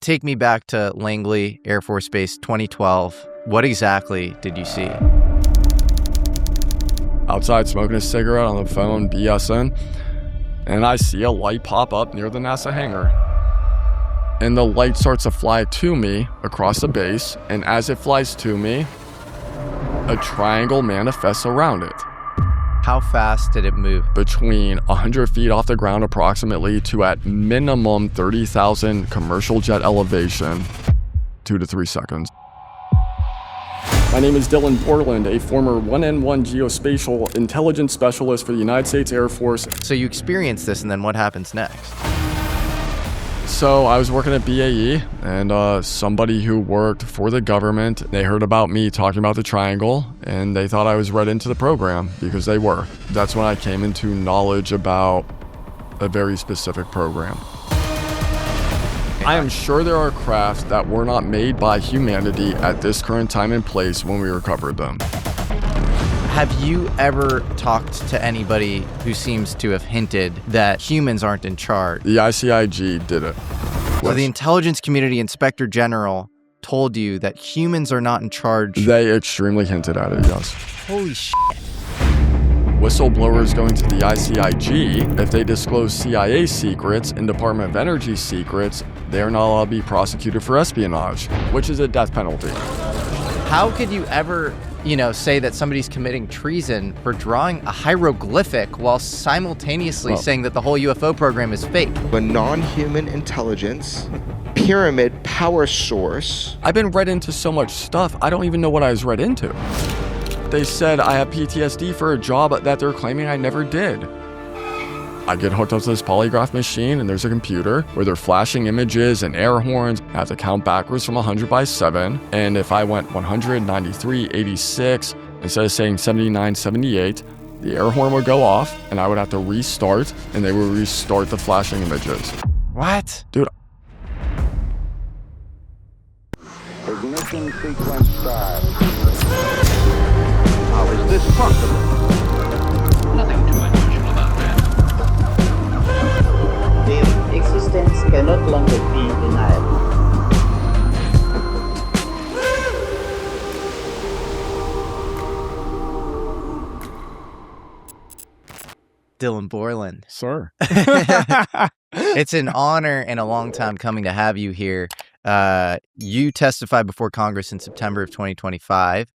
Take me back to Langley Air Force Base 2012. What exactly did you see? Outside smoking a cigarette on the phone, BSing, and I see a light pop up near the NASA hangar. And the light starts to fly to me across the base, and as it flies to me, a triangle manifests around it. How fast did it move? Between 100 feet off the ground approximately to at minimum 30,000 commercial jet elevation, 2 to 3 seconds. My name is Dylan Borland, a former 1N1 geospatial intelligence specialist for the United States Air Force. So you experienced this, and then what happens next? So I was working at BAE, and somebody who worked for the government, they heard about me talking about the triangle, and they thought I was read into the program because they were. That's when I came into knowledge about a very specific program. I am sure there are crafts that were not made by humanity at this current time and place when we recovered them. Have you ever talked to anybody who seems to have hinted that humans aren't in charge? The ICIG did it. So the intelligence community inspector general told you that humans are not in charge? They extremely hinted at it, yes. Holy shit. Whistleblowers going to the ICIG, if they disclose CIA secrets and Department of Energy secrets, they are not allowed to be prosecuted for espionage, which is a death penalty. How could you ever, say that somebody's committing treason for drawing a hieroglyphic while simultaneously saying that the whole UFO program is fake? A non-human intelligence pyramid power source. I've been read into so much stuff, I don't even know what I was read into. They said I have PTSD for a job that they're claiming I never did. I get hooked up to this polygraph machine, and there's a computer where they're flashing images and air horns. I have to count backwards from 100 by 7. And if I went 100, 93, 86, instead of saying 79, 78, the air horn would go off, and I would have to restart, and they would restart the flashing images. What? Dude. Ignition sequence start. How is this possible? Nothing too unusual about that. Their existence cannot longer be denied. Dylan Borland. Sir. It's an honor and a long time coming to have you here. You testified before Congress in September of 2025.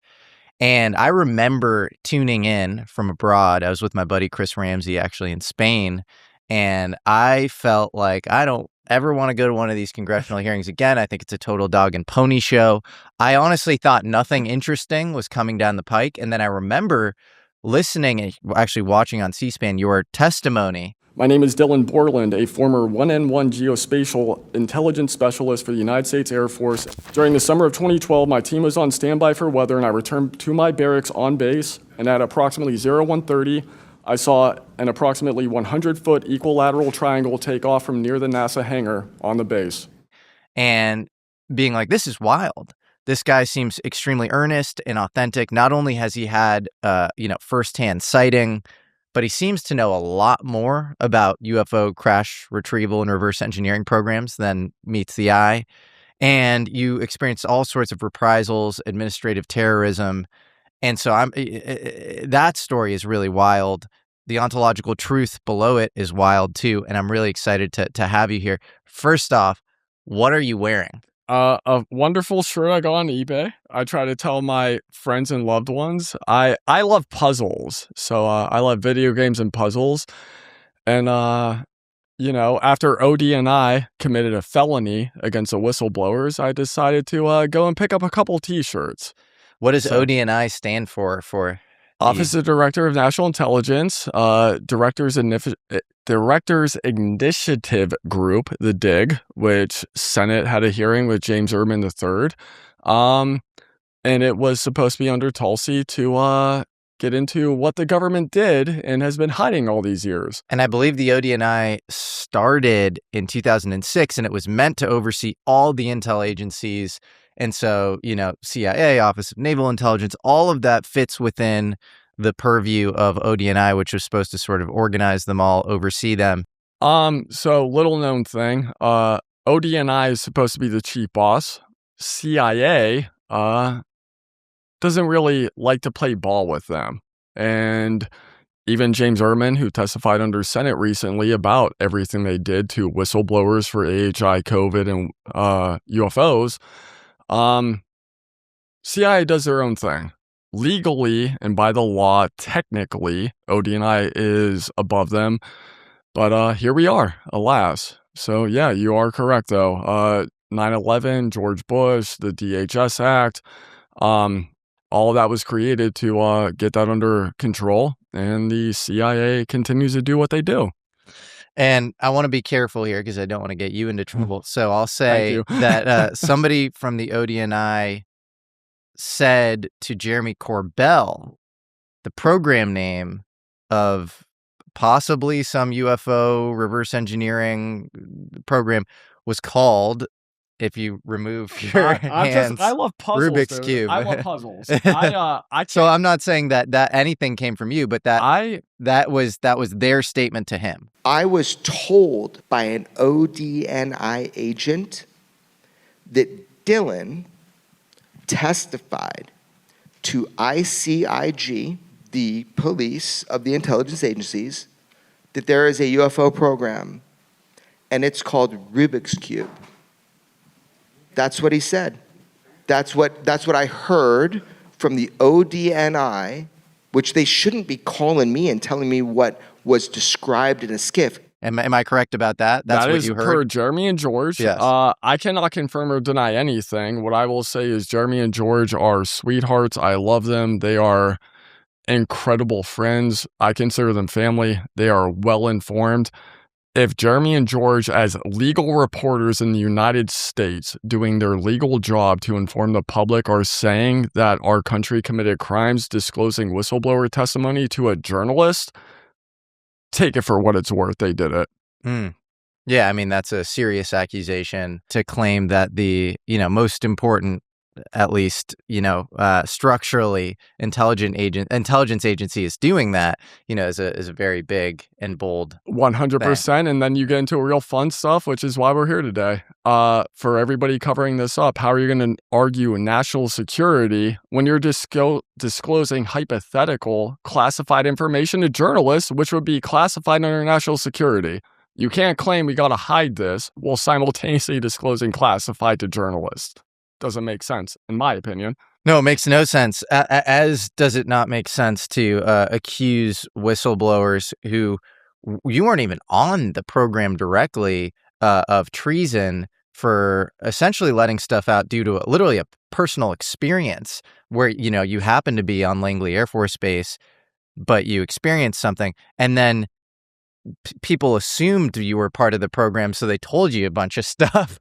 And I remember tuning in from abroad. I was with my buddy Chris Ramsey actually in Spain. And I felt like I don't ever want to go to one of these congressional hearings again. I think it's a total dog and pony show. I honestly thought nothing interesting was coming down the pike. And then I remember listening and actually watching on C-SPAN your testimony. My name is Dylan Borland, a former 1N1 geospatial intelligence specialist for the United States Air Force. During the summer of 2012, my team was on standby for weather, and I returned to my barracks on base, and at approximately 0130, I saw an approximately 100-foot equilateral triangle take off from near the NASA hangar on the base. And being like, this is wild. This guy seems extremely earnest and authentic. Not only has he had, firsthand sighting, but he seems to know a lot more about UFO crash retrieval and reverse engineering programs than meets the eye. And you experienced all sorts of reprisals, administrative terrorism. And so that story is really wild. The ontological truth below it is wild too. And I'm really excited to have you here. First off, what are you wearing? A wonderful shirt I got on eBay. I try to tell my friends and loved ones. I love puzzles. So I love video games and puzzles. And, after ODNI committed a felony against the whistleblowers, I decided to go and pick up a couple T-shirts. What does ODNI stand for? Office of Director of National Intelligence, Directors Initiative Group, the DIG, which Senate had a hearing with James Urban III. And it was supposed to be under Tulsi to get into what the government did and has been hiding all these years. And I believe the ODNI started in 2006, and it was meant to oversee all the intel agencies. And so, CIA, Office of Naval Intelligence, all of that fits within the purview of ODNI, which was supposed to sort of organize them all, oversee them. So little known thing, ODNI is supposed to be the chief boss. CIA doesn't really like to play ball with them. And even James Ehrman, who testified under Senate recently about everything they did to whistleblowers for AHI, COVID, and UFOs, CIA does their own thing. Legally and by the law, technically, ODNI is above them. But here we are, alas. So, yeah, you are correct, though. 9/11, George Bush, the DHS Act, all of that was created to get that under control, and the CIA continues to do what they do. And I want to be careful here because I don't want to get you into trouble. So I'll say that somebody from the ODNI said to Jeremy Corbell, the program name of possibly some UFO reverse engineering program was called, if you remove your hands, I love puzzles. Rubik's dude. Cube. I love puzzles. So I'm not saying that anything came from you, but that was their statement to him. I was told by an ODNI agent that Dylan testified to ICIG, the police of the intelligence agencies, that there is a UFO program, and it's called Rubik's Cube. That's what he said. That's what I heard from the ODNI, which they shouldn't be calling me and telling me what was described in a skiff. Am I correct about that? That's what you heard? Per Jeremy and George. Yes. I cannot confirm or deny anything. What I will say is Jeremy and George are sweethearts. I love them. They are incredible friends. I consider them family. They are well informed. If Jeremy and George, as legal reporters in the United States doing their legal job to inform the public, are saying that our country committed crimes disclosing whistleblower testimony to a journalist, take it for what it's worth. They did it. Yeah, I mean, that's a serious accusation to claim that the, most important, at least, structurally intelligence agency is doing that, is a very big and bold 100%. thing. And then you get into real fun stuff, which is why we're here today. For everybody covering this up, how are you going to argue national security when you're disclosing hypothetical classified information to journalists, which would be classified under national security? You can't claim we got to hide this while simultaneously disclosing classified to journalists. Doesn't make sense, in my opinion. No, it makes no sense. As does it not make sense to accuse whistleblowers who you weren't even on the program directly of treason for essentially letting stuff out due to literally a personal experience where, you happen to be on Langley Air Force Base, but you experienced something, and then people assumed you were part of the program, so they told you a bunch of stuff.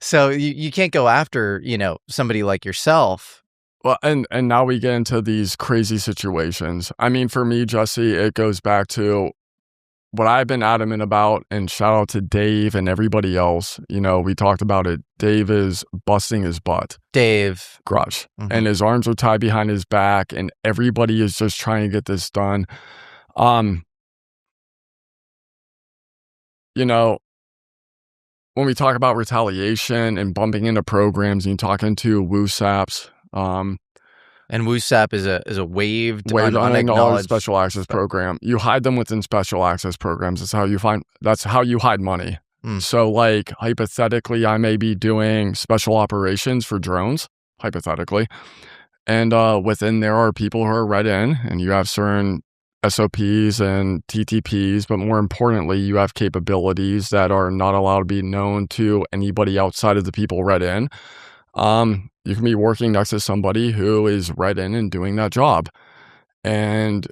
So you can't go after, somebody like yourself. Well, and now we get into these crazy situations. I mean, for me, Jesse, it goes back to what I've been adamant about, and shout out to Dave and everybody else. We talked about it. Dave is busting his butt. Dave Grush. Mm-hmm. And his arms are tied behind his back, and everybody is just trying to get this done. When we talk about retaliation and bumping into programs and talking to WooSaps, and WooSap is a waived unacknowledged special access program. You hide them within special access programs. That's how you hide money. So, like, hypothetically, I may be doing special operations for drones, hypothetically, and within there are people who are read in, and you have certain SOPs and TTPs, but more importantly, you have capabilities that are not allowed to be known to anybody outside of the people read in. You can be working next to somebody who is read in and doing that job. And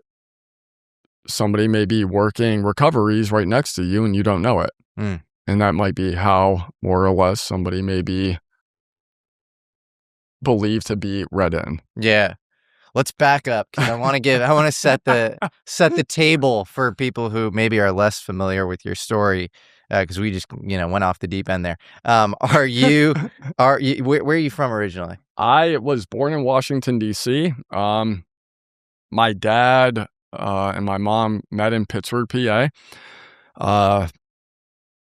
somebody may be working recoveries right next to you and you don't know it. And that might be how, more or less, somebody may be believed to be read in. Yeah. Let's back up because I want to set the table for people who maybe are less familiar with your story because we just went off the deep end there. Where are you from originally? I was born in Washington, D.C. My dad and my mom met in Pittsburgh, PA.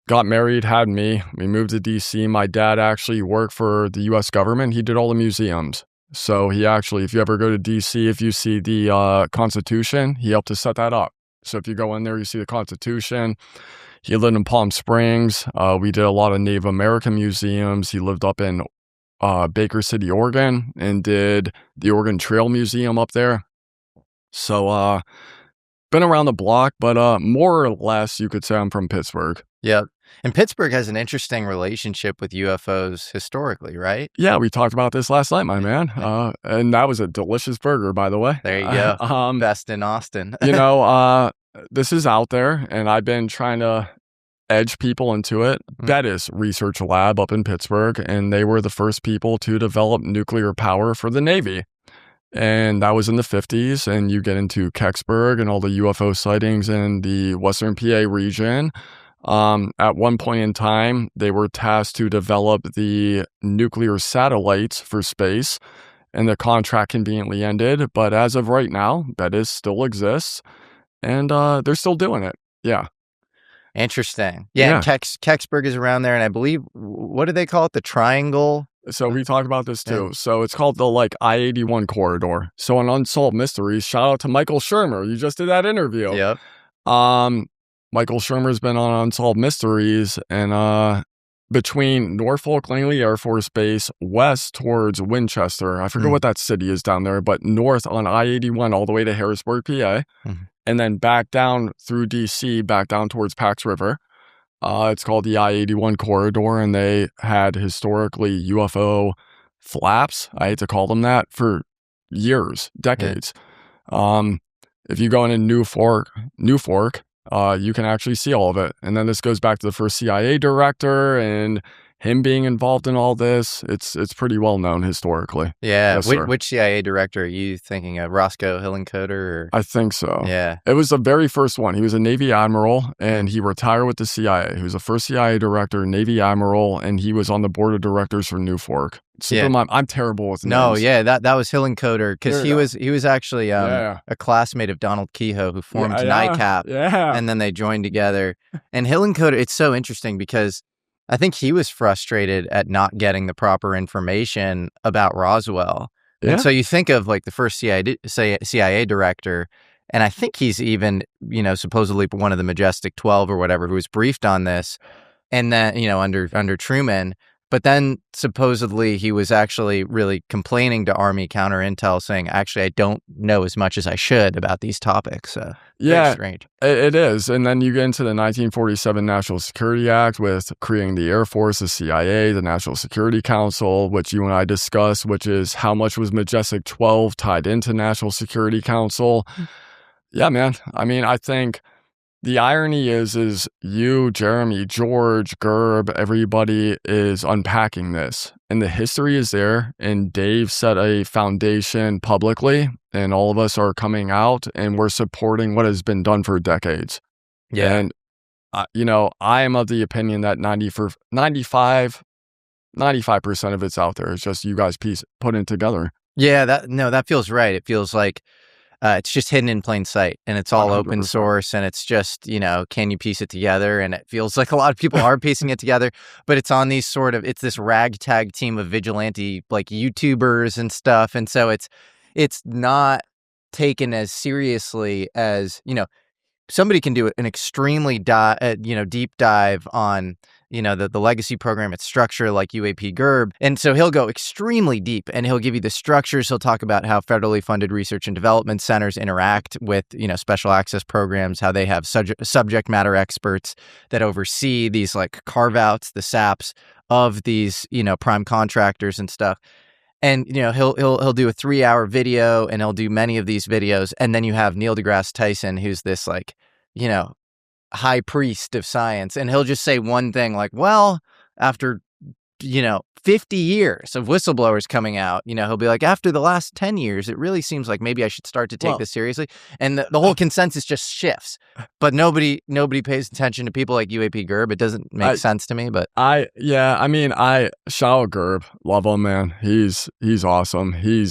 got married, had me. We moved to DC. My dad actually worked for the U.S. government. He did all the museums. So he actually, if you ever go to DC, if you see the Constitution, he helped to set that up. So if you go in there, you see the Constitution. He lived in Palm Springs. We did a lot of Native American museums. He lived up in Baker City, Oregon, and did the Oregon Trail Museum up there. So been around the block, but more or less you could say I'm from Pittsburgh. Yep. And Pittsburgh has an interesting relationship with UFOs historically, right? Yeah, we talked about this last night, my man. And that was a delicious burger, by the way. There you go. Best in Austin. This is out there, and I've been trying to edge people into it. Bettis Research Lab up in Pittsburgh, and they were the first people to develop nuclear power for the Navy. And that was in the 50s, and you get into Kecksburg and all the UFO sightings in the Western PA region. At one point in time, they were tasked to develop the nuclear satellites for space, and the contract conveniently ended. But as of right now, Bettis still exists, and they're still doing it. Yeah. Interesting. Yeah. And Kecksburg is around there, and I believe, what do they call it? The Triangle? So we talk about this too. Yeah. So it's called the I-81 corridor. So on Unsolved Mysteries, shout out to Michael Shermer. You just did that interview. Yep. Michael Shermer's been on Unsolved Mysteries, and between Norfolk Langley Air Force Base west towards Winchester, I forget what that city is down there, but north on I-81 all the way to Harrisburg, PA, and then back down through DC, back down towards Pax River. It's called the I-81 corridor, and they had historically UFO flaps, I hate to call them that, for years, decades. If you go into Newfork, you can actually see all of it. And then this goes back to the first CIA director and him being involved in all this. It's pretty well known historically. Yeah. Yes, which CIA director are you thinking of? Roscoe Hillenkoetter? Or? I think so. Yeah. It was the very first one. He was a Navy admiral, and he retired with the CIA. He was the first CIA director, Navy admiral, and he was on the board of directors for Newfork. I'm terrible with names. No, yeah, that was Hillenkoetter, because he was actually a classmate of Donald Kehoe, who formed NICAP, and then they joined together. And Hillenkoetter, it's so interesting because I think he was frustrated at not getting the proper information about Roswell. Yeah. And so you think of the first CIA director, and I think he's even, supposedly one of the Majestic 12 or whatever, who was briefed on this, and then, under Truman. But then supposedly he was actually really complaining to Army counter intel, saying, actually, I don't know as much as I should about these topics. Very strange. It is. And then you get into the 1947 National Security Act with creating the Air Force, the CIA, the National Security Council, which you and I discussed, which is how much was Majestic 12 tied into National Security Council. Yeah, man. I mean, I think the irony is you, Jeremy, George, Gerb, everybody is unpacking this. And the history is there. And Dave set a foundation publicly. And all of us are coming out. And we're supporting what has been done for decades. Yeah. And, I am of the opinion that 95% of it's out there. It's just you guys putting it together. Yeah, that feels right. It feels like it's just hidden in plain sight, and it's all 100%. Open source, and it's just, can you piece it together? And it feels like a lot of people are piecing it together, but it's on these it's this ragtag team of vigilante, YouTubers and stuff. And so it's not taken as seriously as, somebody can do an extremely deep dive on, the legacy program, its structure, like UAP Gerb. And so he'll go extremely deep, and he'll give you the structures. He'll talk about how federally funded research and development centers interact with, special access programs, how they have subject matter experts that oversee these carve-outs, the SAPs of these, prime contractors and stuff. And, he'll do a 3-hour video, and he'll do many of these videos. And then you have Neil deGrasse Tyson, who's this high priest of science, and he'll just say one thing after 50 years of whistleblowers coming out, he'll be like, after the last 10 years it really seems like maybe I should start to take this seriously, and the whole consensus just shifts. But nobody pays attention to people like UAP Gerb. It doesn't make sense to me. But I shout out Gerb, love him, man. He's awesome. He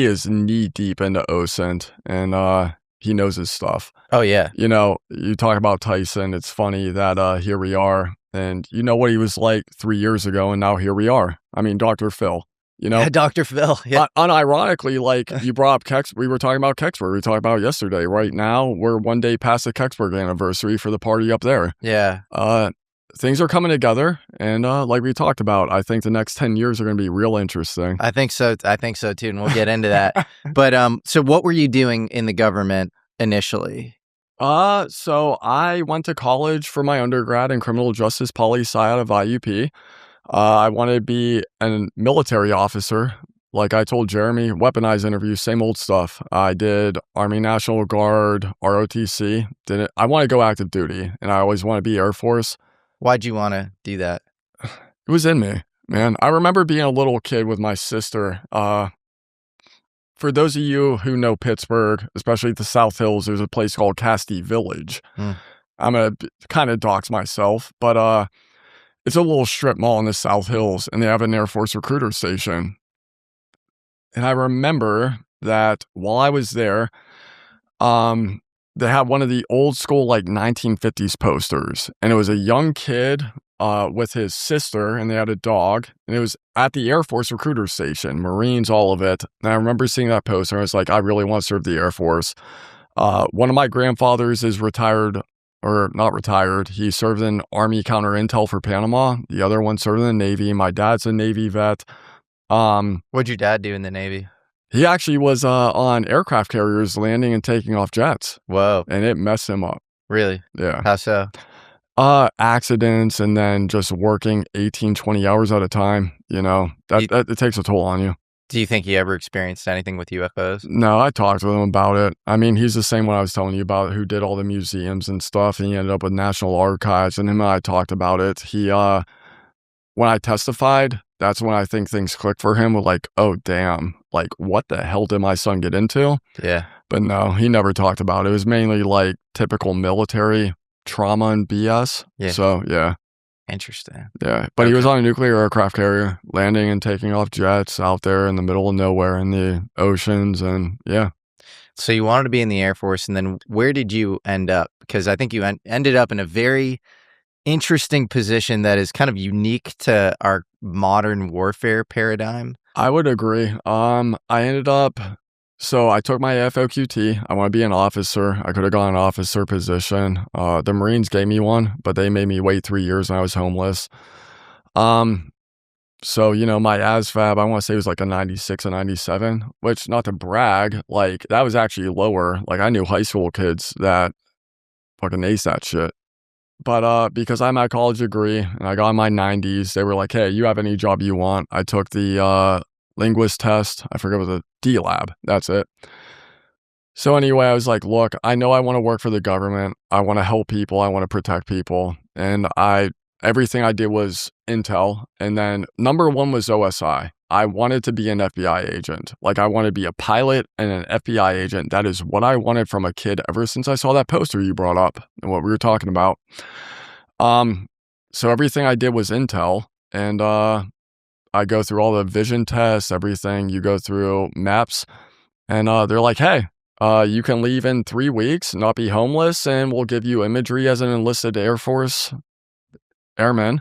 is knee deep into OSINT, and he knows his stuff. Oh, yeah. You talk about Tyson. It's funny that here we are And you know what he was like 3 years ago, and now here we are. I mean, Dr. Phil, you know? Dr. Phil. Yeah. Unironically, like you brought up Kex, we were talking about Kecksburg. We talked about it yesterday. Right now, we're 1 day past the Kecksburg anniversary for the party up there. Yeah. Things are coming together, and like we talked about, I think the next 10 years are going to be real interesting. I think so too, and we'll get into that. But so what were you doing in the government initially? So I went to college for my undergrad in criminal justice poli-sci out of IUP. I wanted to be a military officer. Like I told Jeremy, weaponized interview, same old stuff. I did Army National Guard, ROTC. I want to go active duty, and I always want to be Air Force. Why'd you want to do that? It was in me, man. I remember being a little kid with my sister. For those of you who know Pittsburgh, especially the South Hills, there's a place called Castee Village. I'm going to kind of dox myself, but it's a little strip mall in the South Hills, and they have an Air Force recruiter station. And I remember that while I was there, they had one of the old school, like 1950s posters, and it was a young kid with his sister, and they had a dog, and it was at the Air Force recruiter station, Marines, all of it. And I remember seeing that poster. I was like, I really want to serve the Air Force. One of my grandfathers is retired, or not retired. He served in Army counter intel for Panama. The other one served in the Navy. My dad's a Navy vet. What'd your dad do in the Navy? He actually was on aircraft carriers landing and taking off jets. Whoa. And it messed him up. Really? Yeah. How so? Accidents, and then just working 18, 20 hours at a time. You know, that it takes a toll on you. Do you think he ever experienced anything with UFOs? No, I talked with him about it. I mean, he's the same one I was telling you about who did all the museums and stuff, and he ended up with National Archives, and him and I talked about it. He, when I testified, that's when I think things clicked for him with like, oh, damn, like, what the hell did my son get into? Yeah. But no, he never talked about it. It was mainly like typical military trauma and BS. Yeah. So, yeah. Interesting. Yeah. But he was on a nuclear aircraft carrier, landing and taking off jets out there in the middle of nowhere in the oceans. And yeah. So you wanted to be in the Air Force, and then where did you end up? Because I think you ended up in a very interesting position that is kind of unique to our modern warfare paradigm. I would agree. So I took my FOQT. I want to be an officer. I could have gone an officer position. The Marines gave me one, but they made me wait 3 years and I was homeless. So, you know, my ASVAB, I want to say it was like a 96, a 97, which, not to brag, like that was actually lower. Like I knew high school kids that fucking aced that shit. But because I had my college degree and I got my 90s, they were like, hey, you have any job you want? I took the linguist test. I forget what the D-Lab. That's it. So anyway, I was like, look, I know I want to work for the government. I want to help people. I want to protect people. And everything I did was intel. And then number one was OSI. I wanted to be an FBI agent. Like I wanted to be a pilot and an FBI agent. That is what I wanted from a kid ever since I saw that poster you brought up and what we were talking about. So everything I did was intel, and I go through all the vision tests, everything. You go through maps, and they're like, hey, you can leave in 3 weeks, not be homeless, and we'll give you imagery as an enlisted Air Force airman.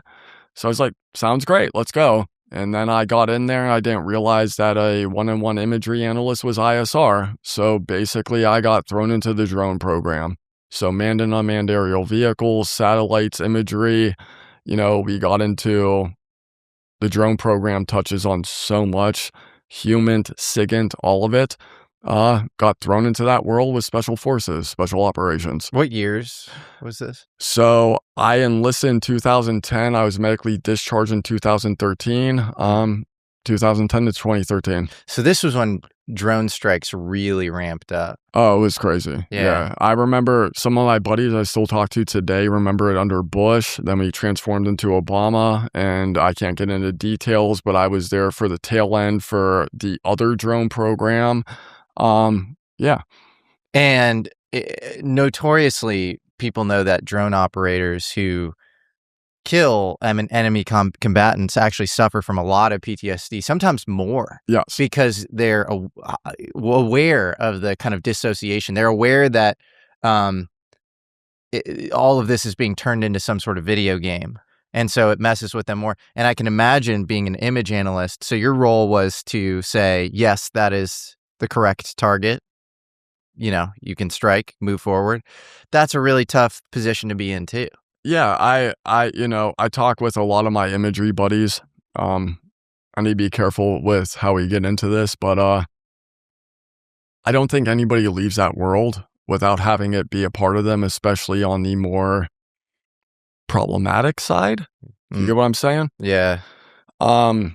So I was like, sounds great, let's go. And then I got in there and I didn't realize that a one-on-one imagery analyst was ISR. So basically I got thrown into the drone program. So manned and unmanned aerial vehicles, satellites, imagery. You know, we got into the drone program touches on so much. HUMINT, SIGINT, all of it. Got thrown into that world with special forces, special operations. What years was this? So I enlisted in 2010. I was medically discharged in 2013. 2010 to 2013. So this was when drone strikes really ramped up. Oh, it was crazy. Yeah. I remember some of my buddies I still talk to today remember it under Bush. Then we transformed into Obama, and I can't get into details, but I was there for the tail end for the other drone program. Yeah. And notoriously, people know that drone operators who kill enemy combatants actually suffer from a lot of PTSD, sometimes more. Yes. Because they're aware of the kind of dissociation. They're aware that all of this is being turned into some sort of video game. And so it messes with them more. And I can imagine being an image analyst. So your role was to say, yes, that is the correct target. You know, you can strike, move forward. That's a really tough position to be in too. Yeah, I talk with a lot of my imagery buddies. I need to be careful with how we get into this, but I don't think anybody leaves that world without having it be a part of them, especially on the more problematic side. You get what I'm saying? Yeah. You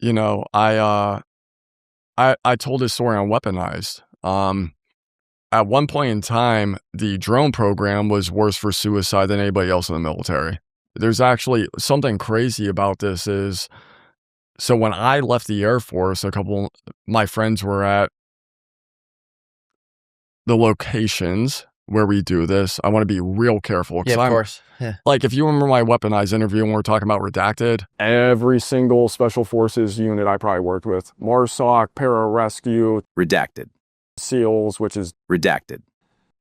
know, I told this story on Weaponized. At one point in time, the drone program was worse for suicide than anybody else in the military. There's actually something crazy about this is, so when I left the Air Force, a couple of my friends were at the locations where we do this. I want to be real careful. Yeah, of course. Yeah. Like, if you remember my Weaponized interview when we're talking about redacted, every single Special Forces unit I probably worked with, MARSOC, Pararescue, Redacted. SEALs, which is Redacted.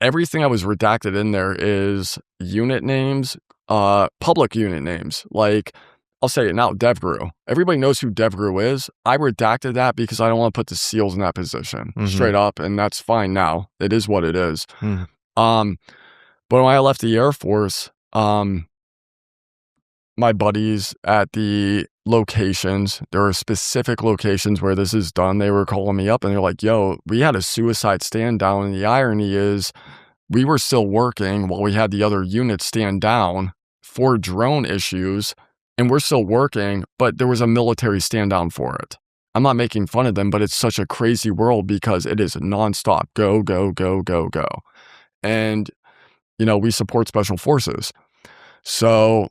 everything that was redacted in there is unit names, public unit names. Like, I'll say it now, DevGru. Everybody knows who DevGru is. I redacted that because I don't want to put the SEALs in that position, straight up, and that's fine now. It is what it is. But when I left the Air Force, my buddies at the locations, there are specific locations where this is done. They were calling me up and they're like, yo, we had a suicide stand down. And the irony is we were still working while we had the other units stand down for drone issues, and we're still working, but there was a military stand down for it. I'm not making fun of them, but it's such a crazy world because it is nonstop. Go, go, go, go, go. And, you know, we support special forces. So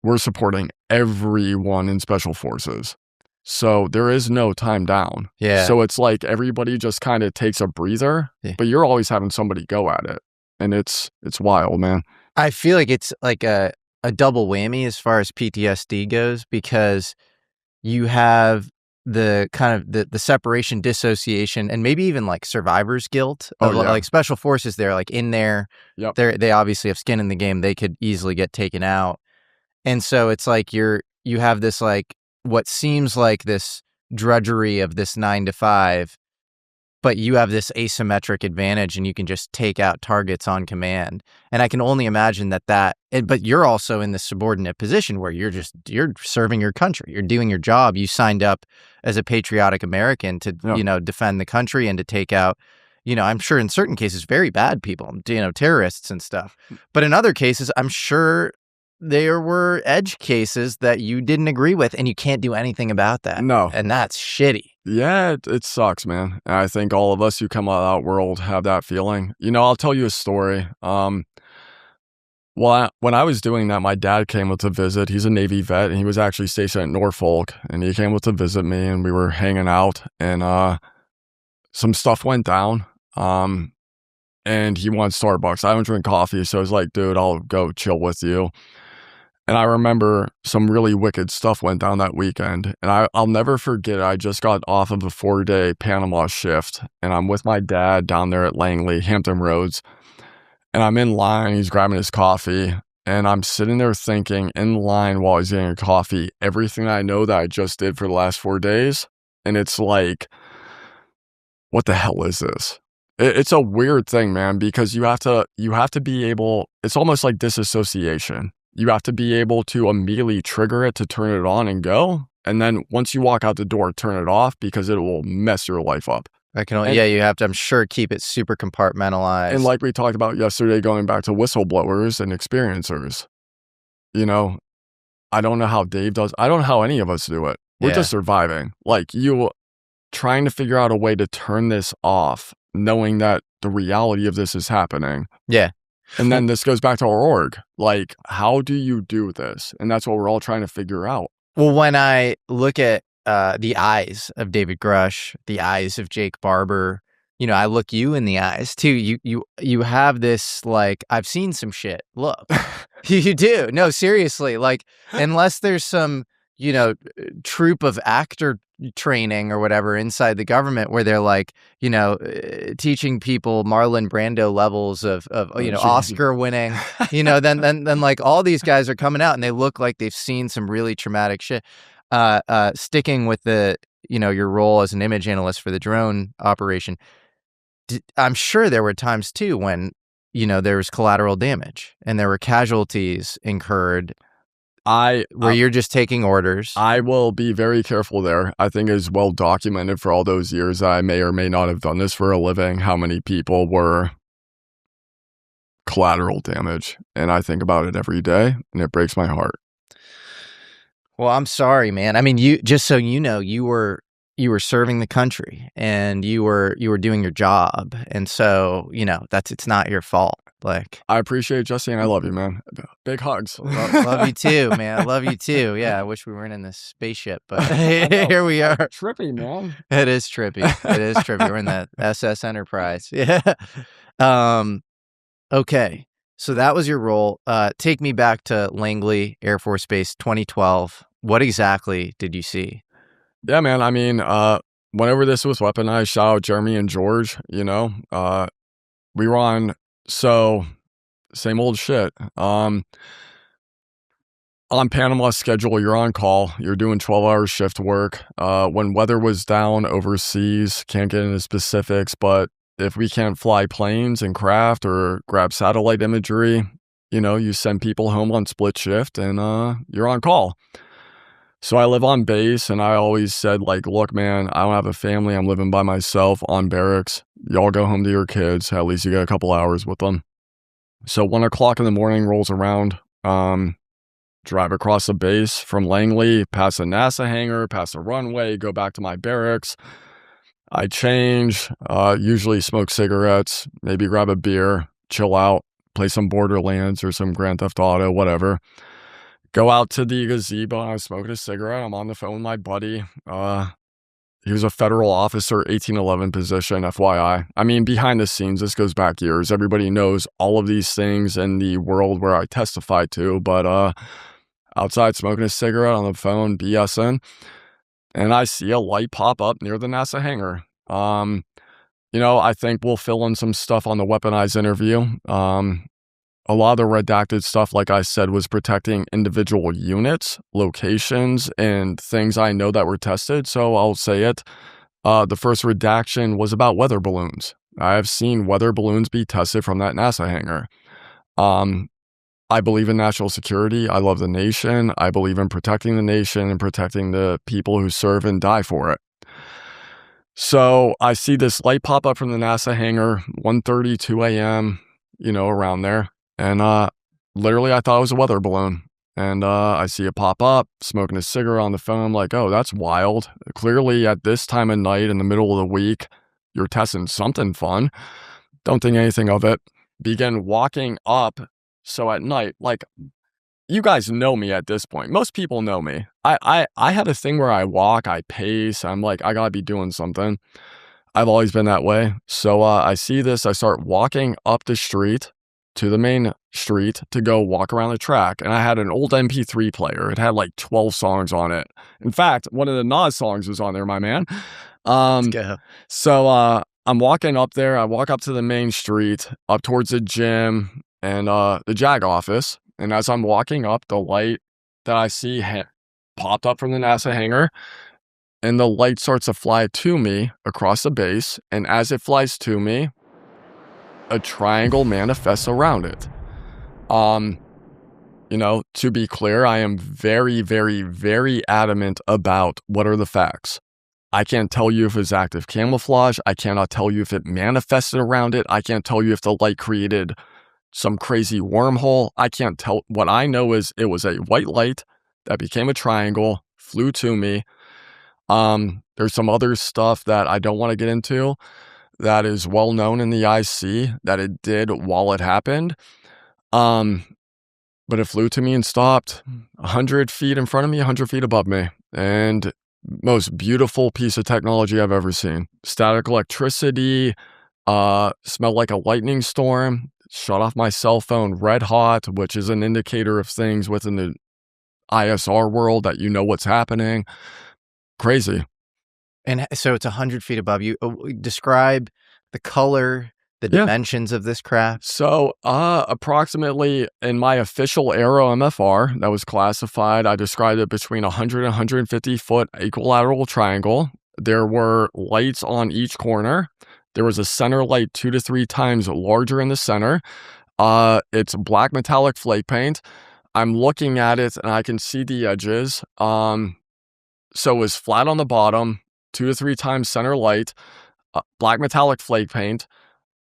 we're supporting everyone in special forces. So there is no time down. Yeah. So it's like everybody just kind of takes a breather, but you're always having somebody go at it. And it's wild, man. I feel like it's like a double whammy as far as PTSD goes, because you have the kind of the separation, dissociation, and maybe even like survivor's guilt of like special forces. They're like in there. Yep. They obviously have skin in the game. They could easily get taken out. And so it's like you have this like what seems like this drudgery of this 9 to 5, but you have this asymmetric advantage and you can just take out targets on command. And I can only imagine but you're also in this subordinate position where you're serving your country. You're doing your job. You signed up as a patriotic American to, defend the country and to take out, I'm sure in certain cases, very bad people, terrorists and stuff. But in other cases, I'm sure there were edge cases that you didn't agree with and you can't do anything about that. No. And that's shitty. Yeah, it sucks, man. And I think all of us who come out of that world have that feeling. I'll tell you a story. When I was doing that, my dad came up to visit. He's a Navy vet, and he was actually stationed at Norfolk. And he came up to visit me, and we were hanging out. And some stuff went down. And he wants Starbucks. I don't drink coffee, so I was like, dude, I'll go chill with you. And I remember some really wicked stuff went down that weekend. And I'll never forget it. I just got off of a 4-day Panama shift, and I'm with my dad down there at Langley, Hampton Roads. And I'm in line, he's grabbing his coffee, and I'm sitting there thinking in line while he's getting a coffee, everything I know that I just did for the last 4 days. And it's like, what the hell is this? It's a weird thing, man, because you have to be able, it's almost like disassociation. You have to be able to immediately trigger it to turn it on and go. And then once you walk out the door, turn it off because it will mess your life up. You have to, I'm sure, keep it super compartmentalized. And like we talked about yesterday, going back to whistleblowers and experiencers, I don't know how Dave does. I don't know how any of us do it. We're just surviving. Like, you trying to figure out a way to turn this off, knowing that the reality of this is happening. Yeah. And then this goes back to our org. Like, how do you do this? And that's what we're all trying to figure out. Well, when I look at the eyes of David Grush, the eyes of Jake Barber, I look you in the eyes too. You have this, like, I've seen some shit. Look, you do. No, seriously. Like, unless there's some, troop of actor training or whatever inside the government where they're like, teaching people Marlon Brando levels of Oscar winning, then like all these guys are coming out and they look like they've seen some really traumatic shit. Sticking with your role as an image analyst for the drone operation, I'm sure there were times too when, there was collateral damage and there were casualties incurred. Where you're just taking orders. I will be very careful there. I think it's well documented for all those years that I may or may not have done this for a living, how many people were collateral damage. And I think about it every day and it breaks my heart. Well, I'm sorry, man. I mean, just so you know, you were serving the country and you were doing your job. And so, it's not your fault. Like, I appreciate Jesse and I love you, man. Big hugs. Love you too, man. I love you too. Yeah, I wish we weren't in this spaceship, but here we are. Trippy, man. It is trippy. It is trippy. We're in the SS Enterprise. Yeah. Okay. So that was your role. Take me back to Langley Air Force Base 2012. What exactly did you see? Yeah, man. I mean, whenever this was weaponized, shout out Jeremy and George, we were on, so same old shit. On Panama schedule, you're on call, you're doing 12-hour shift work. When weather was down overseas, can't get into specifics, but if we can't fly planes and craft or grab satellite imagery, you send people home on split shift and you're on call. So I live on base and I always said, like, look, man, I don't have a family. I'm living by myself on barracks. Y'all go home to your kids. At least you get a couple hours with them. So 1 o'clock in the morning rolls around, drive across the base from Langley, past the NASA hangar, past the runway, go back to my barracks. I change, usually smoke cigarettes, maybe grab a beer, chill out, play some Borderlands or some Grand Theft Auto, whatever. Go out to the gazebo, and I was smoking a cigarette. I'm on the phone with my buddy. He was a federal officer, 1811 position, FYI. I mean, behind the scenes, this goes back years. Everybody knows all of these things in the world where I testify to, but outside smoking a cigarette on the phone, BSing, and I see a light pop up near the NASA hangar. I think we'll fill in some stuff on the weaponized interview. A lot of the redacted stuff, like I said, was protecting individual units, locations, and things I know that were tested. So I'll say it. The first redaction was about weather balloons. I have seen weather balloons be tested from that NASA hangar. I believe in national security. I love the nation. I believe in protecting the nation and protecting the people who serve and die for it. So I see this light pop up from the NASA hangar, 1:30, 2 a.m., around there. And literally, I thought it was a weather balloon. And I see it pop up, smoking a cigarette on the phone. I'm like, oh, that's wild. Clearly, at this time of night, in the middle of the week, you're testing something fun. Don't think anything of it. Begin walking up. So at night, like, you guys know me at this point. Most people know me. I have a thing where I walk, I pace. I'm like, I gotta be doing something. I've always been that way. So I see this. I start walking up the street to the main street to go walk around the track. And I had an old MP3 player. It had like 12 songs on it. In fact, one of the Nas songs was on there, my man. Let's go. So I'm walking up there. I walk up to the main street, up towards the gym and the JAG office. And as I'm walking up, the light that I see popped up from the NASA hangar. And the light starts to fly to me across the base. And as it flies to me, a triangle manifests around it. To be clear, I am very, very, very adamant about what are the facts. I can't tell you if it's active camouflage. I cannot tell you if it manifested around it. I can't tell you if the light created some crazy wormhole. I can't tell. What I know is it was a white light that became a triangle, flew to me. There's some other stuff that I don't want to get into that is well known in the IC that it did while it happened. But it flew to me and stopped 100 feet in front of me, 100 feet above me. And most beautiful piece of technology I've ever seen. Static electricity, smelled like a lightning storm, shut off my cell phone red hot, which is an indicator of things within the ISR world that you know what's happening. Crazy. And so it's 100 feet above you. Describe the color, the dimensions of this craft. So approximately in my official AARO MFR that was classified, I described it between 100 and 150 foot equilateral triangle. There were lights on each corner. There was a center light 2 to 3 times larger in the center. It's black metallic flake paint. I'm looking at it and I can see the edges. So it was flat on the bottom, 2 to 3 times center light, black metallic flake paint.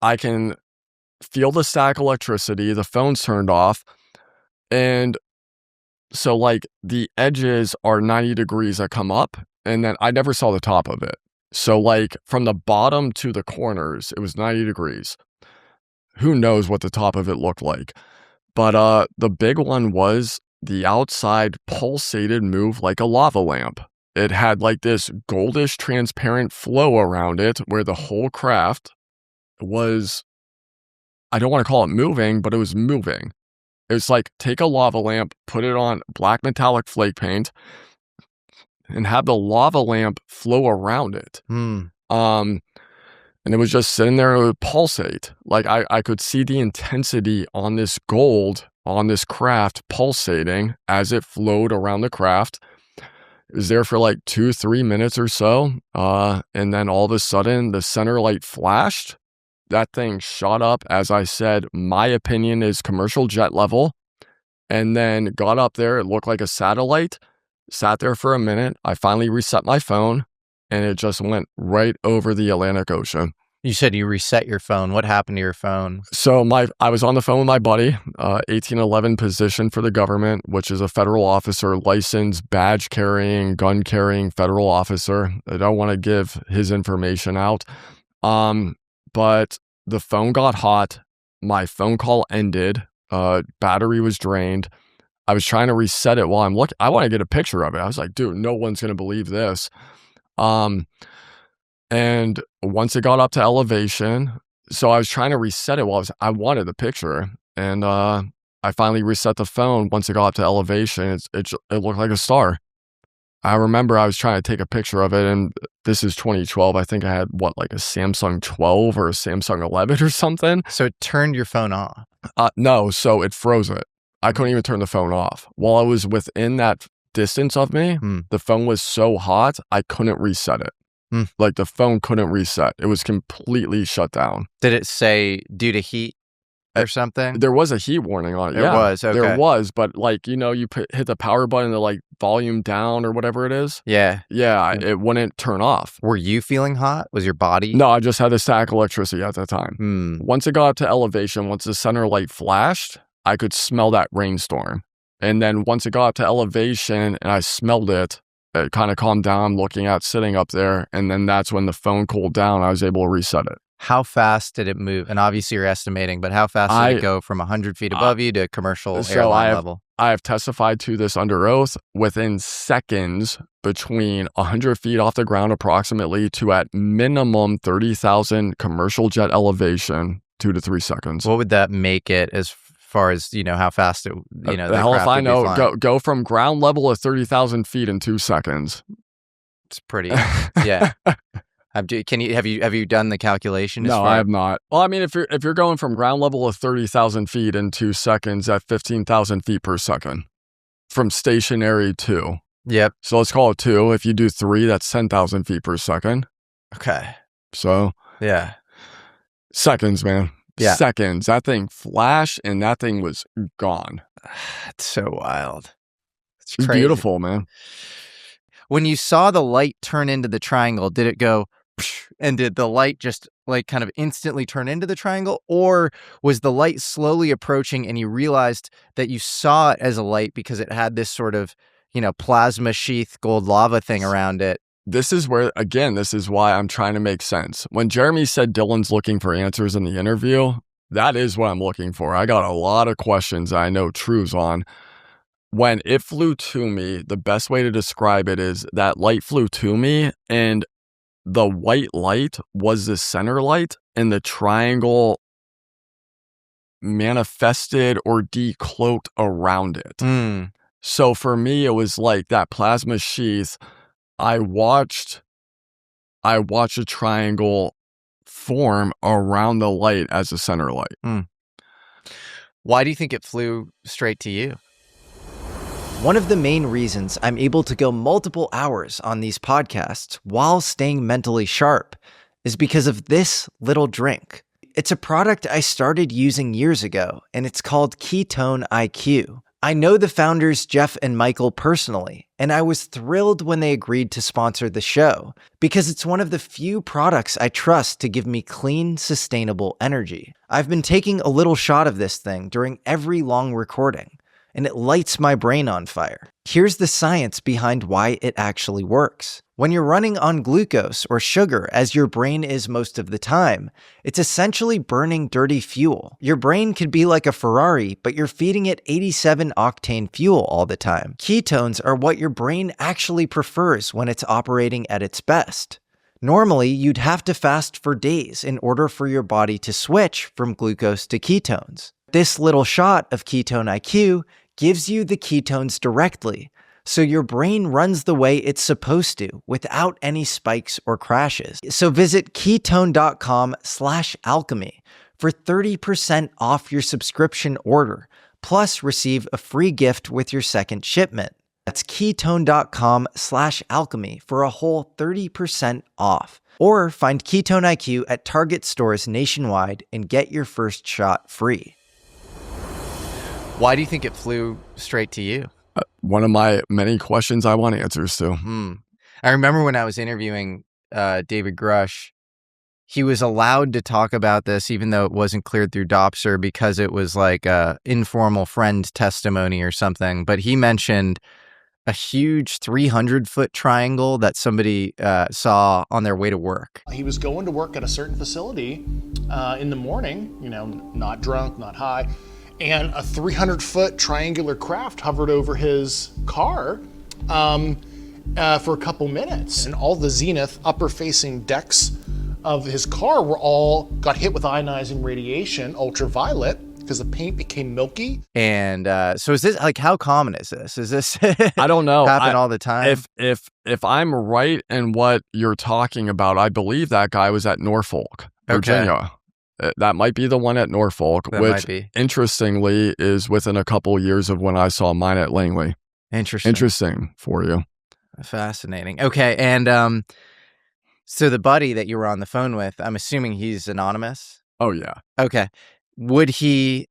I can feel the static electricity. The phone's turned off. And so like the edges are 90 degrees that come up. And then I never saw the top of it. So like from the bottom to the corners, it was 90 degrees. Who knows what the top of it looked like. But the big one was the outside pulsated move like a lava lamp. It had like this goldish transparent flow around it where the whole craft was, I don't want to call it moving, but it was moving. It was like take a lava lamp, put it on black metallic flake paint, and have the lava lamp flow around it. And it was just sitting there, it would pulsate. Like I could see the intensity on this gold, on this craft pulsating as it flowed around the craft. It was there for like 2-3 minutes or so. And then all of a sudden the center light flashed. That thing shot up. As I said, my opinion is commercial jet level. And then got up there. It looked like a satellite. Sat there for a minute. I finally reset my phone. And it just went right over the Atlantic Ocean. You said you reset your phone. What happened to your phone? So I was on the phone with my buddy, 1811 position for the government, which is a federal officer, licensed, badge-carrying, gun-carrying federal officer. I don't want to give his information out. But the phone got hot. My phone call ended. Battery was drained. I was trying to reset it while I'm looking. I want to get a picture of it. I was like, dude, no one's going to believe this. And once it got up to elevation, so I was trying to reset it while I wanted the picture. And I finally reset the phone. Once it got up to elevation, it looked like a star. I remember I was trying to take a picture of it, and this is 2012. I think I had, like a Samsung 12 or a Samsung 11 or something. So it turned your phone off? No, so it froze it. I couldn't even turn the phone off. While I was within that distance of me, the phone was so hot, I couldn't reset it. Like the phone couldn't reset. It was completely shut down. Did it say due to heat or something? There was a heat warning on it. There was, okay. There was, but like, you hit the power button to like volume down or whatever it is. Yeah. Yeah, it wouldn't turn off. Were you feeling hot? Was your body? No, I just had the static electricity at that time. Once it got up to elevation, once the center light flashed, I could smell that rainstorm. And then once it got up to elevation and I smelled it, it kind of calmed down, sitting up there. And then that's when the phone cooled down. I was able to reset it. How fast did it move? And obviously you're estimating, but how fast did it go from 100 feet above you to commercial airline level? I have testified to this under oath. Within seconds, between 100 feet off the ground approximately to at minimum 30,000 commercial jet elevation, 2 to 3 seconds. What would that make it as far as, how fast it, the hell if I know, go from ground level to 30,000 feet in 2 seconds. It's pretty, yeah. Have you done the calculation? No, I have not. Well, I mean, if you're going from ground level to 30,000 feet in 2 seconds at 15,000 feet per second, from stationary 2. Yep. So let's call it 2. If you do 3, that's 10,000 feet per second. Okay. So yeah, seconds, man. Yeah. Seconds. That thing flashed and that thing was gone. It's so wild. It's beautiful, man. When you saw the light turn into the triangle, did it go, and did the light just like kind of instantly turn into the triangle? Or was the light slowly approaching and you realized that you saw it as a light because it had this sort of, plasma sheath gold lava thing around it? This is where, again, this is why I'm trying to make sense. When Jeremy said Dylan's looking for answers in the interview, that is what I'm looking for. I got a lot of questions I know truths on. When it flew to me, the best way to describe it is that light flew to me and the white light was the center light and the triangle manifested or decloaked around it. So for me, it was like that plasma sheath. I watched I watch a triangle form around the light as a center light. Why do you think it flew straight to you? One of the main reasons I'm able to go multiple hours on these podcasts while staying mentally sharp is because of this little drink. It's a product I started using years ago, and it's called Ketone-IQ. I know the founders Jeff and Michael personally, and I was thrilled when they agreed to sponsor the show because it's one of the few products I trust to give me clean, sustainable energy. I've been taking a little shot of this thing during every long recording, and it lights my brain on fire. Here's the science behind why it actually works. When you're running on glucose or sugar, as your brain is most of the time, it's essentially burning dirty fuel. Your brain could be like a Ferrari, but you're feeding it 87 octane fuel all the time. Ketones are what your brain actually prefers when it's operating at its best. Normally, you'd have to fast for days in order for your body to switch from glucose to ketones. This little shot of Ketone-IQ gives you the ketones directly, so your brain runs the way it's supposed to without any spikes or crashes. So visit ketone.com/alchemy for 30% off your subscription order, plus receive a free gift with your second shipment. That's ketone.com/alchemy for a whole 30% off. Or find Ketone-IQ at Target stores nationwide and get your first shot free. Why do you think it flew straight to you? One of my many questions I want answers to. I remember when I was interviewing David Grush, he was allowed to talk about this even though it wasn't cleared through Dopser because it was like a informal friend testimony or something. But he mentioned a huge 300-foot triangle that somebody saw on their way to work. He was going to work at a certain facility in the morning, not drunk, not high, and a 300-foot triangular craft hovered over his car for a couple minutes. And all the zenith upper-facing decks of his car got hit with ionizing radiation, ultraviolet, because the paint became milky. And so is this, like, how common is this? Is this I don't know. happen all the time? If I'm right in what you're talking about, I believe that guy was at Norfolk, Virginia. Okay. That might be the one at Norfolk, That which might be. Interestingly is within a couple years of when I saw mine at Langley. Interesting for you. Fascinating. Okay, and so the buddy that you were on the phone with, I'm assuming he's anonymous? Oh, yeah. Okay. Would he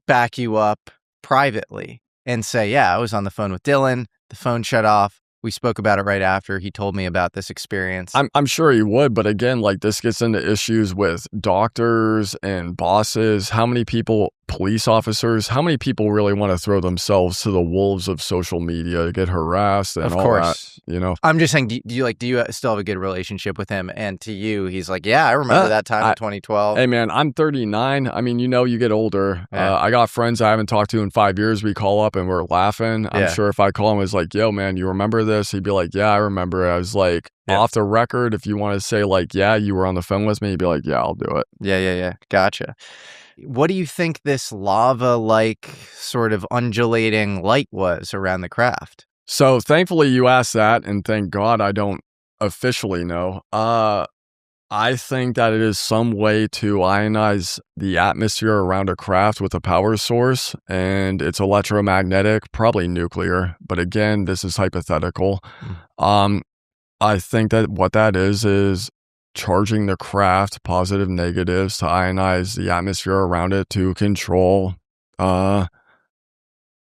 back you up privately and say, yeah, I was on the phone with Dylan, the phone shut off, we spoke about it right after, he told me about this experience? I'm sure he would, but again, like, this gets into issues with doctors and bosses. How many people, police officers, how many people really want to throw themselves to the wolves of social media to get harassed and Of all course. that, I'm just saying, do you still have a good relationship with him? And to you, he's like, yeah, I remember that time in 2012. Hey, man, I'm 39. I mean, you get older. Yeah. I got friends I haven't talked to in 5 years. We call up and we're laughing. Yeah. I'm sure if I call him, it's like, yo, man, you remember this? He'd be like, yeah, I remember it. I was like, off the record, if you want to say, like, yeah, you were on the phone with me, he'd be like, yeah, I'll do it. Yeah. Gotcha. What do you think this lava-like sort of undulating light was around the craft? So thankfully you asked that, and thank God I don't officially know. I think that it is some way to ionize the atmosphere around a craft with a power source, and it's electromagnetic, probably nuclear. But again, this is hypothetical. I think that what that is charging the craft, positive, negatives, to ionize the atmosphere around it to control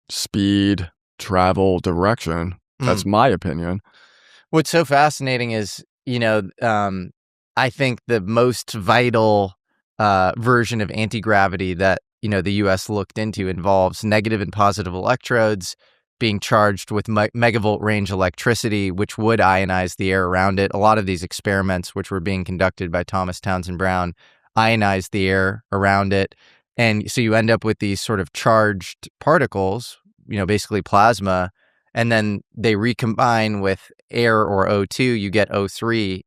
speed, travel, direction. That's my opinion. What's so fascinating is, I think the most vital version of anti-gravity that, the U.S. looked into involves negative and positive electrodes being charged with megavolt range electricity, which would ionize the air around it. A lot of these experiments, which were being conducted by Thomas Townsend Brown, ionized the air around it. And so you end up with these sort of charged particles, basically plasma, and then they recombine with air or O2, you get O3,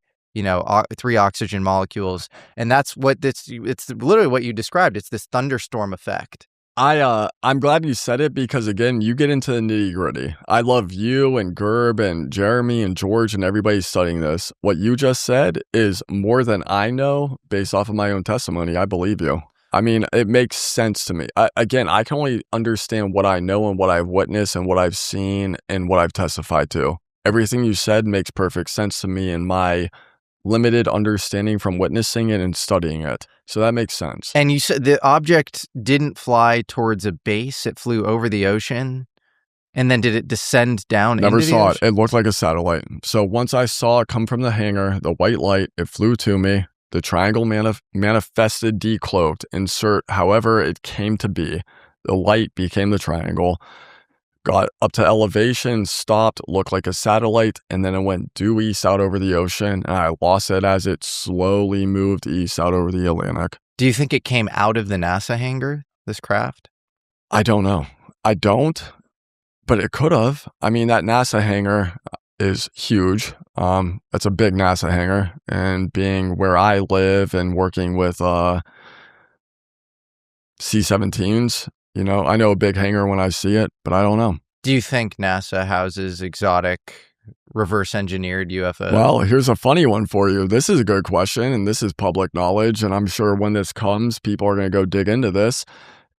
3 oxygen molecules. And that's what it's literally what you described. It's this thunderstorm effect. I'm glad you said it because, again, you get into the nitty-gritty. I love you and Gerb and Jeremy and George and everybody studying this. What you just said is more than I know based off of my own testimony. I believe you. I mean, it makes sense to me. I can only understand what I know and what I've witnessed and what I've seen and what I've testified to. Everything you said makes perfect sense to me in my limited understanding from witnessing it and studying it. So that makes sense. And you said the object didn't fly towards a base. It flew over the ocean. And then did it descend down Never into the saw it. ocean? It looked like a satellite. So once I saw it come from the hangar, the white light, it flew to me. The triangle manifested decloaked, insert however it came to be. The light became the triangle. Got up to elevation, stopped, looked like a satellite, and then it went due east out over the ocean, and I lost it as it slowly moved east out over the Atlantic. Do you think it came out of the NASA hangar, this craft? I don't know. I don't, but it could have. I mean, that NASA hangar is huge. It's a big NASA hangar, and being where I live and working with C-17s, you know, I know a big hangar when I see it, but I don't know. Do you think NASA houses exotic reverse engineered UFOs? Well, here's a funny one for you. This is a good question, and this is public knowledge, and I'm sure when this comes, people are going to go dig into this.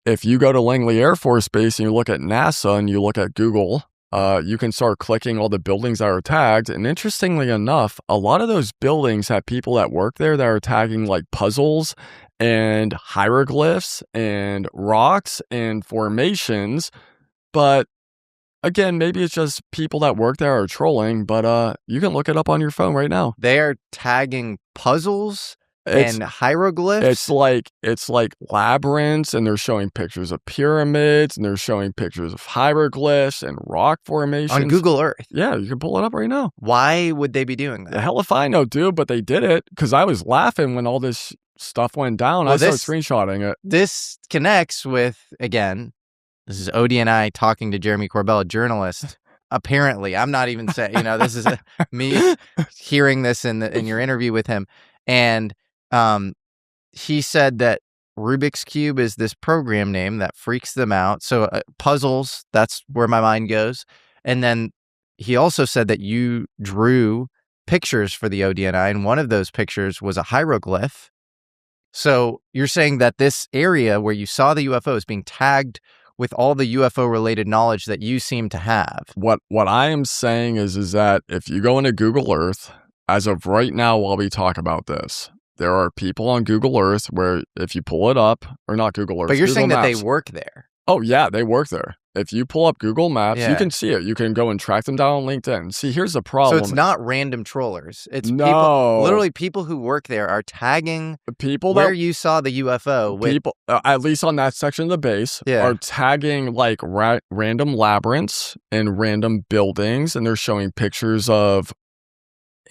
If you go to Langley Air Force Base and you look at NASA and you look at Google, you can start clicking all the buildings that are tagged. And interestingly enough, a lot of those buildings have people that work there that are tagging like puzzles and hieroglyphs and rocks and formations. But again, maybe it's just people that work there are trolling, but you can look it up on your phone right now. They are tagging puzzles and hieroglyphs. It's like labyrinths, and they're showing pictures of pyramids, and they're showing pictures of hieroglyphs and rock formations. On Google Earth. Yeah, you can pull it up right now. Why would they be doing that? The hell if I know, dude, but they did it because I was laughing when all this stuff went down. Well, I started screenshotting it. This connects with, again, this is ODNI talking to Jeremy Corbell, a journalist. Apparently, I'm not even saying, this is me hearing this in your interview with him. And he said that Rubik's Cube is this program name that freaks them out. So puzzles, that's where my mind goes. And then he also said that you drew pictures for the ODNI, and one of those pictures was a hieroglyph. So you're saying that this area where you saw the UFOs being tagged with all the UFO-related knowledge that you seem to have. What I am saying is that if you go into Google Earth, as of right now while we talk about this, there are people on Google Earth where if you pull it up, or not Google Earth, but you're Google saying Maps, that they work there. Oh, yeah, they work there. If you pull up Google Maps, Yeah. you can see it. You can go and track them down on LinkedIn. See, here's the problem. So it's not random trollers. It's No. literally people who work there are tagging people where that you saw the UFO. With, people, at least on that section of the base, Yeah. are tagging like random labyrinths and random buildings, and they're showing pictures of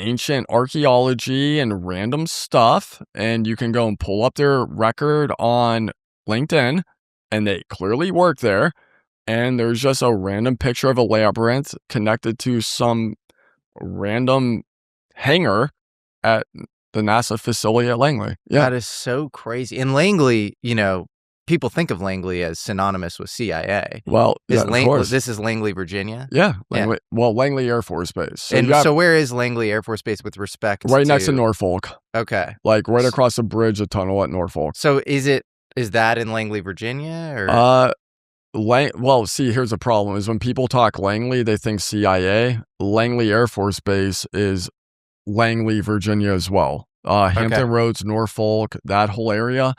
ancient archaeology and random stuff. And you can go and pull up their record on LinkedIn, and they clearly work there. And there's just a random picture of a labyrinth connected to some random hangar at the NASA facility at Langley. Yeah. That is so crazy. In Langley, people think of Langley as synonymous with CIA. Well, yeah, of course. This is Langley, Virginia? Yeah. Langley, Well, Langley Air Force Base. So, so where is Langley Air Force Base with respect right next to Norfolk. Okay. Like right across the bridge, a tunnel at Norfolk. So is that in Langley, Virginia? Or? Well, see, here's the problem is when people talk Langley, they think CIA. Langley Air Force Base is Langley, Virginia as well. Hampton Roads, Norfolk, that whole area.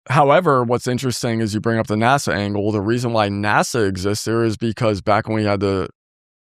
However, what's interesting is you bring up the NASA angle. The reason why NASA exists there is because back when we had the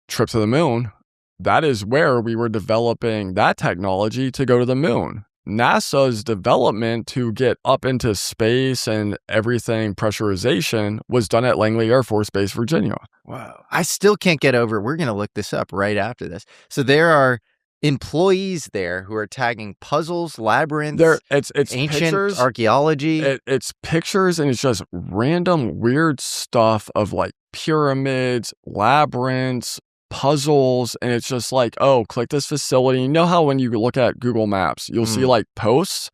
trip to the moon, that is where we were developing that technology to go to the moon. NASA's development to get up into space and everything, pressurization, was done at Langley Air Force Base, Virginia. Wow. I still can't get over it. We're going to look this up right after this. So there are employees there who are tagging puzzles, labyrinths, it's ancient pictures, archaeology. It's pictures, and it's just random weird stuff of like pyramids, labyrinths, puzzles, and it's just like, oh, click this facility. You know how when you look at Google Maps, you'll see like posts,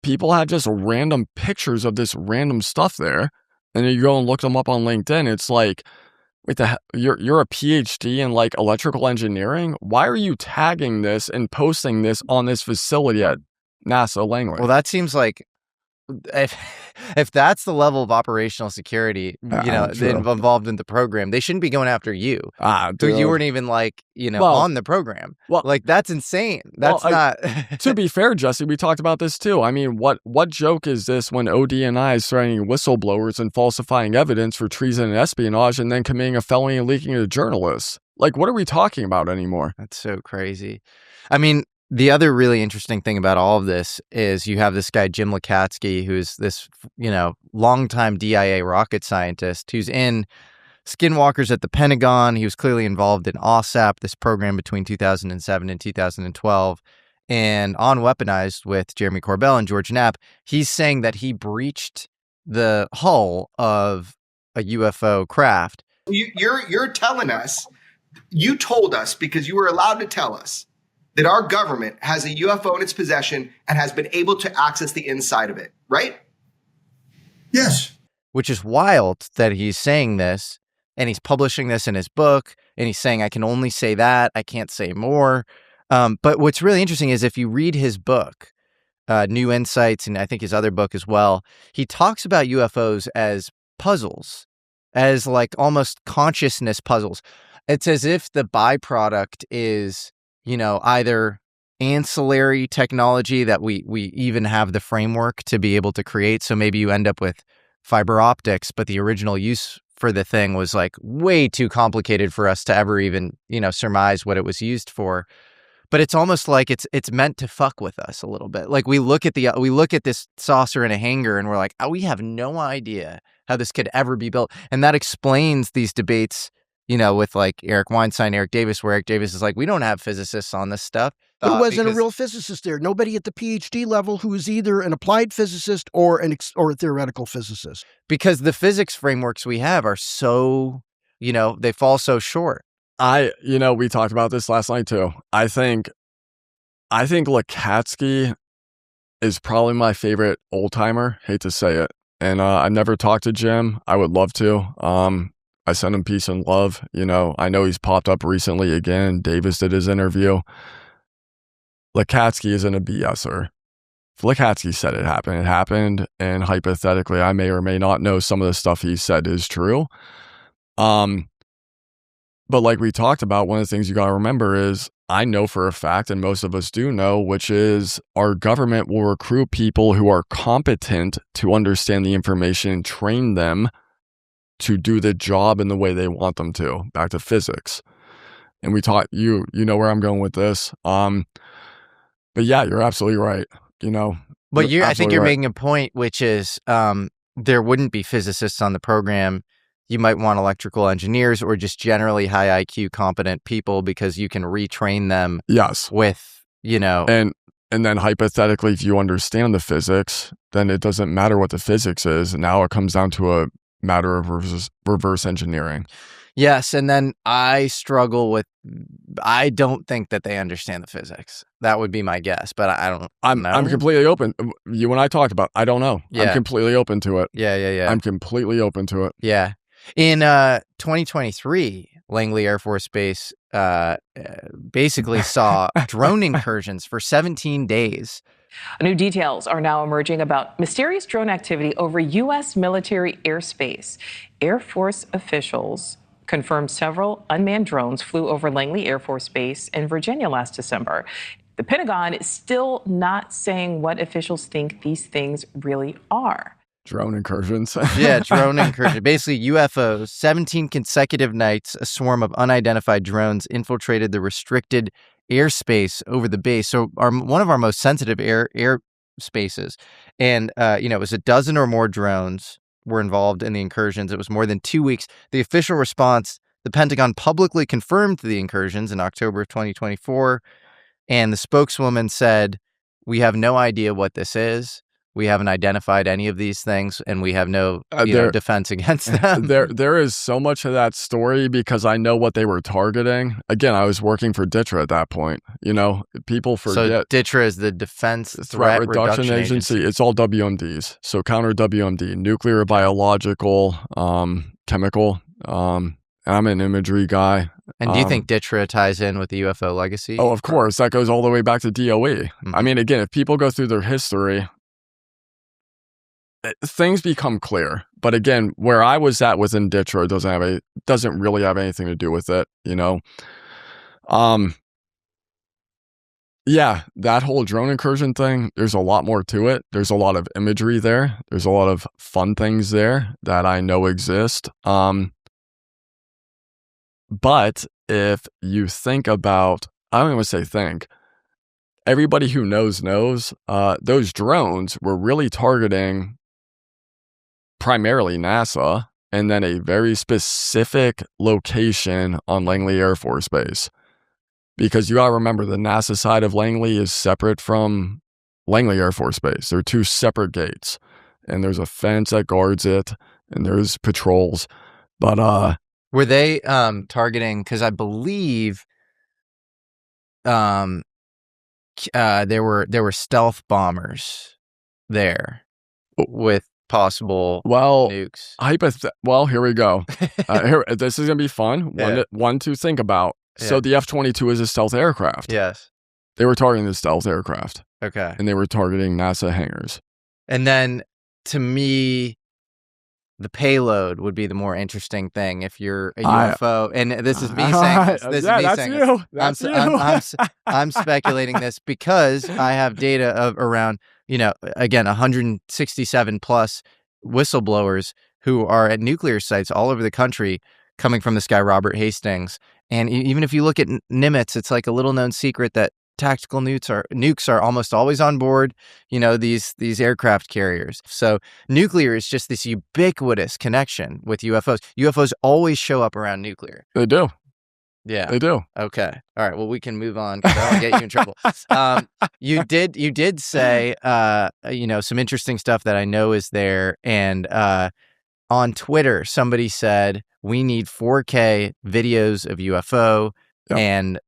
people had just random pictures of this random stuff there. And then you go and look them up on LinkedIn. It's like, wait, you're a PhD in like electrical engineering? Why are you tagging this and posting this on this facility at NASA Langley? Well, that seems like if that's the level of operational security, involved in the program, they shouldn't be going after you. So you weren't even like, on the program. Well, like that's insane. That's not. To be fair, Jesse, we talked about this too. I mean, what joke is this when ODNI is threatening whistleblowers and falsifying evidence for treason and espionage, and then committing a felony and leaking it to journalists? Like, what are we talking about anymore? That's so crazy. I mean, the other really interesting thing about all of this is you have this guy, Jim Lacatski, who's this, longtime DIA rocket scientist who's in skinwalkers at the Pentagon. He was clearly involved in OSAP, this program between 2007 and 2012, and on Weaponized with Jeremy Corbell and George Knapp. He's saying that he breached the hull of a UFO craft. You're telling us, you told us because you were allowed to tell us that our government has a UFO in its possession and has been able to access the inside of it, right? Yes. Which is wild that he's saying this, and he's publishing this in his book, and he's saying, I can only say that, I can't say more. But what's really interesting is if you read his book, New Insights, and I think his other book as well, he talks about UFOs as puzzles, as like almost consciousness puzzles. It's as if the byproduct is either ancillary technology that we even have the framework to be able to create. So maybe you end up with fiber optics, but the original use for the thing was like way too complicated for us to ever even, surmise what it was used for. But it's almost like it's meant to fuck with us a little bit. Like we look at this saucer in a hangar and we're like, we have no idea how this could ever be built. And that explains these debates with like Eric Weinstein, Eric Davis, where Eric Davis is like, we don't have physicists on this stuff. There wasn't a real physicist there. Nobody at the PhD level who is either an applied physicist or a theoretical physicist. Because the physics frameworks we have are so, they fall so short. We talked about this last night too. I think Lacatski is probably my favorite old timer. Hate to say it. And I never talked to Jim. I would love to. I send him peace and love. I know he's popped up recently again. Davis did his interview. Lacatski isn't a BSer. If Lacatski said it happened. And hypothetically, I may or may not know some of the stuff he said is true. But like we talked about, one of the things you got to remember is I know for a fact, and most of us do know, which is our government will recruit people who are competent to understand the information and train them to do the job in the way they want them to. Back to physics. And we taught you know where I'm going with this. But yeah, you're absolutely right. But I think you're making a point, which is there wouldn't be physicists on the program. You might want electrical engineers or just generally high IQ competent people because you can retrain them. Yes. With, And then hypothetically, if you understand the physics, then it doesn't matter what the physics is. Now it comes down to a matter of reverse engineering. Yes, and then I don't think that they understand the physics. That would be my guess, but I don't know. I'm completely open. You and I talked about, I don't know. Yeah. I'm completely open to it. Yeah. I'm completely open to it. Yeah. In 2023, Langley Air Force Base basically saw drone incursions for 17 days. New details are now emerging about mysterious drone activity over U.S. military airspace. Air Force officials confirmed several unmanned drones flew over Langley Air Force Base in Virginia last December. The Pentagon is still not saying what officials think these things really are. Drone incursions. Yeah, drone incursion. Basically, UFOs, 17 consecutive nights, a swarm of unidentified drones infiltrated the restricted airspace over the base. So one of our most sensitive air spaces. And, it was a dozen or more drones were involved in the incursions. It was more than 2 weeks. The official response, the Pentagon publicly confirmed the incursions in October of 2024. And the spokeswoman said, we have no idea what this is. we haven't identified any of these things, and we have no defense against them. There is so much of that story because I know what they were targeting. Again, I was working for DTRA at that point. People forget. So DTRA is the Defense Threat Reduction Agency. It's all WMDs. So counter WMD, nuclear, biological, chemical. And I'm an imagery guy. And do you think DTRA ties in with the UFO legacy? Oh, of course. That goes all the way back to DOE. Mm-hmm. I mean, again, if people go through their history, things become clear. But again, where I was at within DTRA doesn't really have anything to do with it, Yeah, that whole drone incursion thing, there's a lot more to it. There's a lot of imagery there. There's a lot of fun things there that I know exist. But if you think about, I don't even say think, everybody who knows, those drones were really targeting primarily NASA and then a very specific location on Langley Air Force Base. Because you gotta remember, the NASA side of Langley is separate from Langley Air Force Base. They're two separate gates, and there's a fence that guards it, and there's patrols. But were they targeting? Because I believe there were stealth bombers there with possible nukes. Here we go. This is gonna be fun. One to think about. Yeah. So the F-22 is a stealth aircraft. Yes. They were targeting the stealth aircraft. Okay. And they were targeting NASA hangars. And then, to me, the payload would be the more interesting thing if you're a UFO. And this is me saying this. That's you. I'm speculating this because I have data of around, again, 167 plus whistleblowers who are at nuclear sites all over the country coming from this guy, Robert Hastings. And even if you look at Nimitz, it's like a little known secret that tactical nukes are almost always on board, these aircraft carriers. So nuclear is just this ubiquitous connection with UFOs. UFOs always show up around nuclear. They do. Yeah. They do. Okay. All right. Well, we can move on because I'll get you in trouble. You did say, some interesting stuff that I know is there. And on Twitter, somebody said, we need 4K videos of UFO and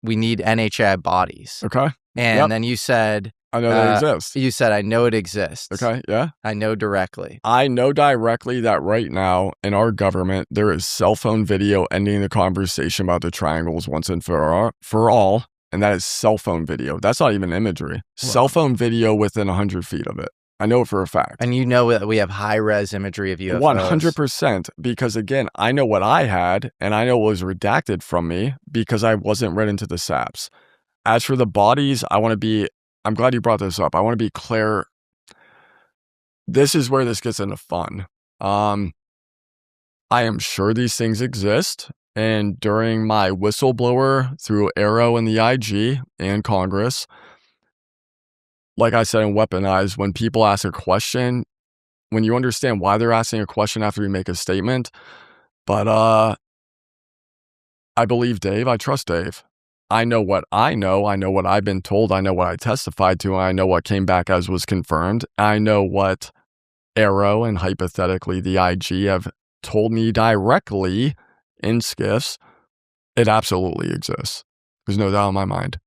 we need NHI bodies. Okay. And then you said, I know that exists. You said, I know it exists. Okay. Yeah. I know directly. I know directly that right now in our government, there is cell phone video ending the conversation about the triangles once and for all. And that is cell phone video. That's not even imagery. Wow. Cell phone video within 100 feet of it. I know it for a fact. And you know that we have high-res imagery of UFOs. 100%. Because, again, I know what I had, and I know what was redacted from me because I wasn't read into the SAPs. As for the bodies, I'm glad you brought this up. I want to be clear. This is where this gets into fun. I am sure these things exist. And during my whistleblower through AARO and the IG and Congress, like I said in Weaponized, when people ask a question, when you understand why they're asking a question after you make a statement, but I believe Dave, I trust Dave. I know what I know what I've been told, I know what I testified to, and I know what came back as was confirmed. I know what AARO and hypothetically the IG have told me directly in SCIFs. It absolutely exists. There's no doubt in my mind.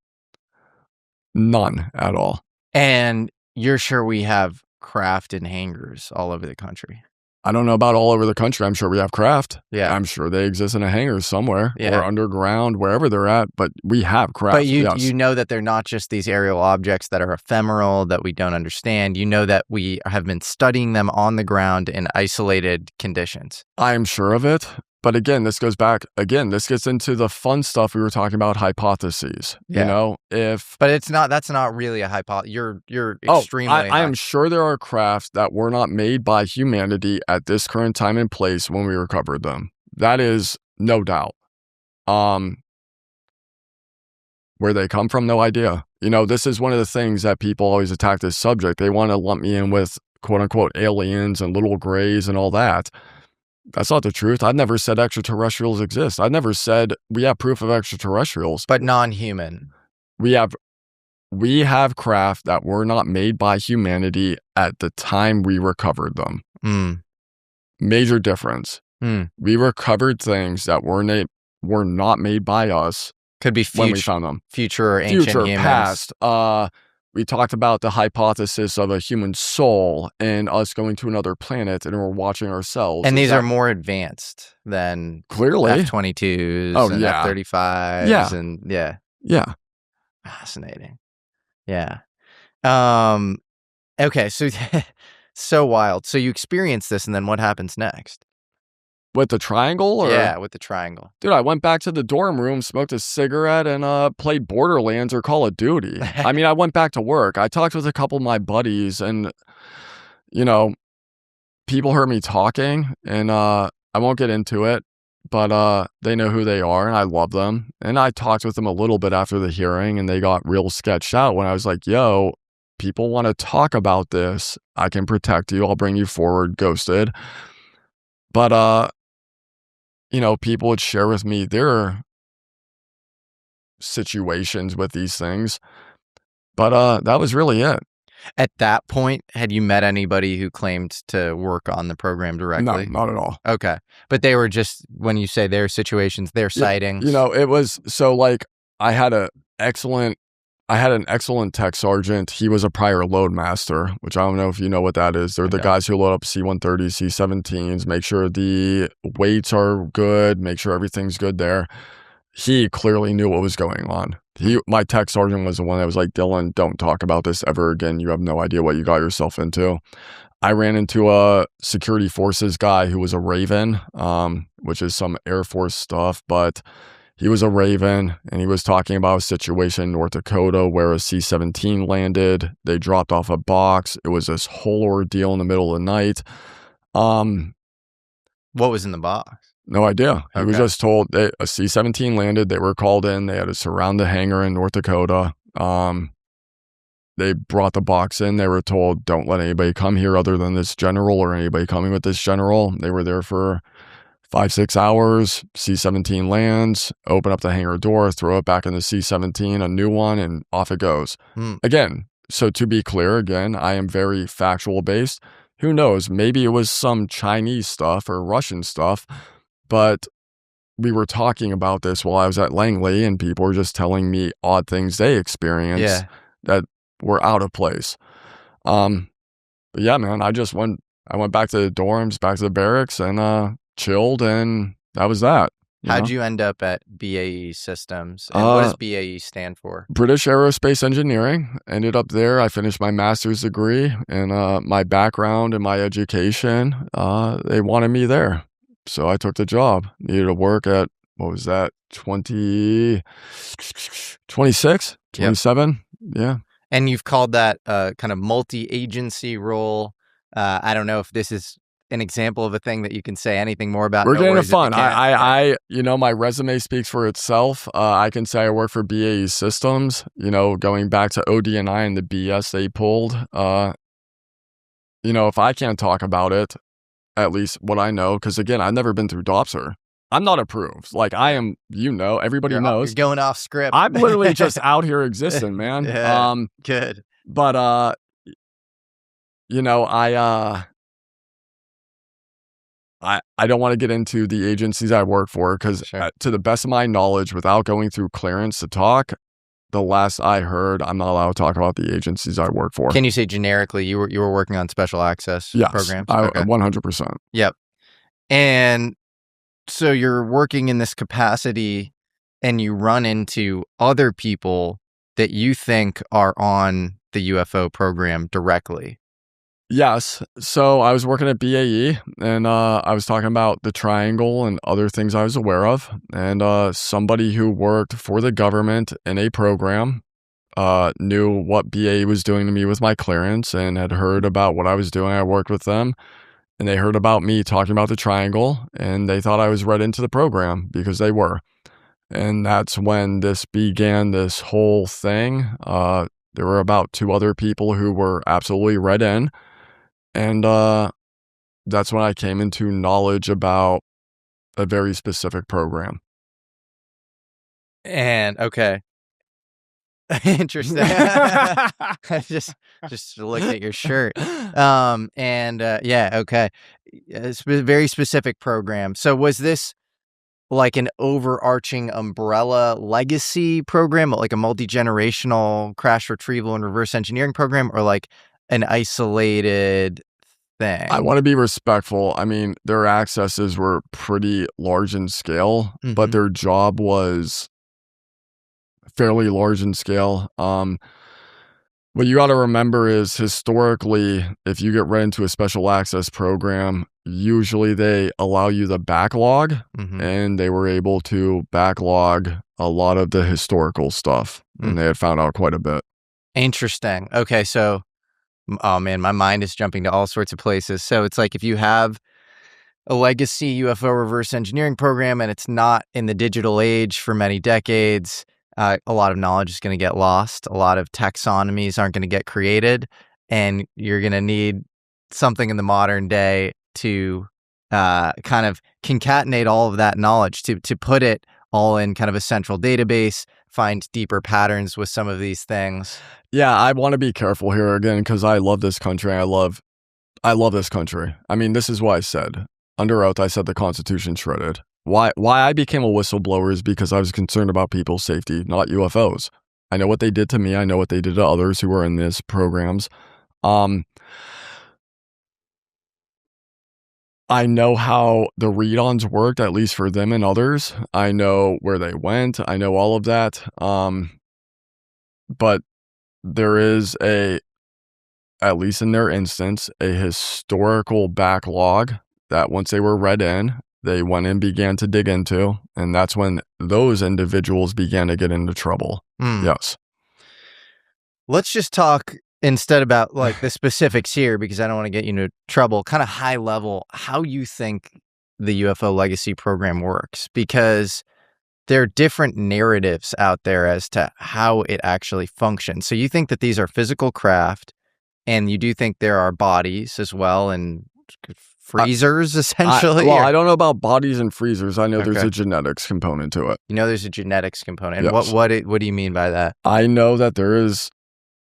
None at all. And you're sure we have craft in hangars all over the country? I don't know about all over the country. I'm sure we have craft. Yeah. I'm sure they exist in a hangar somewhere or underground, wherever they're at, but we have craft. But you know that they're not just these aerial objects that are ephemeral that we don't understand. You know that we have been studying them on the ground in isolated conditions. I'm sure of it. But again, this gets into the fun stuff we were talking about, hypotheses. Yeah. But that's not really a hypothesis. You're extremely I am sure there are crafts that were not made by humanity at this current time and place when we recovered them. That is no doubt. Where they come from, no idea. This is one of the things that people always attack this subject. They want to lump me in with quote unquote aliens and little grays and all that. That's not the truth. I've never said extraterrestrials exist. I've never said we have proof of extraterrestrials. But non-human. We have we have craft that were not made by humanity at the time we recovered them. Major difference. We recovered things that were not made by us. Could be when we found them. Future or ancient humans. Past. We talked about the hypothesis of a human soul and us going to another planet and we're watching ourselves. And these are more advanced than clearly F-22s and F-35s. Yeah. And yeah. Fascinating. Yeah. Okay. So wild. So you experience this and then what happens next? With the triangle? Or? Yeah, with the triangle. Dude, I went back to the dorm room, smoked a cigarette, and played Borderlands or Call of Duty. I mean, I went back to work. I talked with a couple of my buddies, and, you know, people heard me talking, and I won't get into it, but they know who they are, and I love them. And I talked with them a little bit after the hearing, and they got real sketched out when I was like, yo, people want to talk about this. I can protect you. I'll bring you forward, ghosted. But, you know, people would share with me their situations with these things. But that was really it. At that point, had you met anybody who claimed to work on the program directly? No, not at all. Okay. But they were just, when you say their situations, their sightings. You know, it was, so like, I had an excellent tech sergeant. He was a prior load master, which I don't know if you know what that is. They're the guys who load up C-130s, C-17s, make sure the weights are good, make sure everything's good there. He clearly knew what was going on. My tech sergeant was the one that was like, Dylan, don't talk about this ever again. You have no idea what you got yourself into. I ran into a security forces guy who was a Raven, which is some Air Force stuff, but he was a Raven, and he was talking about a situation in North Dakota where a C-17 landed. They dropped off a box. It was this whole ordeal in the middle of the night. What was in the box? No idea. He was just told a C-17 landed. They were called in. They had to surround the hangar in North Dakota. They brought the box in. They were told, don't let anybody come here other than this general or anybody coming with this general. They were there for 5-6 hours. C-17 lands, open up the hangar door, throw it back in the C-17, a new one, and off it goes. Again, so to be clear, again, I am very factual based. Who knows? Maybe it was some Chinese stuff or Russian stuff, but we were talking about this while I was at Langley, and people were just telling me odd things they experienced that were out of place. But yeah, man, I went back to the dorms, back to the barracks, and chilled, and that was that. How'd you end up at BAE Systems? And what does BAE stand for? British Aerospace Engineering. Ended up there. I finished my master's degree, and my background and my education, they wanted me there. So I took the job. Needed to work at, what was that, 26, 27? Yeah. And you've called that kind of multi-agency role. I don't know if this is an example of a thing that you can say anything more about. We're getting fun. I you know, my resume speaks for itself. I can say I work for BAE Systems, you know, going back to ODNI and the BS they pulled. You know, if I can't talk about it, at least what I know, because again, I've never been through DOPSR. I'm not approved. Like I am, you know, everybody knows. You're going off script. I'm literally just out here existing, man. Good. But you know, I don't want to get into the agencies I work for because to the best of my knowledge, without going through clearance to talk, the last I heard, I'm not allowed to talk about the agencies I work for. Can you say generically you were working on special access programs? Yes, 100%. Yep. And so you're working in this capacity and you run into other people that you think are on the UFO program directly. Yes. So I was working at BAE, and I was talking about the triangle and other things I was aware of. And somebody who worked for the government in a program knew what BAE was doing to me with my clearance and had heard about what I was doing. I worked with them, and they heard about me talking about the triangle, and they thought I was read into the program because they were. And that's when this began, this whole thing. There were about 2 other people who were absolutely read in. And that's when I came into knowledge about a very specific program. And okay. Interesting. I just looked at your shirt. Yeah, okay. It's a very specific program. So was this like an overarching umbrella legacy program, like a multi-generational crash retrieval and reverse engineering program, or like an isolated thing? I want to be respectful. I mean, their accesses were pretty large in scale, but their job was fairly large in scale. What you got to remember is historically, if you get right into a special access program, usually they allow you the backlog, and they were able to backlog a lot of the historical stuff, and they had found out quite a bit. Interesting. Okay, so, oh man, my mind is jumping to all sorts of places. So it's like if you have a legacy UFO reverse engineering program and it's not in the digital age for many decades, a lot of knowledge is going to get lost. A lot of taxonomies aren't going to get created, and you're going to need something in the modern day to kind of concatenate all of that knowledge, to put it all in kind of a central database, find deeper patterns with some of these things. Yeah, I want to be careful here again because I love this country. I love this country. I mean, this is what I said. Under oath, I said the Constitution shredded. Why I became a whistleblower is because I was concerned about people's safety, not UFOs. I know what they did to me. I know what they did to others who were in these programs. I know how the read-ons worked, at least for them and others. I know where they went. I know all of that. But there is at least in their instance, a historical backlog that once they were read in, they went and began to dig into, and that's when those individuals began to get into trouble. Yes. Let's just talk instead about like the specifics here, because I don't want to get you into trouble, kind of high level, how you think the UFO legacy program works, because there are different narratives out there as to how it actually functions. So you think that these are physical craft, and you do think there are bodies as well, and freezers, essentially? I don't know about bodies and freezers. I know there's a genetics component to it. You know there's a genetics component. Yes. What do you mean by that? I know that there is,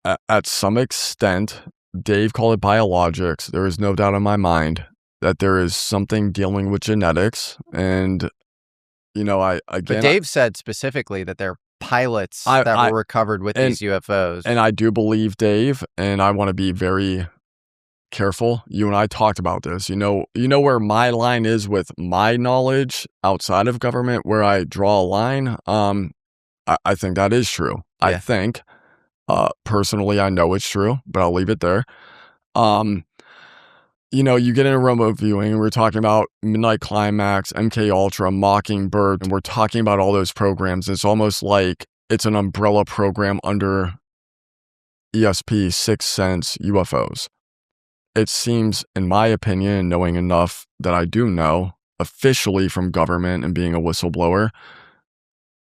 at some extent, Dave called it biologics. There is no doubt in my mind that there is something dealing with genetics. And, you know, but Dave said specifically that there are pilots that were recovered with these UFOs. And I do believe Dave, and I want to be very careful. You and I talked about this. You know where my line is with my knowledge outside of government, where I draw a line. I think that is true. Yeah. I think personally, I know it's true, but I'll leave it there. You know, you get in a remote viewing, and we're talking about Midnight Climax, MK Ultra, Mockingbird, and we're talking about all those programs. It's almost like it's an umbrella program under ESP, Sixth Sense, UFOs. It seems, in my opinion, knowing enough that I do know officially from government and being a whistleblower,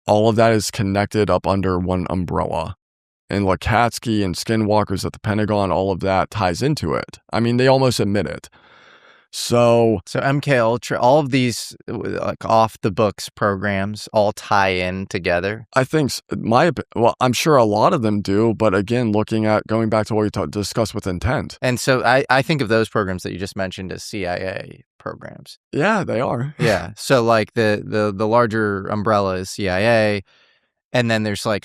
all of that is connected up under one umbrella. And Lacatski and skinwalkers at the Pentagon, all of that ties into it. I mean, they almost admit it. So MK Ultra, all of these like off the books programs all tie in together. I think I'm sure a lot of them do, but again, going back to what we discussed with intent. And so I think of those programs that you just mentioned as CIA programs. Yeah, they are. Yeah. So like the larger umbrella is CIA, and then there's like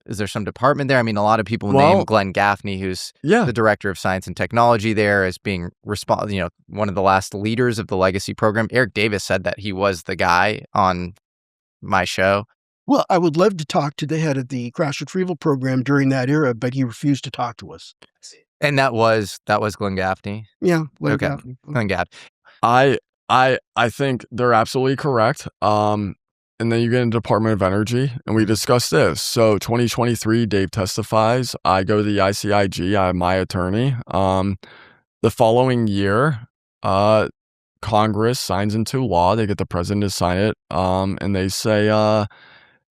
is there some department there? I mean, a lot of people name Glenn Gaffney, who's the director of science and technology there, as being one of the last leaders of the legacy program. Eric Davis said that he was the guy on my show. Well, I would love to talk to the head of the crash retrieval program during that era, but he refused to talk to us. And that was Glenn Gaffney? Yeah, Glenn Gaffney. Glenn Gaffney. I think they're absolutely correct. And then you get into Department of Energy, and we discussed this. So 2023, Dave testifies. I go to the ICIG. I have my attorney. The following year, Congress signs into law. They get the president to sign it. And they say,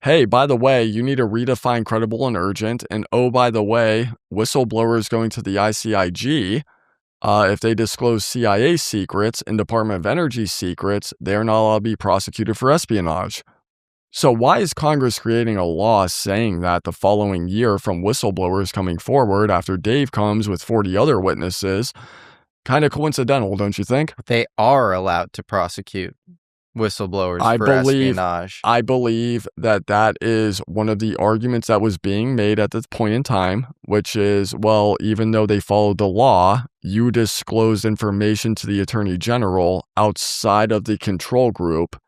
hey, by the way, you need to redefine credible and urgent. And oh, by the way, whistleblowers going to the ICIG, if they disclose CIA secrets and Department of Energy secrets, they're not allowed to be prosecuted for espionage. So why is Congress creating a law saying that the following year from whistleblowers coming forward after Dave comes with 40 other witnesses? Kind of coincidental, don't you think? They are allowed to prosecute whistleblowers for espionage. I believe that is one of the arguments that was being made at this point in time, which is, well, even though they followed the law, you disclosed information to the Attorney General outside of the control group,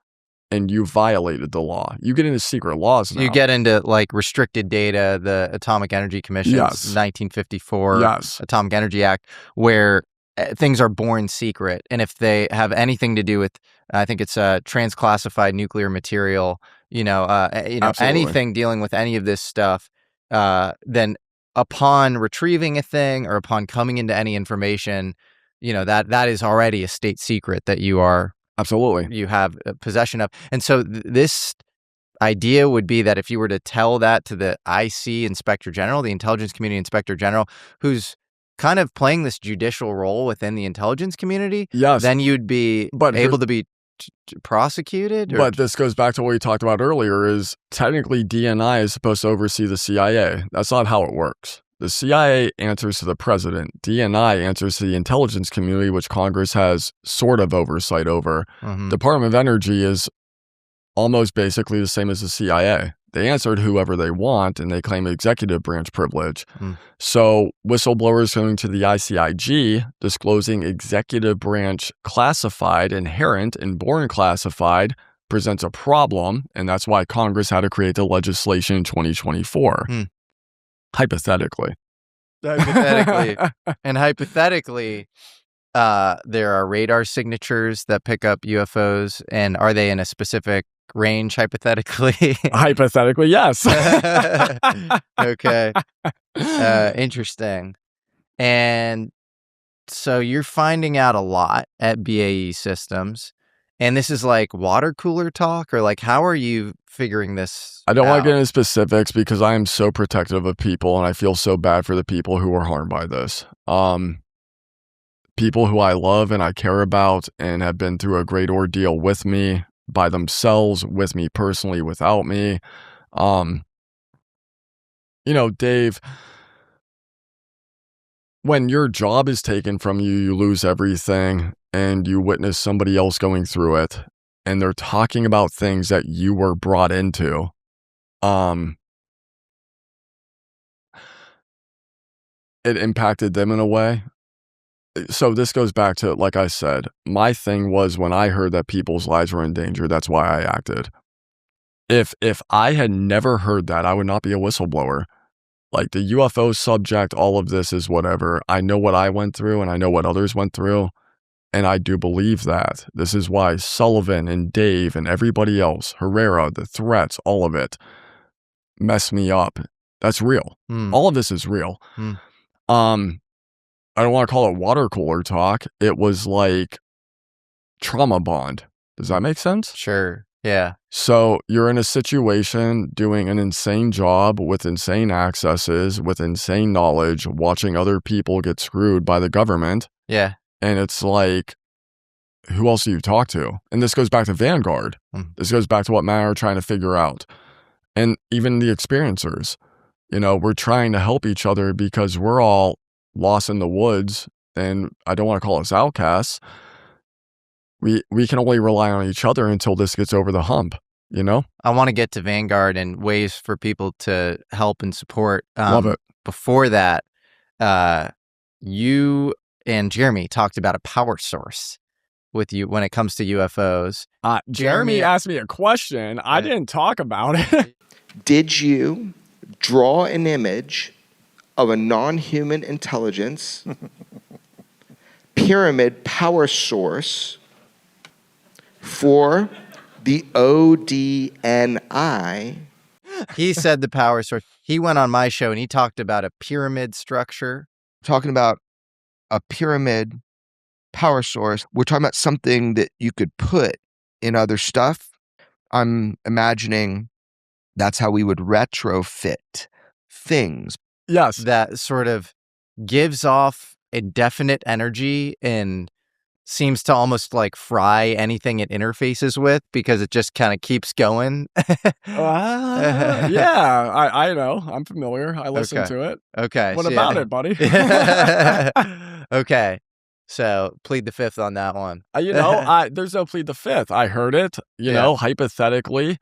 and you violated the law. You get into secret laws now. You get into like restricted data, the Atomic Energy Commission's 1954 Atomic Energy Act, where things are born secret. And if they have anything to do with, I think it's transclassified nuclear material, anything dealing with any of this stuff, then upon retrieving a thing or upon coming into any information, that is already a state secret that you are you have possession of. And so this idea would be that if you were to tell that to the IC Inspector General, the Intelligence Community Inspector General, who's kind of playing this judicial role within the intelligence community, then you'd be able to be prosecuted. But this goes back to what we talked about earlier, is technically DNI is supposed to oversee the CIA. That's not how it works. The CIA answers to the president. DNI answers to the intelligence community, which Congress has sort of oversight over. Department of Energy is almost basically the same as the CIA. They answer to whoever they want, and they claim executive branch privilege. So whistleblowers going to the ICIG, disclosing executive branch classified, inherent, and born classified, presents a problem, and that's why Congress had to create the legislation in 2024. Hypothetically. And hypothetically, there are radar signatures that pick up UFOs, and are they in a specific range, hypothetically? Hypothetically, yes. Okay. Interesting. And so you're finding out a lot at BAE Systems, and this is like water cooler talk, or like, how are you figuring this I don't out? want to get into specifics because I am so protective of people, and I feel so bad for the people who are harmed by this. People who I love and I care about and have been through a great ordeal with me, by themselves, with me personally, without me. Dave, when your job is taken from you, you lose everything, and you witness somebody else going through it, and they're talking about things that you were brought into. It impacted them in a way. So this goes back to, like I said, my thing was when I heard that people's lives were in danger, that's why I acted. If I had never heard that, I would not be a whistleblower. Like, the UFO subject, all of this is whatever. I know what I went through, and I know what others went through, and I do believe that. This is why Sullivan and Dave and everybody else, Herrera, the threats, all of it, messed me up. That's real. All of this is real. I don't want to call it water cooler talk. It was like trauma bond. Does that make sense? Sure. Yeah. So you're in a situation doing an insane job with insane accesses, with insane knowledge, watching other people get screwed by the government. Yeah. And it's like, who else do you talk to? And this goes back to Vanguard. This goes back to what Matt are trying to figure out. And even the experiencers, we're trying to help each other because we're all lost in the woods, and I don't want to call us outcasts. We can only rely on each other until this gets over the hump, I want to get to Vanguard and ways for people to help and support. Love it. Before that, you and Jeremy talked about a power source with you when it comes to UFOs. Jeremy asked me a question. I didn't talk about it. Did you draw an image of a non-human intelligence pyramid power source for the ODNI? He said the power source. He went on my show and he talked about a pyramid structure. Talking about a pyramid power source. We're talking about something that you could put in other stuff. I'm imagining that's how we would retrofit things. Yes. That sort of gives off a definite energy in seems to almost like fry anything it interfaces with because it just kind of keeps going. Yeah, I know. I'm familiar. I listen Okay. to it. Okay. What so about yeah. it, buddy? Okay. So plead the fifth on that one. There's no plead the fifth. I heard it, hypothetically.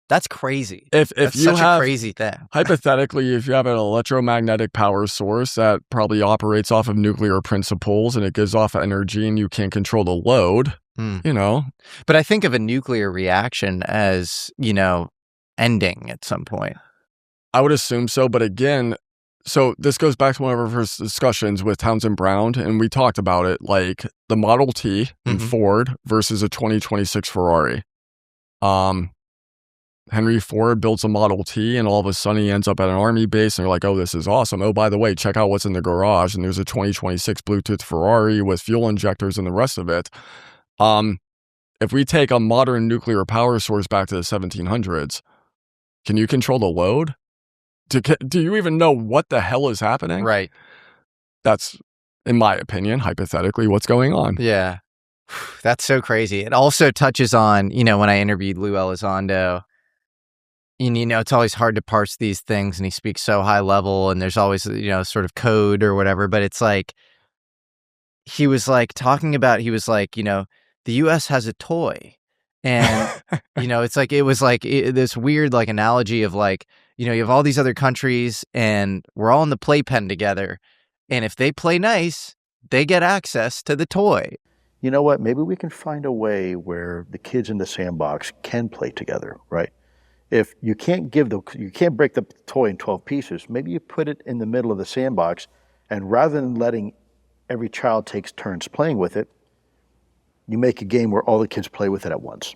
That's crazy. If That's you such have a crazy thing. hypothetically, if you have an electromagnetic power source that probably operates off of nuclear principles and it gives off energy and you can't control the load, But I think of a nuclear reaction as, ending at some point. I would assume so. But again, so this goes back to one of our first discussions with Townsend Brown, and we talked about it, like the Model T in Ford versus a 2026 Ferrari. Henry Ford builds a Model T, and all of a sudden he ends up at an army base, and they're like, oh, this is awesome. Oh, by the way, check out what's in the garage, and there's a 2026 Bluetooth Ferrari with fuel injectors and the rest of it. If we take a modern nuclear power source back to the 1700s, can you control the load? Do you even know what the hell is happening? Right. That's, in my opinion, hypothetically, what's going on. Yeah. That's so crazy. It also touches on, when I interviewed Lou Elizondo, and, it's always hard to parse these things, and he speaks so high level, and there's always, sort of code or whatever, but it's like, he was like, the U.S. has a toy. And, it's like, it was like this weird, like, analogy of like, you have all these other countries and we're all in the playpen together. And if they play nice, they get access to the toy. You know what? Maybe we can find a way where the kids in the sandbox can play together, right? If you can't break the toy in 12 pieces, maybe you put it in the middle of the sandbox, and rather than letting every child takes turns playing with it, you make a game where all the kids play with it at once.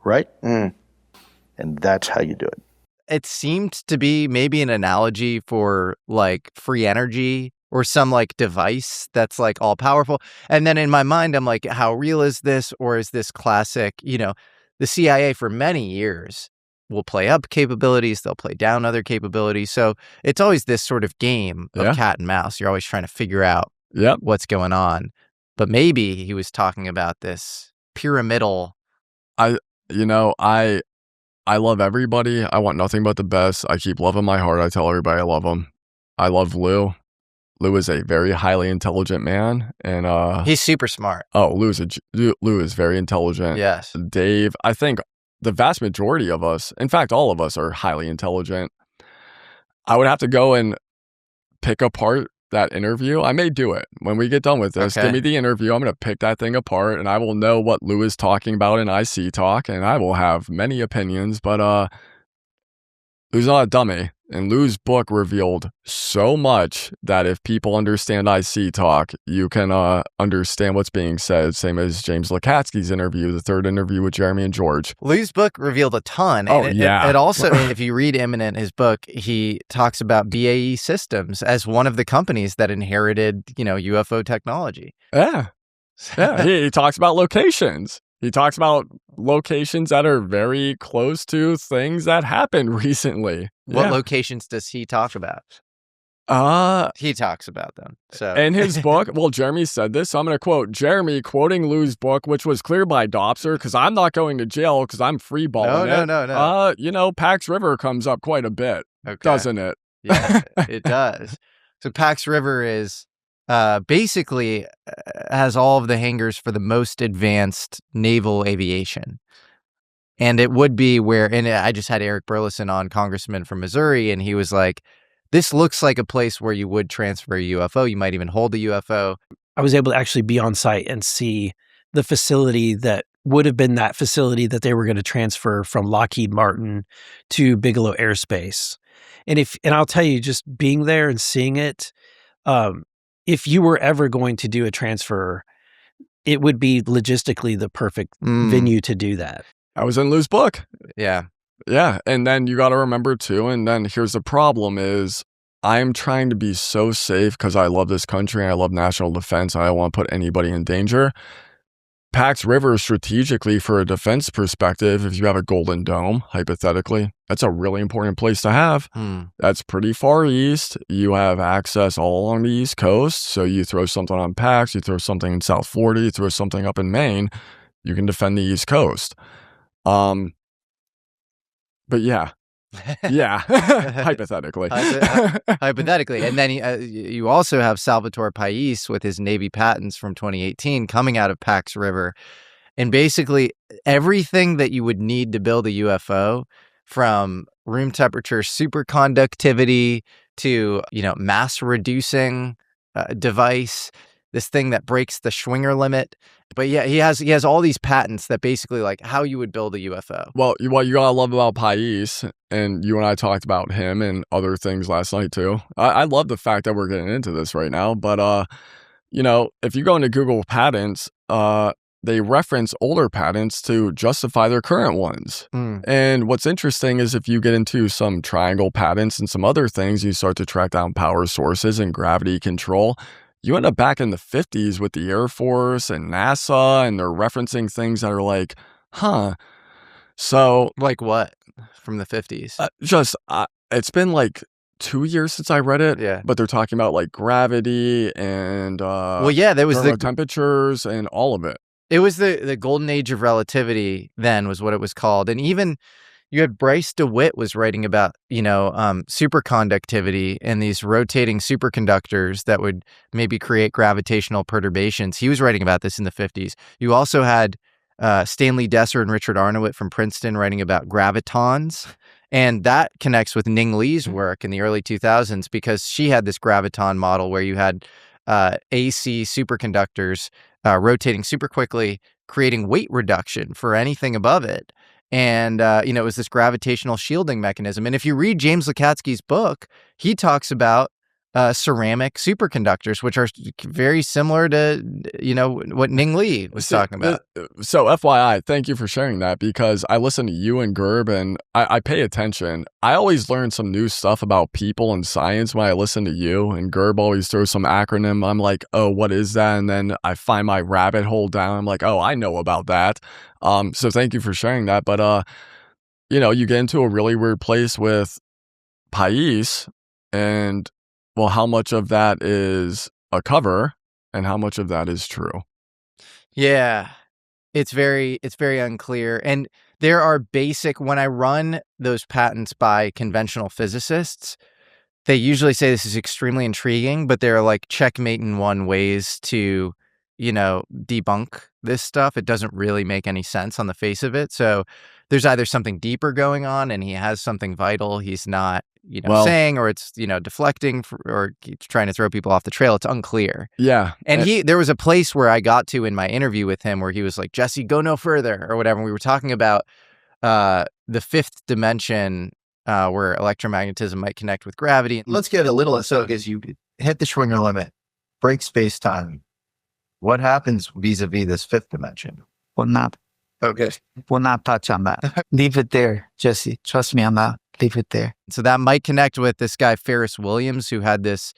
Right? And that's how you do it. It seemed to be maybe an analogy for like free energy or some like device that's like all powerful. And then in my mind, I'm like, how real is this? Or is this classic, the CIA for many years will play up capabilities, they'll play down other capabilities. So it's always this sort of game of cat and mouse. You're always trying to figure out what's going on. But maybe he was talking about this pyramidal. I love everybody. I want nothing but the best. I keep love in my heart. I tell everybody I love them. I love Lou. Lou is a very highly intelligent man, and he's super smart. Oh, Lou is very intelligent. Yes. Dave, I think the vast majority of us, in fact, all of us, are highly intelligent. I would have to go and pick apart that interview. I may do it when we get done with this. Okay. Give me the interview. I'm going to pick that thing apart, and I will know what Lou is talking about in IC talk, and I will have many opinions. But Lou's not a dummy, and Lou's book revealed so much that if people understand IC talk, you can understand what's being said. Same as James Lacatski's interview, the third interview with Jeremy and George. Lou's book revealed a ton. Oh, and yeah. It also, if you read Imminent, his book, he talks about BAE Systems as one of the companies that inherited, UFO technology. Yeah. Yeah. He talks about locations. He talks about locations that are very close to things that happened recently. What locations does he talk about? He talks about them. So in his book, well, Jeremy said this, so I'm going to quote Jeremy quoting Lou's book, which was cleared by Dobser, because I'm not going to jail because I'm freeballing it. No. Pax River comes up quite a bit, doesn't it? Yeah, it does. So Pax River is basically has all of the hangars for the most advanced naval aviation. And it would be and I just had Eric Burleson on, congressman from Missouri, and he was like, this looks like a place where you would transfer a UFO. You might even hold a UFO. I was able to actually be on site and see the facility that would have been that facility that they were going to transfer from Lockheed Martin to Bigelow Airspace. And I'll tell you, just being there and seeing it, if you were ever going to do a transfer, it would be logistically the perfect venue to do that. I was in Lou's book. Yeah. Yeah. And then you got to remember too, and then here's the problem is I'm trying to be so safe because I love this country and I love national defense. I don't want to put anybody in danger. Pax River strategically for a defense perspective, if you have a Golden Dome, hypothetically, that's a really important place to have. That's pretty far east. You have access all along the East Coast. So you throw something on Pax, you throw something in South Florida, you throw something up in Maine, you can defend the East Coast. But yeah. Yeah, hypothetically. Hypothetically. And then you also have Salvatore Pais with his Navy patents from 2018 coming out of Pax River. And basically everything that you would need to build a UFO, from room temperature superconductivity to, mass reducing device, this thing that breaks the Schwinger limit. But yeah, he has all these patents that basically like how you would build a UFO. Well, what you gotta love about Pais, and you and I talked about him and other things last night too. I love the fact that we're getting into this right now. But if you go into Google patents, they reference older patents to justify their current ones. And what's interesting is if you get into some triangle patents and some other things, you start to track down power sources and gravity control. You end up back in the 50s with the Air Force and NASA, and they're referencing things that are like, So, like what from the 50s? It's been like 2 years since I read it. Yeah. But they're talking about like gravity and there was the temperatures and all of it. It was the golden age of relativity then was what it was called. And even you had Bryce DeWitt was writing about, superconductivity and these rotating superconductors that would maybe create gravitational perturbations. He was writing about this in the 50s. You also had Stanley Desser and Richard Arnowit from Princeton writing about gravitons. And that connects with Ning Li's work in the early 2000s because she had this graviton model where you had AC superconductors rotating super quickly, creating weight reduction for anything above it. And, it was this gravitational shielding mechanism. And if you read James Lacatski's book, he talks about ceramic superconductors, which are very similar to, what Ning Li was talking about. So FYI, thank you for sharing that because I listen to you and Gerb and I pay attention. I always learn some new stuff about people and science when I listen to you, and Gerb always throws some acronym. I'm like, oh, what is that? And then I find my rabbit hole down. I'm like, oh, I know about that. So thank you for sharing that. But, you get into a really weird place with Pais and, well, how much of that is a cover and how much of that is true? Yeah, it's very unclear. And there are when I run those patents by conventional physicists, they usually say this is extremely intriguing, but there are like checkmate in one ways to, debunk this stuff. It doesn't really make any sense on the face of it. So there's either something deeper going on and he has something vital he's not, saying, or it's, deflecting or trying to throw people off the trail. It's unclear. Yeah. And there was a place where I got to in my interview with him where he was like, Jesse, go no further or whatever. And we were talking about the fifth dimension where electromagnetism might connect with gravity. Let's get a little as you hit the Schwinger limit, break space-time. What happens vis-a-vis this fifth dimension? We'll not touch on that. Leave it there, Jesse. Trust me on that. Leave it there. So that might connect with this guy, Ferris Williams, who had this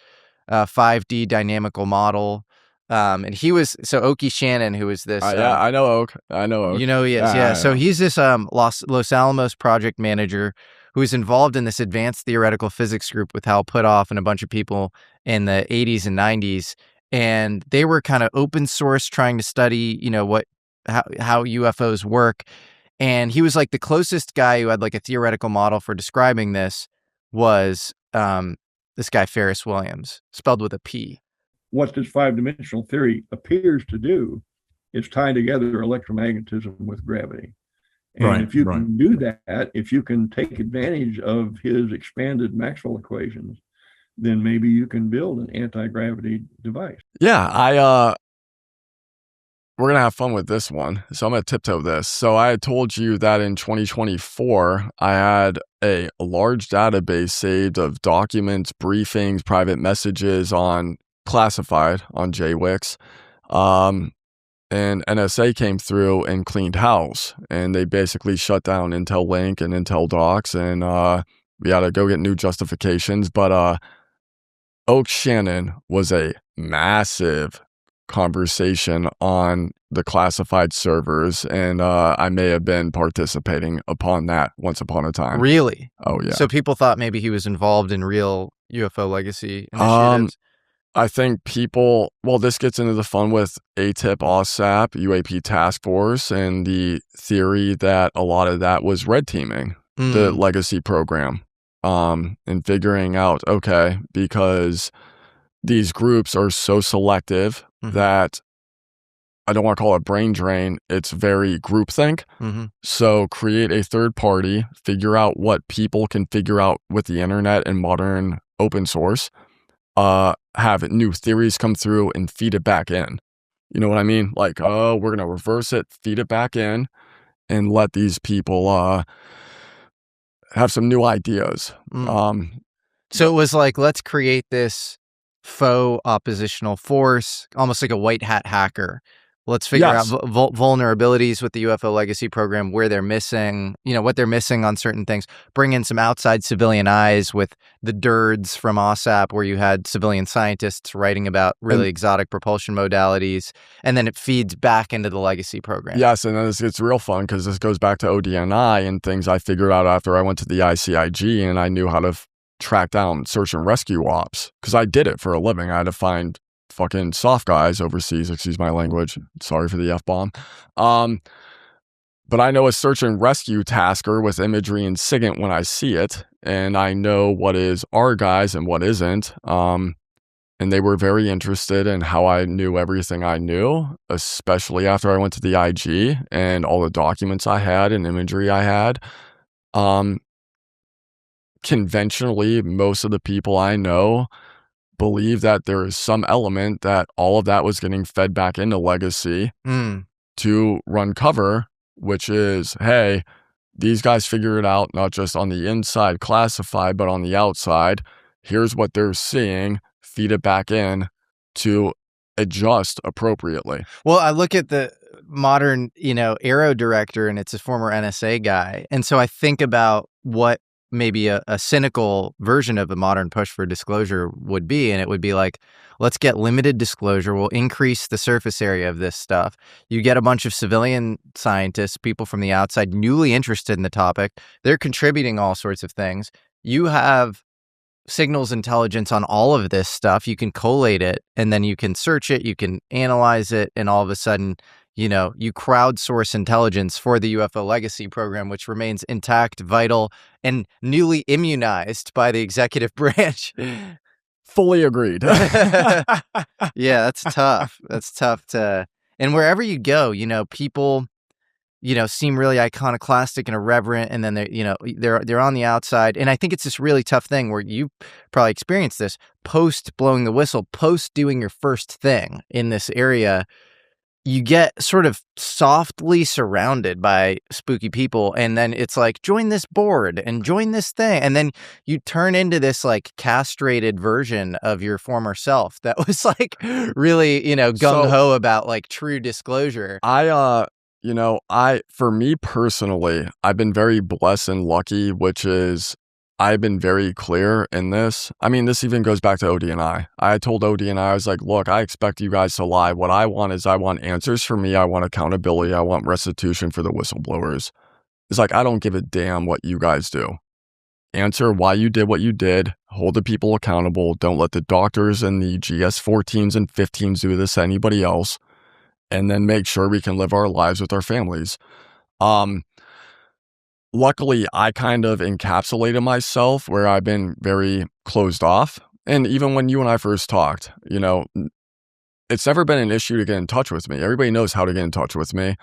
5D dynamical model. And he was, Oki Shannon, who was this. I know Oak. You know he is, yeah. So he's this Los Alamos project manager who was involved in this advanced theoretical physics group with Hal Puthoff and a bunch of people in the 80s and 90s. And they were kind of open source trying to study, how UFOs work. And he was like the closest guy who had like a theoretical model for describing this was this guy, Ferris Williams, spelled with a P. What this five-dimensional theory appears to do is tie together electromagnetism with gravity. And if you can do that, if you can take advantage of his expanded Maxwell equations, then maybe you can build an anti-gravity device. Yeah, we're going to have fun with this one. So I'm going to tiptoe this. So I had told you that in 2024, I had a large database saved of documents, briefings, private messages on classified on JWIX. And NSA came through and cleaned house. And they basically shut down Intel Link and Intel Docs. And we had to go get new justifications. But Oak Shannon was a massive conversation on the classified servers, and I may have been participating upon that once upon a time. Really? Oh, yeah. So people thought maybe he was involved in real UFO legacy initiatives? I think people, well, this gets into the fun with ATIP, OSAP, UAP Task Force, and the theory that a lot of that was red teaming the legacy program, and figuring out, okay, because these groups are so selective that I don't want to call it brain drain. It's very groupthink. So create a third party, figure out what people can figure out with the internet and modern open source, have new theories come through and feed it back in. You know what I mean? Like, oh, we're going to reverse it, feed it back in, and let these people have some new ideas. So it was like, let's create this faux oppositional force, almost like a white hat hacker. Let's figure out vulnerabilities with the UFO legacy program, where they're missing, what they're missing on certain things. Bring in some outside civilian eyes with the DIRDs from OSAP, where you had civilian scientists writing about really exotic propulsion modalities, and then it feeds back into the legacy program. Yes, and then it's real fun because this goes back to ODNI and things I figured out after I went to the ICIG and I knew how to track down search and rescue ops, because I did it for a living. I had to find fucking soft guys overseas, excuse my language, sorry for the F-bomb. But I know a search and rescue tasker with imagery and SIGINT when I see it, and I know what is our guys and what isn't. And they were very interested in how I knew everything I knew, especially after I went to the IG and all the documents I had and imagery I had. Conventionally, most of the people I know believe that there is some element that all of that was getting fed back into legacy to run cover, which is, hey, these guys figure it out, not just on the inside classified, but on the outside. Here's what they're seeing, feed it back in to adjust appropriately. Well, I look at the modern, AARO director, and it's a former NSA guy. And so I think about what maybe a cynical version of a modern push for disclosure would be. And it would be like, let's get limited disclosure. We'll increase the surface area of this stuff. You get a bunch of civilian scientists, people from the outside, newly interested in the topic. They're contributing all sorts of things. You have signals intelligence on all of this stuff. You can collate it, and then you can search it, you can analyze it, and all of a sudden, you crowdsource intelligence for the UFO legacy program, which remains intact, vital, and newly immunized by the executive branch. Fully agreed. Yeah, that's tough. That's tough to, and wherever you go, people, seem really iconoclastic and irreverent, and then they're on the outside. And I think it's this really tough thing where you probably experienced this post blowing the whistle, post doing your first thing in this area. You get sort of softly surrounded by spooky people, and then it's like, join this board and join this thing. And then you turn into this like castrated version of your former self that was like really, gung-ho about like true disclosure. For me personally, I've been very blessed and lucky, which is I've been very clear in this. I mean, this even goes back to ODNI. I told ODNI, I was like, look, I expect you guys to lie. What I want is I want answers for me. I want accountability. I want restitution for the whistleblowers. It's like, I don't give a damn what you guys do. Answer why you did what you did. Hold the people accountable. Don't let the doctors and the GS-14s and 15s do this to anybody else. And then make sure we can live our lives with our families. Luckily, I kind of encapsulated myself where I've been very closed off. And even when you and I first talked, it's never been an issue to get in touch with me. Everybody knows how to get in touch with me.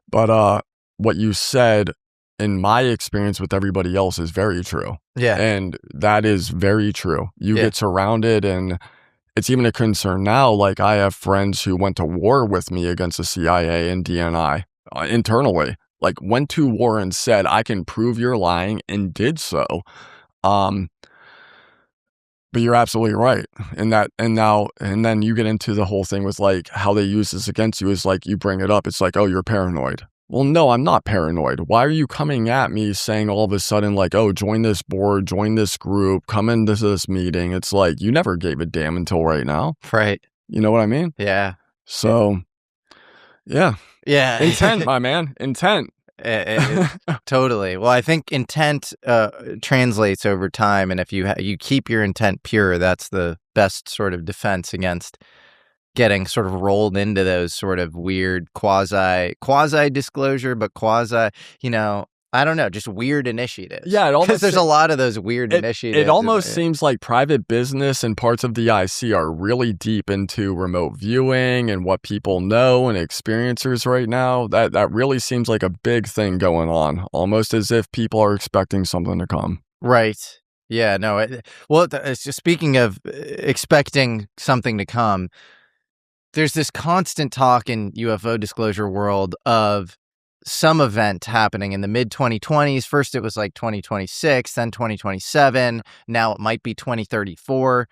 But what you said, in my experience with everybody else, is very true. Yeah. And that is very true. You get surrounded, and it's even a concern now. Like, I have friends who went to war with me against the CIA and DNI internally. Like, went to war and said, I can prove you're lying, and did so. But you're absolutely right. And then you get into the whole thing with like how they use this against you is like, you bring it up. It's like, oh, you're paranoid. Well, no, I'm not paranoid. Why are you coming at me saying all of a sudden like, oh, join this board, join this group, come into this meeting? It's like, you never gave a damn until right now. Right. You know what I mean? Yeah. So, yeah. Yeah. Intent, my man. Intent. Totally. Well, I think intent translates over time, and if you keep your intent pure, that's the best sort of defense against getting sort of rolled into those sort of weird quasi disclosure, but quasi, I don't know, just weird initiatives. Yeah, because there's a lot of those weird initiatives. It almost seems like private business and parts of the IC are really deep into remote viewing and what people know and experiencers right now. That really seems like a big thing going on, almost as if people are expecting something to come. Right. Yeah, no. It's just speaking of expecting something to come, there's this constant talk in UFO disclosure world of some event happening in the mid-2020s. First, it was like 2026, then 2027. Now it might be 2034.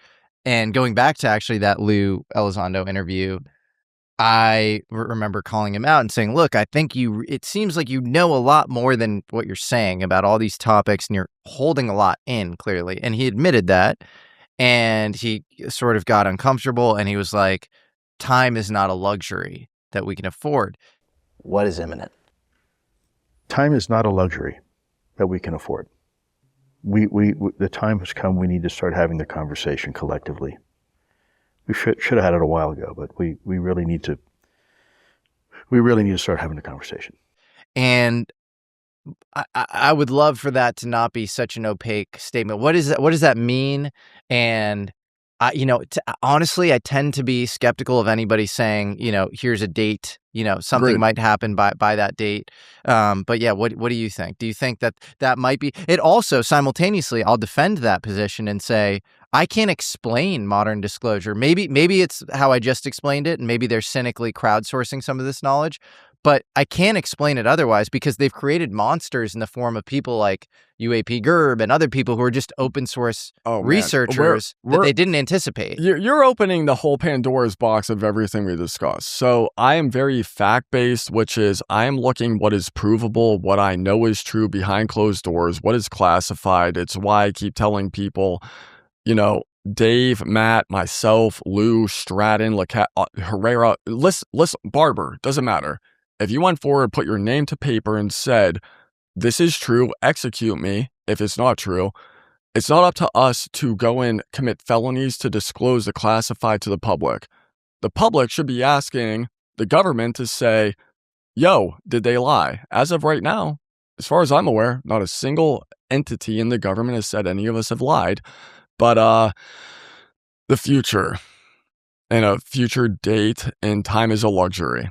And going back to actually that Lou Elizondo interview, I remember calling him out and saying, look, I think it seems like you know a lot more than what you're saying about all these topics, and you're holding a lot in, clearly. And he admitted that, and he sort of got uncomfortable, and he was like, time is not a luxury that we can afford. What is imminent? Time is not a luxury that we can afford. The time has come. We need to start having the conversation collectively. We should have had it a while ago, but we really need to start having the conversation. And I would love for that to not be such an opaque statement. What does that mean? And honestly, I tend to be skeptical of anybody saying, here's a date, something might happen by that date. But yeah, what do you think? Do you think that might be it? Also, simultaneously, I'll defend that position and say, I can't explain modern disclosure. Maybe it's how I just explained it, and maybe they're cynically crowdsourcing some of this knowledge. But I can't explain it otherwise, because they've created monsters in the form of people like UAP Gerb and other people who are just open source researchers that they didn't anticipate. You're opening the whole Pandora's box of everything we discussed. So I am very fact-based, which is I am looking what is provable, what I know is true behind closed doors, what is classified. It's why I keep telling people, Dave, Matt, myself, Lou, Stratton, Herrera, listen, Barber, doesn't matter. If you went forward, put your name to paper and said, this is true, execute me. If it's not true, it's not up to us to go and commit felonies to disclose the classified to the public. The public should be asking the government to say, yo, did they lie? As of right now, as far as I'm aware, not a single entity in the government has said any of us have lied. But the future and a future date and time is a luxury.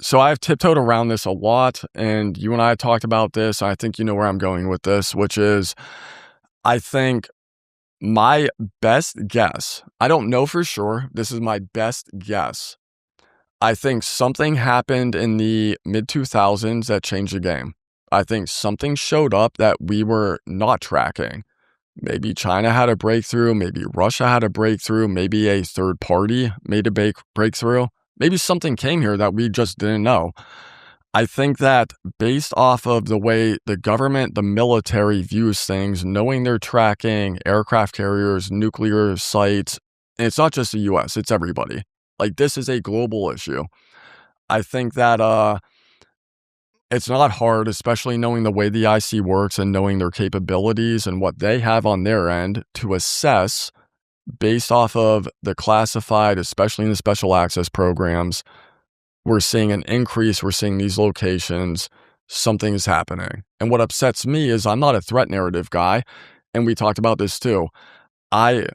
So I've tiptoed around this a lot, and you and I talked about this. I think you know where I'm going with this, which is I think my best guess, I don't know for sure, this is my best guess. I think something happened in the mid-2000s that changed the game. I think something showed up that we were not tracking. Maybe China had a breakthrough, maybe Russia had a breakthrough, maybe a third party made a breakthrough. Maybe something came here that we just didn't know. I think that based off of the way the government, the military views things, knowing they're tracking aircraft carriers, nuclear sites, and it's not just the US, it's everybody. Like, this is a global issue. I think that it's not hard, especially knowing the way the IC works and knowing their capabilities and what they have on their end, to assess based off of the classified, especially in the special access programs. We're seeing an increase. We're seeing these locations. Something is happening. And what upsets me is I'm not a threat narrative guy. And we talked about this too. I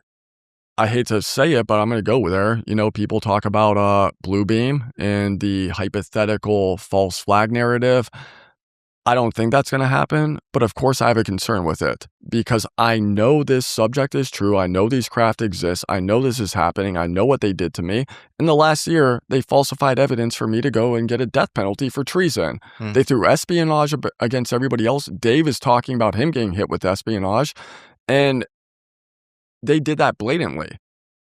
hate to say it, but I'm going to go there. People talk about Bluebeam and the hypothetical false flag narrative. I don't think that's going to happen, but of course I have a concern with it because I know this subject is true. I know these craft exist. I know this is happening. I know what they did to me. In the last year, they falsified evidence for me to go and get a death penalty for treason. They threw espionage against everybody else. Dave is talking about him getting hit with espionage, and they did that blatantly.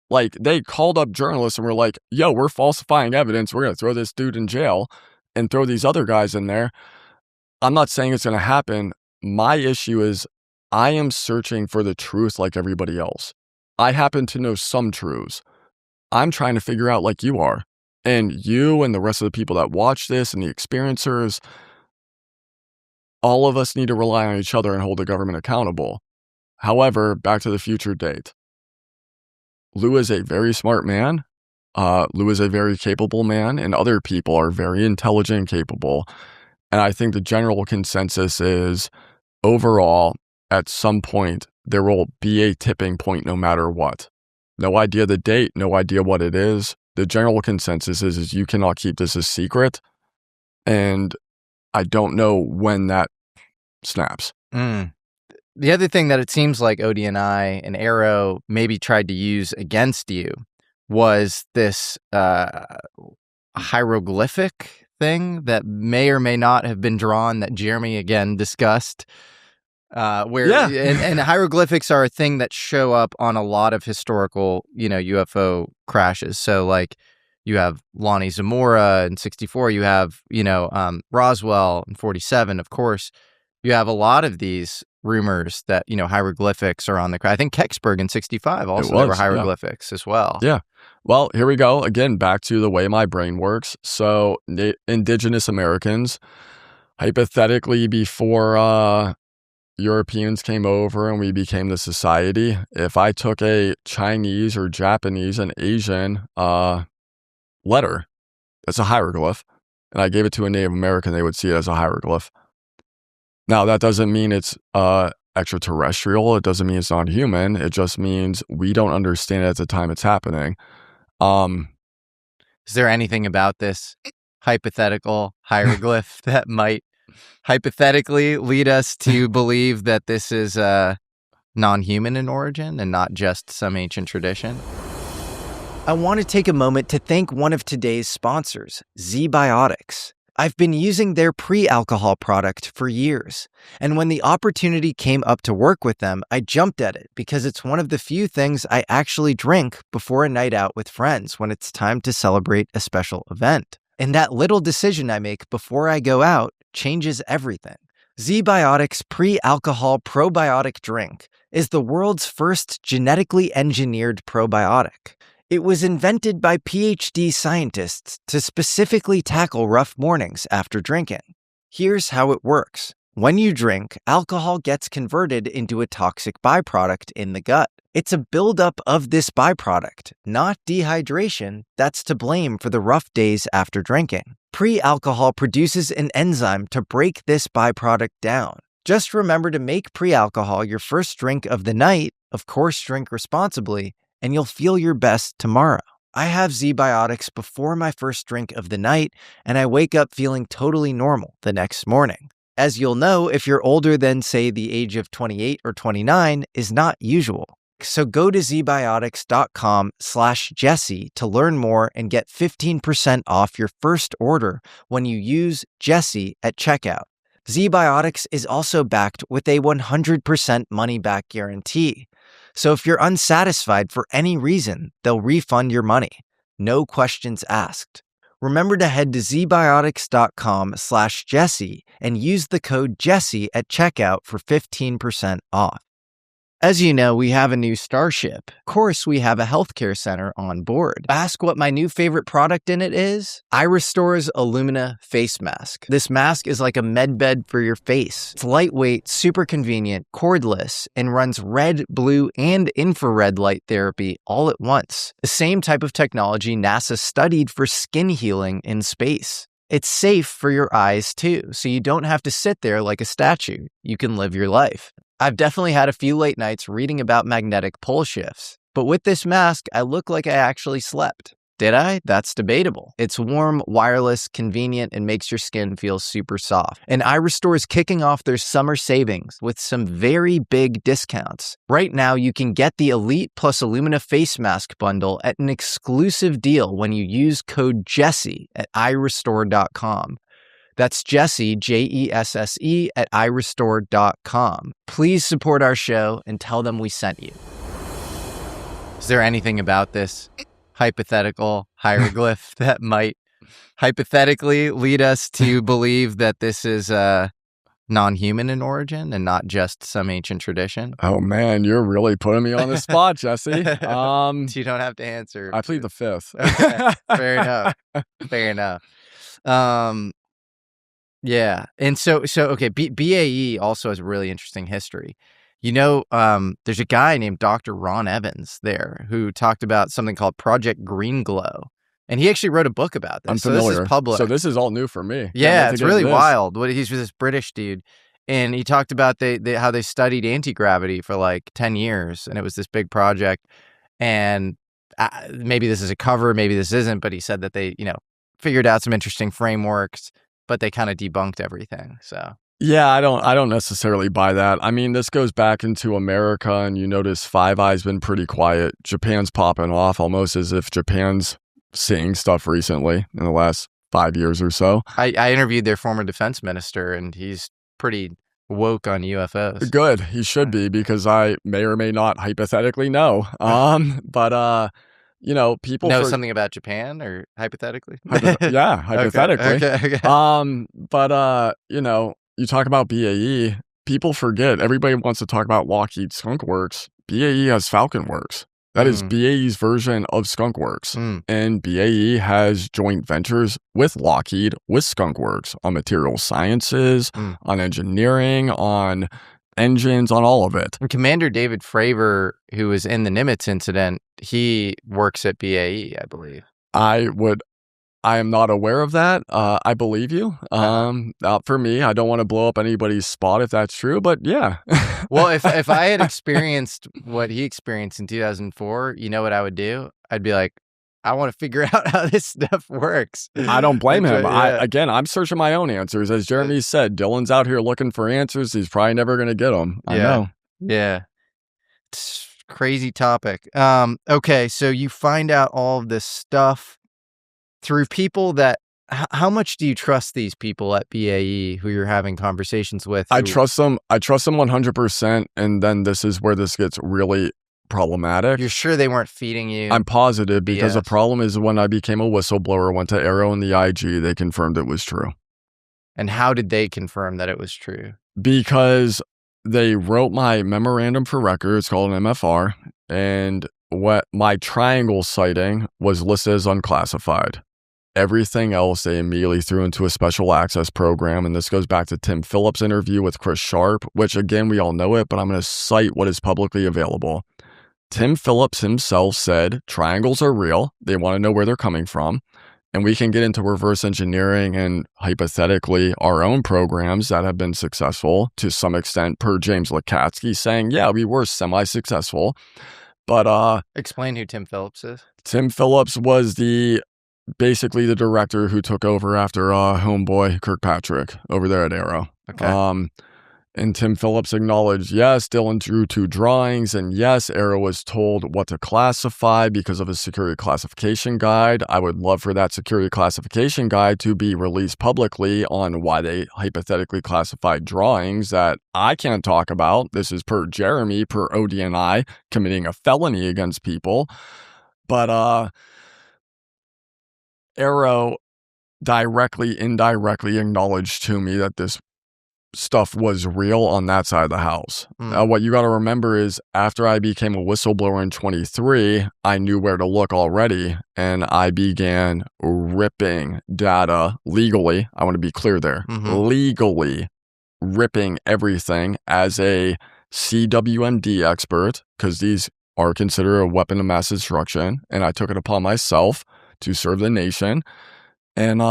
Like, they called up journalists and were like, yo, we're falsifying evidence. We're going to throw this dude in jail and throw these other guys in there. I'm not saying it's going to happen. My issue is I am searching for the truth like everybody else. I happen to know some truths. I'm trying to figure out like you are. And you and the rest of the people that watch this and the experiencers, all of us need to rely on each other and hold the government accountable. However, back to the future date. Lou is a very smart man. Lou is a very capable man, and other people are very intelligent and capable. And I think the general consensus is, overall, at some point, there will be a tipping point no matter what. No idea the date, no idea what it is. The general consensus is you cannot keep this a secret. And I don't know when that snaps. The other thing that it seems like ODNI and AARO maybe tried to use against you was this hieroglyphic thing that may or may not have been drawn that Jeremy again discussed. And hieroglyphics are a thing that show up on a lot of historical, UFO crashes. So like you have Lonnie Zamora in 64, you have, Roswell in 47, of course. You have a lot of these rumors that, hieroglyphics are on the crash. I think Kecksburg in 65 also there were hieroglyphics as well. Yeah. Well, here we go. Again, back to the way my brain works. So indigenous Americans, hypothetically before Europeans came over and we became the society, if I took a Chinese or Japanese and Asian letter, that's a hieroglyph, and I gave it to a Native American, they would see it as a hieroglyph. Now, that doesn't mean it's extraterrestrial. It doesn't mean it's not human. It just means we don't understand it at the time it's happening. Is there anything about this hypothetical hieroglyph that might hypothetically lead us to believe that this is non-human in origin and not just some ancient tradition? I want to take a moment to thank one of today's sponsors, ZBiotics. I've been using their pre-alcohol product for years, and when the opportunity came up to work with them, I jumped at it because it's one of the few things I actually drink before a night out with friends when it's time to celebrate a special event. And that little decision I make before I go out changes everything. ZBiotics pre-alcohol probiotic drink is the world's first genetically engineered probiotic. It was invented by PhD scientists to specifically tackle rough mornings after drinking. Here's how it works. When you drink, alcohol gets converted into a toxic byproduct in the gut. It's a buildup of this byproduct, not dehydration, that's to blame for the rough days after drinking. Pre-alcohol produces an enzyme to break this byproduct down. Just remember to make pre-alcohol your first drink of the night, of course drink responsibly, and you'll feel your best tomorrow. I have ZBiotics before my first drink of the night, and I wake up feeling totally normal the next morning. As you'll know, if you're older than, say, the age of 28 or 29 is not usual. So go to zbiotics.com/Jesse to learn more and get 15% off your first order when you use Jesse at checkout. ZBiotics is also backed with a 100% money-back guarantee. So if you're unsatisfied for any reason, they'll refund your money. No questions asked. Remember to head to zbiotics.com/Jesse and use the code Jesse at checkout for 15% off. As you know, we have a new starship. Of course, we have a healthcare center on board. Ask what my new favorite product in it is? iRestore's Illumina face mask. This mask is like a med bed for your face. It's lightweight, super convenient, cordless, and runs red, blue, and infrared light therapy all at once. The same type of technology NASA studied for skin healing in space. It's safe for your eyes too, so you don't have to sit there like a statue. You can live your life. I've definitely had a few late nights reading about magnetic pole shifts, but with this mask, I look like I actually slept. Did I? That's debatable. It's warm, wireless, convenient, and makes your skin feel super soft. And iRestore is kicking off their summer savings with some very big discounts. Right now, you can get the Elite plus Illumina face mask bundle at an exclusive deal when you use code Jesse at iRestore.com. That's Jesse, Jesse, at iRestore.com. Please support our show and tell them we sent you. Is there anything about this hypothetical hieroglyph that might hypothetically lead us to believe that this is non-human in origin and not just some ancient tradition? Oh man, you're really putting me on the spot, Jesse. You don't have to answer. I plead the fifth. Okay. Fair enough. Fair enough. Yeah. And so okay, BAE also has a really interesting history. There's a guy named Dr. Ron Evans there who talked about something called Project Greenglow. And he actually wrote a book about this. I'm familiar. So this is public. So this is all new for me. Yeah, it's really wild. He's this British dude. And he talked about how they studied anti-gravity for like 10 years. And it was this big project. And maybe this is a cover, maybe this isn't. But he said that they, figured out some interesting frameworks, but they kind of debunked everything. So yeah, I don't necessarily buy that. I mean, this goes back into America, and you notice Five Eyes been pretty quiet. Japan's popping off almost as if Japan's seeing stuff recently in the last 5 years or so. I interviewed their former defense minister, and he's pretty woke on UFOs. Good. He should be, because I may or may not hypothetically know. But people know something about Japan, or hypothetically? Yeah, hypothetically. Okay. But you talk about BAE, people forget. Everybody wants to talk about Lockheed Skunk Works. BAE has Falcon Works. That is BAE's version of Skunk Works. And BAE has joint ventures with Lockheed, with Skunk Works, on material sciences, on engineering, on engines, on all of it. And Commander David Fravor, who was in the Nimitz incident, he works at BAE, I believe. I am not aware of that. I believe you. For me, I don't want to blow up anybody's spot if that's true, but yeah. Well, if I had experienced what he experienced in 2004, you know what I would do? I'd be like, I want to figure out how this stuff works. I don't blame him. I'm searching my own answers. As Jeremy said, Dylan's out here looking for answers. He's probably never going to get them. I know. Yeah. It's a crazy topic. Okay, so you find out all of this stuff through people that, how much do you trust these people at BAE who you're having conversations with? I trust them 100%. And then this is where this gets really problematic. You're sure they weren't feeding you? I'm positive, because the problem is when I became a whistleblower, went to AARO and the IG, they confirmed it was true. And how did they confirm that it was true? Because they wrote my memorandum for record. It's called an MFR. And what my triangle sighting was listed as unclassified. Everything else they immediately threw into a special access program. And this goes back to Tim Phillips' interview with Chris Sharp, which again, we all know it, but I'm going to cite what is publicly available. Tim Phillips himself said triangles are real. They want to know where they're coming from. And we can get into reverse engineering and hypothetically our own programs that have been successful to some extent, per James Lacatski saying, yeah, we were semi-successful. But explain who Tim Phillips is. Tim Phillips was basically the director who took over after homeboy Kirkpatrick over there at AARO. Okay. And Tim Phillips acknowledged, yes, Dylan drew 2 drawings, and yes, AARO was told what to classify because of a security classification guide. I would love for that security classification guide to be released publicly on why they hypothetically classified drawings that I can't talk about. This is per Jeremy, per ODNI, committing a felony against people. But AARO indirectly acknowledged to me that this stuff was real on that side of the house. What you got to remember is after I became a whistleblower in 23, I knew where to look already, and I began ripping data legally. I want to be clear there. Legally ripping everything as a CWMD expert, because these are considered a weapon of mass destruction, and I took it upon myself to serve the nation. And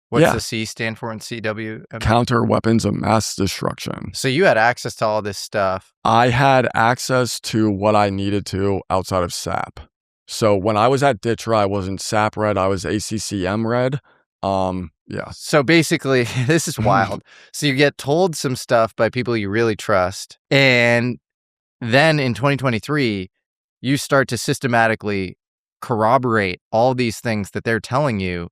what's the C stand for in CW? Counter weapons of mass destruction. So you had access to all this stuff. I had access to what I needed to outside of SAP. So when I was at DTRA, I wasn't SAP red, I was ACCM red. Yeah. So basically, this is wild. So you get told some stuff by people you really trust. And then in 2023, you start to systematically corroborate all these things that they're telling you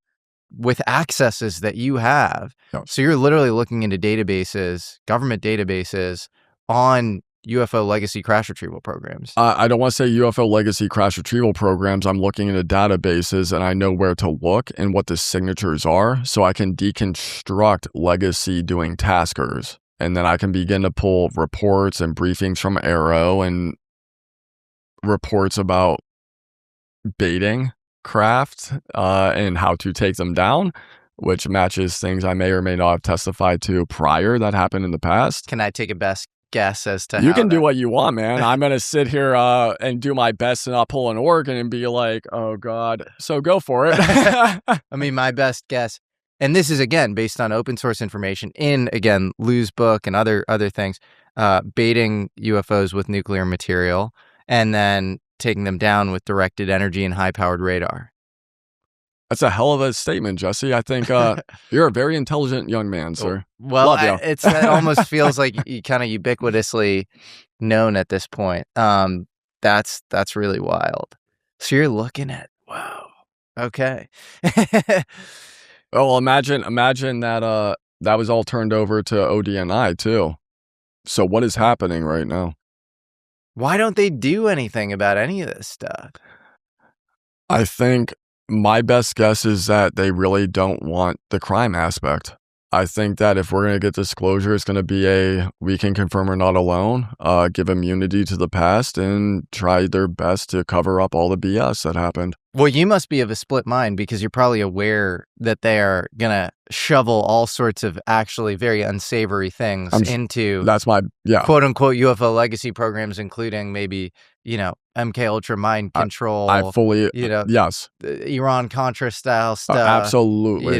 with accesses that you have. Yes. So you're literally looking into databases, government databases on UFO legacy crash retrieval programs? I don't want to say UFO legacy crash retrieval programs. I'm looking into databases and I know where to look and what the signatures are, so I can deconstruct legacy doing taskers. And then I can begin to pull reports and briefings from AARO and reports about baiting craft and how to take them down, which matches things I may or may not have testified to prior that happened in the past. Can I take a best guess as to you can do what you want, man. I'm gonna sit here and do my best to not pull an organ and be like, oh god, so go for it. I mean, my best guess, and this is again based on open source information in, again, Lou's book and other things, baiting UFOs with nuclear material and then taking them down with directed energy and high powered radar. That's a hell of a statement, Jesse. I think you're a very intelligent young man, sir. Well, it almost feels like you kind of ubiquitously known at this point. That's really wild. So you're looking at, wow. Okay. Well, imagine that that was all turned over to ODNI too. So what is happening right now? Why don't they do anything about any of this stuff? I think my best guess is that they really don't want the crime aspect. I think that if we're going to get disclosure, it's going to be we can confirm we're not alone, give immunity to the past, and try their best to cover up all the BS that happened. Well, you must be of a split mind because you're probably aware that they are going to shovel all sorts of actually very unsavory things into that's my quote unquote UFO legacy programs, including maybe, MK Ultra mind control. I fully, yes. Iran Contra style stuff. Absolutely.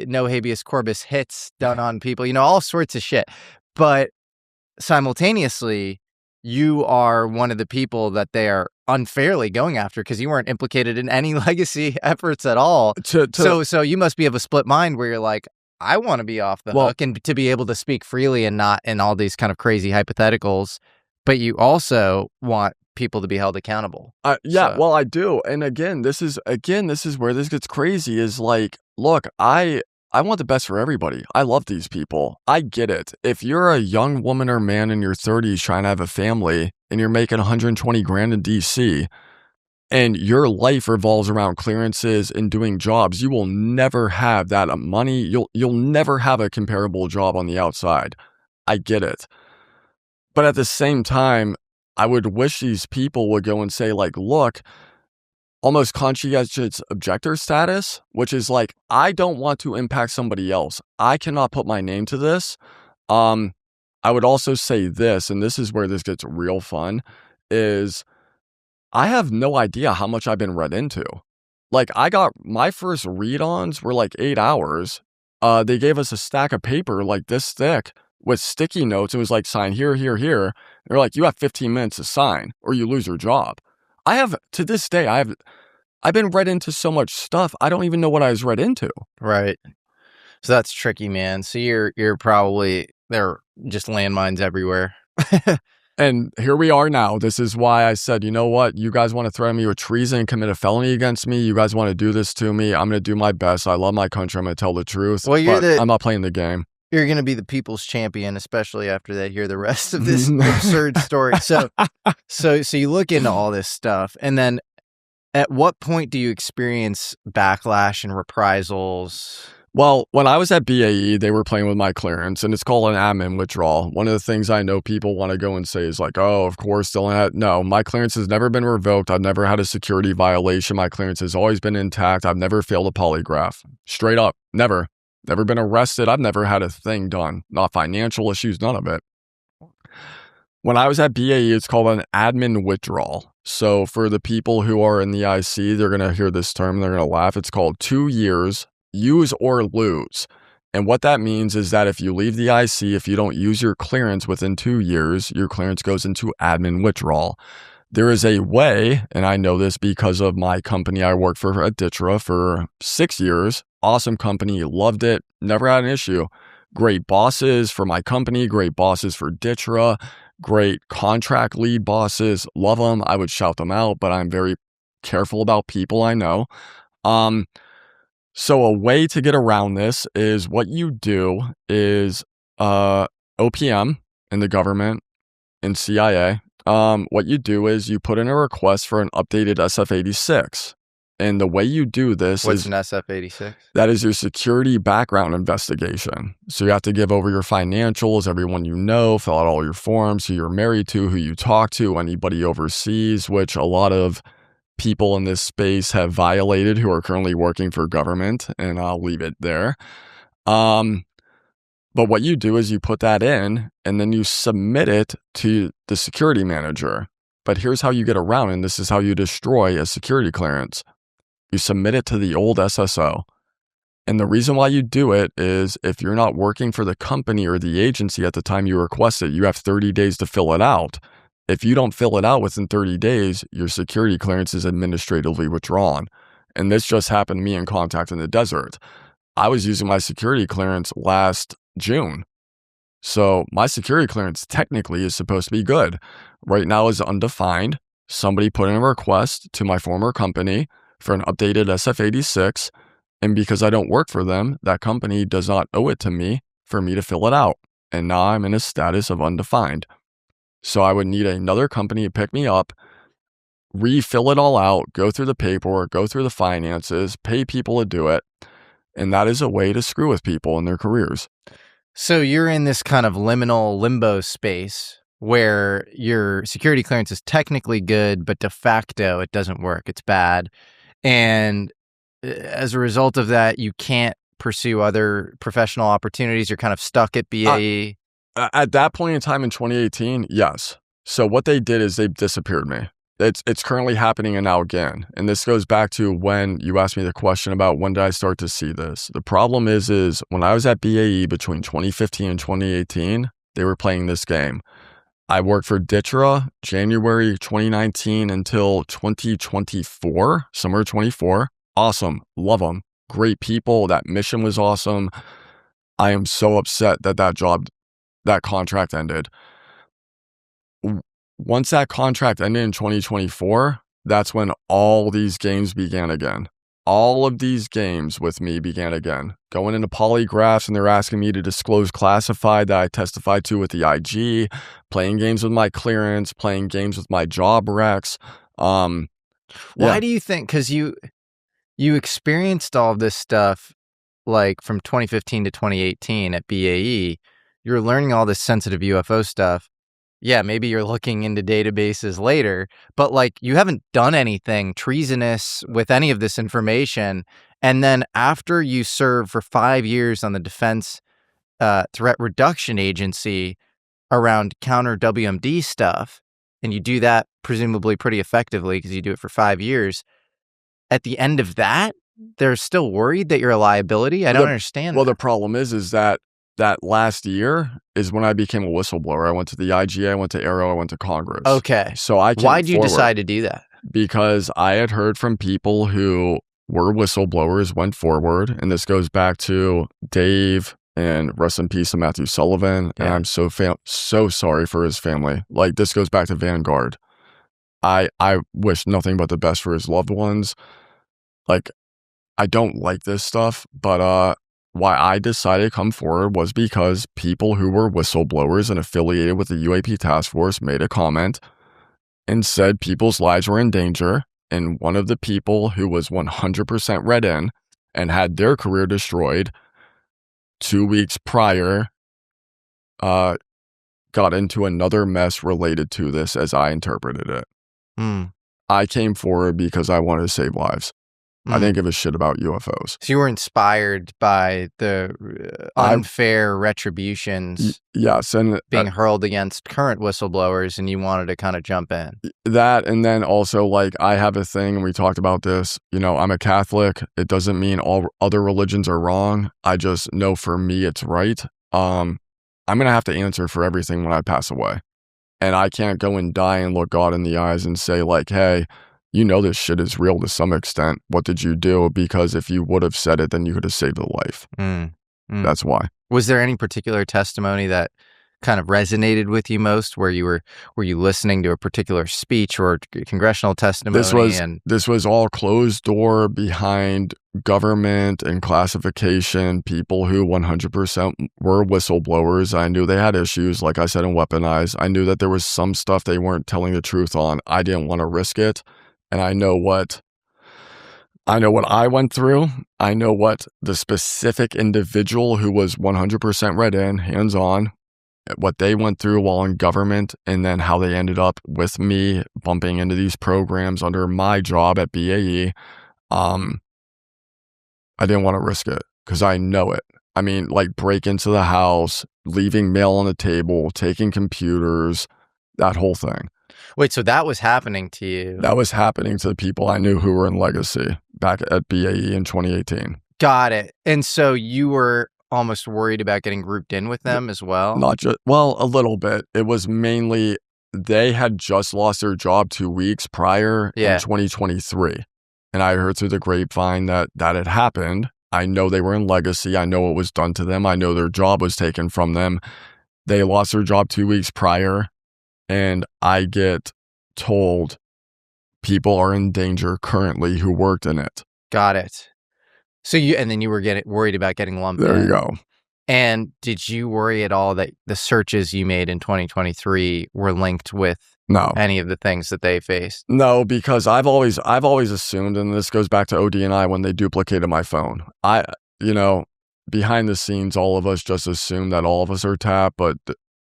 No habeas corpus hits done on people, all sorts of shit. But simultaneously, you are one of the people that they are unfairly going after because you weren't implicated in any legacy efforts at all. So you must be of a split mind where you're like, I want to be off the hook and to be able to speak freely and not in all these kind of crazy hypotheticals. But you also want people to be held accountable. Well, I do. And again, this is where this gets crazy is like, look, I want the best for everybody. I love these people. I get it. If you're a young woman or man in your 30s trying to have a family and you're making 120 grand in DC and your life revolves around clearances and doing jobs, you will never have that money. You'll never have a comparable job on the outside. I get it. But at the same time, I would wish these people would go and say, like, look, almost conscientious objector status, which is like, I don't want to impact somebody else. I cannot put my name to this. I would also say this, and this is where this gets real fun, is I have no idea how much I've been read into. Like, I got my first read-ons were like 8 hours. They gave us a stack of paper like this thick with sticky notes. It was like, sign here, here, here. They're like, you have 15 minutes to sign or you lose your job. To this day, I've been read into so much stuff. I don't even know what I was read into. Right. So that's tricky, man. So you're probably, there are just landmines everywhere. And here we are now. This is why I said, you know what? You guys want to threaten me with treason, commit a felony against me. You guys want to do this to me. I'm going to do my best. I love my country. I'm going to tell the truth. Well, I'm not playing the game. You're going to be the people's champion, especially after they hear the rest of this absurd story. So you look into all this stuff, and then at what point do you experience backlash and reprisals? Well, when I was at BAE, they were playing with my clearance, and it's called an admin withdrawal. One of the things I know people want to go and say is like, oh, of course, Dylan. No, my clearance has never been revoked. I've never had a security violation. My clearance has always been intact. I've never failed a polygraph. Straight up, never. Never been arrested. I've never had a thing done. Not financial issues, none of it. When I was at BAE, it's called an admin withdrawal. So for the people who are in the IC, they're going to hear this term. They're going to laugh. It's called 2 years, use or lose. And what that means is that if you leave the IC, if you don't use your clearance within 2 years, your clearance goes into admin withdrawal. There is a way, and I know this because of my company. I worked for at DITRA for 6 years. Awesome company, loved it, never had an issue. Great bosses for my company, great bosses for DITRA, great contract lead bosses, love them. I would shout them out, but I'm very careful about people I know. So a way to get around this is what you do is OPM in the government in CIA, what you do is you put in a request for an updated SF-86. And the way you do this What's an SF-86? That is your security background investigation. So you have to give over your financials, everyone you know, fill out all your forms, who you're married to, who you talk to, anybody overseas, which a lot of people in this space have violated who are currently working for government, and I'll leave it there. But what you do is you put that in, and then you submit it to the security manager. But here's how you get around, and this is how you destroy a security clearance. You submit it to the old SSO. And the reason why you do it is if you're not working for the company or the agency at the time you request it, you have 30 days to fill it out. If you don't fill it out within 30 days, your security clearance is administratively withdrawn. And this just happened to me in Contact in the Desert. I was using my security clearance last June. So my security clearance technically is supposed to be good. Right now is undefined. Somebody put in a request to my former company for an updated SF-86, and because I don't work for them, that company does not owe it to me for me to fill it out, and now I'm in a status of undefined. So I would need another company to pick me up, refill it all out, go through the paperwork, go through the finances, pay people to do it, and that is a way to screw with people in their careers. So you're in this kind of liminal limbo space where your security clearance is technically good, but de facto it doesn't work. It's bad. And as a result of that, you can't pursue other professional opportunities. You're kind of stuck at BAE. At that point in time in 2018, yes. So what they did is they disappeared me. It's currently happening now again. And this goes back to when you asked me the question about when did I start to see this. The problem is when I was at BAE between 2015 and 2018, they were playing this game. I worked for DITRA January 2019 until 2024, summer 24. Awesome. Love them. Great people. That mission was awesome. I am so upset that that contract ended. Once that contract ended in 2024, that's when all these games began again. All of these games with me began again. Going into polygraphs and they're asking me to disclose classified that I testified to with the IG, playing games with my clearance, playing games with my job recs. Why do you think, because you experienced all of this stuff like from 2015 to 2018 at BAE, you're learning all this sensitive UFO stuff. Yeah, maybe you're looking into databases later, but like you haven't done anything treasonous with any of this information. And then after you serve for 5 years on the Defense Threat Reduction Agency around counter WMD stuff, and you do that presumably pretty effectively because you do it for 5 years, at the end of that, they're still worried that you're a liability? I don't understand. Well, the problem is that last year is when I became a whistleblower. I went to the IGA, I went to AARO, I went to Congress. Okay. So why'd you decide to do that? Because I had heard from people who were whistleblowers, went forward, and this goes back to Dave and rest in peace to Matthew Sullivan. Yeah. And I'm so sorry for his family. Like this goes back to Vanguard. I wish nothing but the best for his loved ones. Like I don't like this stuff, but why I decided to come forward was because people who were whistleblowers and affiliated with the UAP task force made a comment and said people's lives were in danger. And one of the people who was 100% read in and had their career destroyed 2 weeks prior got into another mess related to this as I interpreted it. I came forward because I wanted to save lives. I didn't give a shit about UFOs. So you were inspired by the unfair retributions yes, and being hurled against current whistleblowers, and you wanted to kind of jump in. That, and then also, like, I have a thing, and we talked about this, you know, I'm a Catholic. It doesn't mean all other religions are wrong. I just know for me it's right. I'm going to have to answer for everything when I pass away. And I can't go and die and look God in the eyes and say, like, hey, you know this shit is real to some extent. What did you do? Because if you would have said it, then you could have saved a life. That's why. Was there any particular testimony that kind of resonated with you most? Were you listening to a particular speech or congressional testimony? This was all closed door behind government and classification, people who 100% were whistleblowers. I knew they had issues, like I said, in weaponized. I knew that there was some stuff they weren't telling the truth on. I didn't want to risk it. And I know what I went through. I know what the specific individual who was 100% read in, hands-on, what they went through while in government, and then how they ended up with me bumping into these programs under my job at BAE. I didn't want to risk it because I know it. I mean, like break into the house, leaving mail on the table, taking computers, that whole thing. Wait, so that was happening to you? That was happening to the people I knew who were in legacy back at BAE in 2018. Got it. And so you were almost worried about getting grouped in with them as well? Not just, well, a little bit. It was mainly they had just lost their job 2 weeks prior in 2023. And I heard through the grapevine that had happened. I know they were in legacy. I know what was done to them. I know their job was taken from them. They lost their job 2 weeks prior. And I get told people are in danger currently who worked in it. Got it. So then you were worried about getting lumped in. There you go. And did you worry at all that the searches you made in 2023 were linked with any of the things that they faced? No, because I've always assumed, and this goes back to ODNI when they duplicated my phone. Behind the scenes, all of us just assume that all of us are tapped, but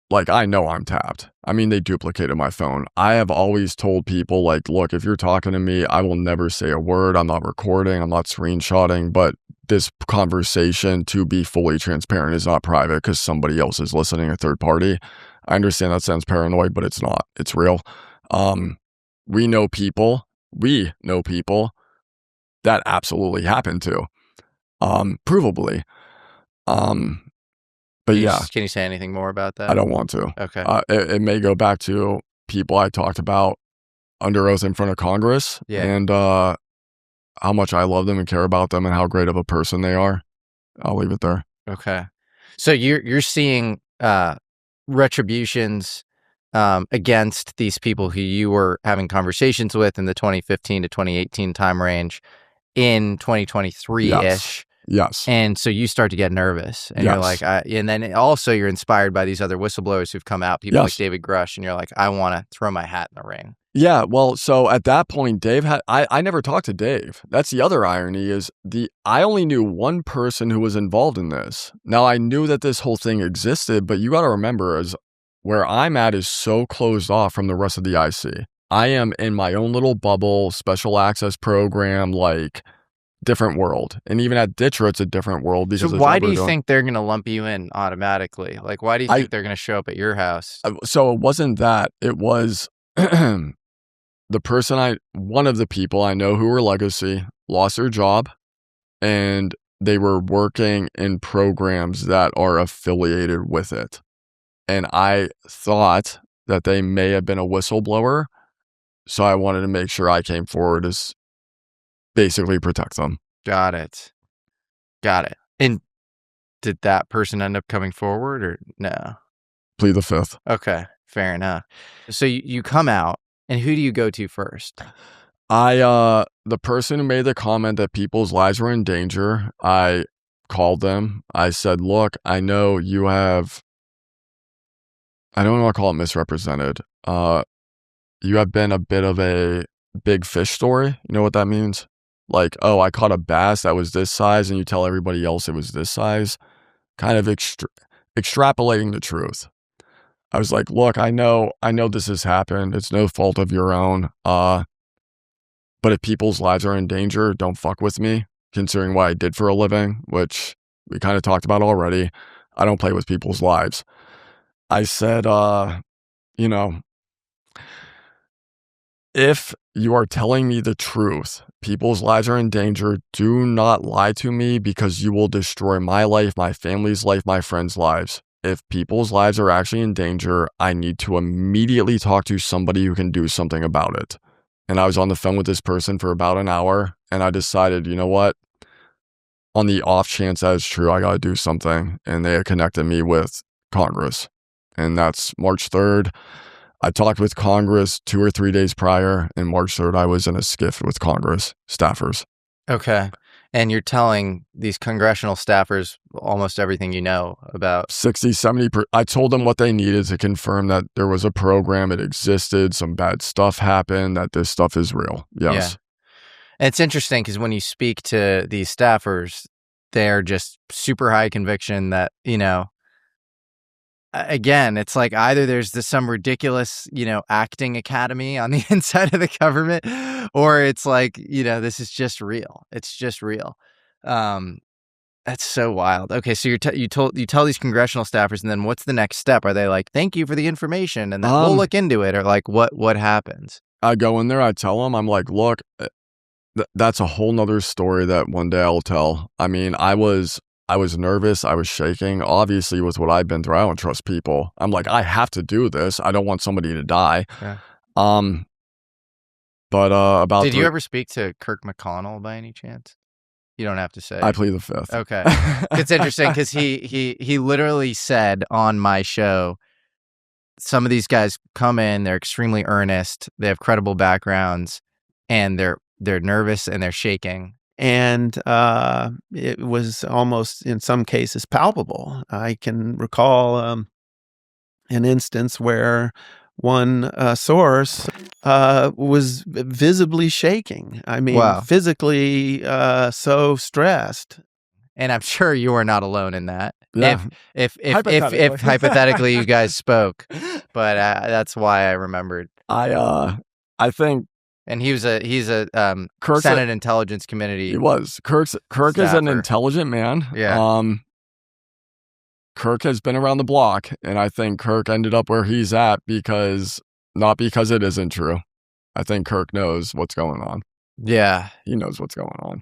like, I know I'm tapped. I mean, they duplicated my phone. I have always told people, like, look, if you're talking to me, I will never say a word. I'm not recording. I'm not screenshotting. But this conversation, to be fully transparent, is not private because somebody else is listening, a third party. I understand that sounds paranoid, but it's not. It's real. We know people that absolutely happened to, provably. But can you say anything more about that? I don't want to. Okay. It may go back to people I talked about under oath in front of Congress, and how much I love them and care about them and how great of a person they are. I'll leave it there. Okay. So you're seeing retributions against these people who you were having conversations with in the 2015 to 2018 time range in 2023-ish. Yes. And so you start to get nervous, and you're like, and then also you're inspired by these other whistleblowers who've come out, people like David Grush, and you're like, I want to throw my hat in the ring. Yeah. Well, so at that point, I never talked to Dave. That's the other irony is I only knew one person who was involved in this. Now I knew that this whole thing existed, but you got to remember where I'm at is so closed off from the rest of the IC. I am in my own little bubble, special access program, like, different world. And even at Ditra, it's a different world. Because so why do you think they're going to lump you in automatically? Like, why do you think they're going to show up at your house? So it wasn't that. It was one of the people I know who were legacy lost their job, and they were working in programs that are affiliated with it. And I thought that they may have been a whistleblower. So I wanted to make sure I came forward as basically protect them. Got it. And did that person end up coming forward or no? Plead the fifth. Okay, fair enough. So you come out, and who do you go to first? The person who made the comment that people's lives were in danger, I called them. I said, look, I know you have, I don't want to call it misrepresented. You have been a bit of a big fish story. You know what that means? Like, oh, I caught a bass that was this size and you tell everybody else it was this size. Kind of extrapolating the truth. I was like, look, I know this has happened. It's no fault of your own. But if people's lives are in danger, don't fuck with me, considering what I did for a living, which we kind of talked about already. I don't play with people's lives. I said, if you are telling me the truth, people's lives are in danger, do not lie to me because you will destroy my life, my family's life, my friends' lives. If people's lives are actually in danger, I need to immediately talk to somebody who can do something about it. And I was on the phone with this person for about an hour, and I decided, you know what? On the off chance that is true, I got to do something. And they had connected me with Congress. and that's March 3rd. I talked with Congress 2 or 3 days prior, and March 3rd, I was in a skiff with Congress staffers. Okay. And you're telling these congressional staffers almost everything you know about 60, 70. I told them what they needed to confirm that there was a program, it existed, some bad stuff happened, that this stuff is real. Yes. Yeah. And it's interesting because when you speak to these staffers, they're just super high conviction that, you know, again, it's like either there's some ridiculous, you know, acting academy on the inside of the government, or it's like, you know, this is just real. It's just real. That's so wild. Okay, so you tell these congressional staffers, and then what's the next step? Are they like, thank you for the information, and then we'll look into it, or like what happens? I go in there, I tell them, I'm like, look, that's a whole nother story that one day I'll tell. I mean, I was nervous. I was shaking. Obviously, with what I've been through, I don't trust people. I'm like, I have to do this. I don't want somebody to die. Yeah. But about did you ever speak to Kirk McConnell by any chance? You don't have to say. I plead the fifth. Okay, it's interesting because he literally said on my show, some of these guys come in, they're extremely earnest, they have credible backgrounds, and they're nervous and they're shaking. And it was almost, in some cases, palpable. I can recall an instance where one source was visibly shaking. I mean, wow. Physically so stressed. And I'm sure you are not alone in that. Yeah. If hypothetically you guys spoke, but that's why I remembered. I think. And he's a Senate Intelligence Committee. He was. Kirk is an intelligent man. Yeah. Kirk has been around the block, and I think Kirk ended up where he's at not because it isn't true. I think Kirk knows what's going on. Yeah. He knows what's going on.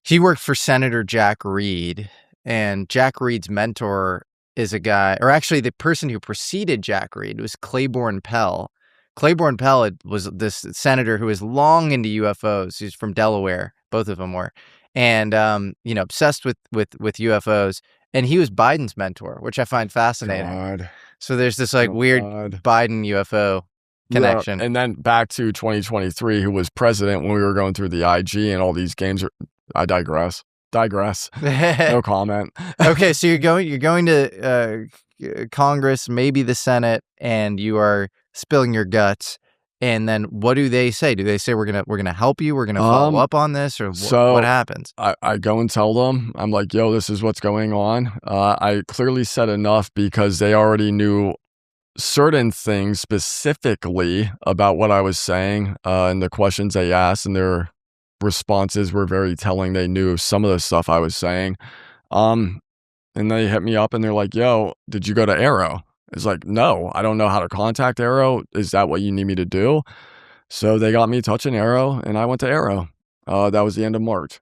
He worked for Senator Jack Reed, and Jack Reed's mentor is a guy, or actually the person who preceded Jack Reed was Claiborne Pell. Claiborne Pell was this senator who was long into UFOs. He's from Delaware. Both of them were. And, obsessed with UFOs. And he was Biden's mentor, which I find fascinating. God. So there's this weird Biden UFO connection. Yeah, and then back to 2023, who was president when we were going through the IG and all these games. I digress. No comment. Okay, so you're going to Congress, maybe the Senate, and you are spilling your guts. And then what do they say? Do they say we're gonna help you? We're gonna follow up on this, or what happens? I go and tell them. I'm like, yo, this is what's going on. I clearly said enough because they already knew certain things specifically about what I was saying, and the questions they asked, and their responses were very telling. They knew some of the stuff I was saying. And they hit me up and they're like, yo, did you go to AARO? It's like, no, I don't know how to contact AARO. Is that what you need me to do? So they got me touching AARO, and I went to AARO. That was the end of March.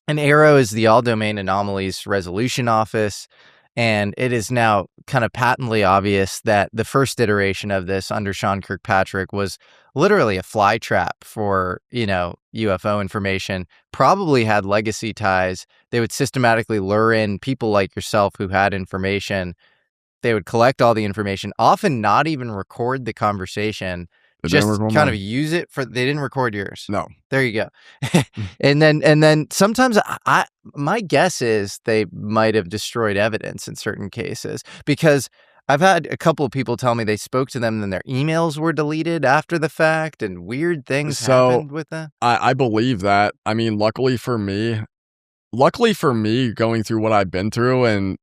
And AARO is the All-Domain Anomalies Resolution Office, and it is now kind of patently obvious that the first iteration of this under Sean Kirkpatrick was literally a fly trap for, UFO information, probably had legacy ties. They would systematically lure in people like yourself who had information. They would collect all the information, often not even record the conversation, just kind of use it for. They didn't record yours. No. There you go. and then sometimes my guess is they might have destroyed evidence in certain cases, because I've had a couple of people tell me they spoke to them and their emails were deleted after the fact, and weird things happened with that. I believe that. I mean, luckily for me, going through what I've been through and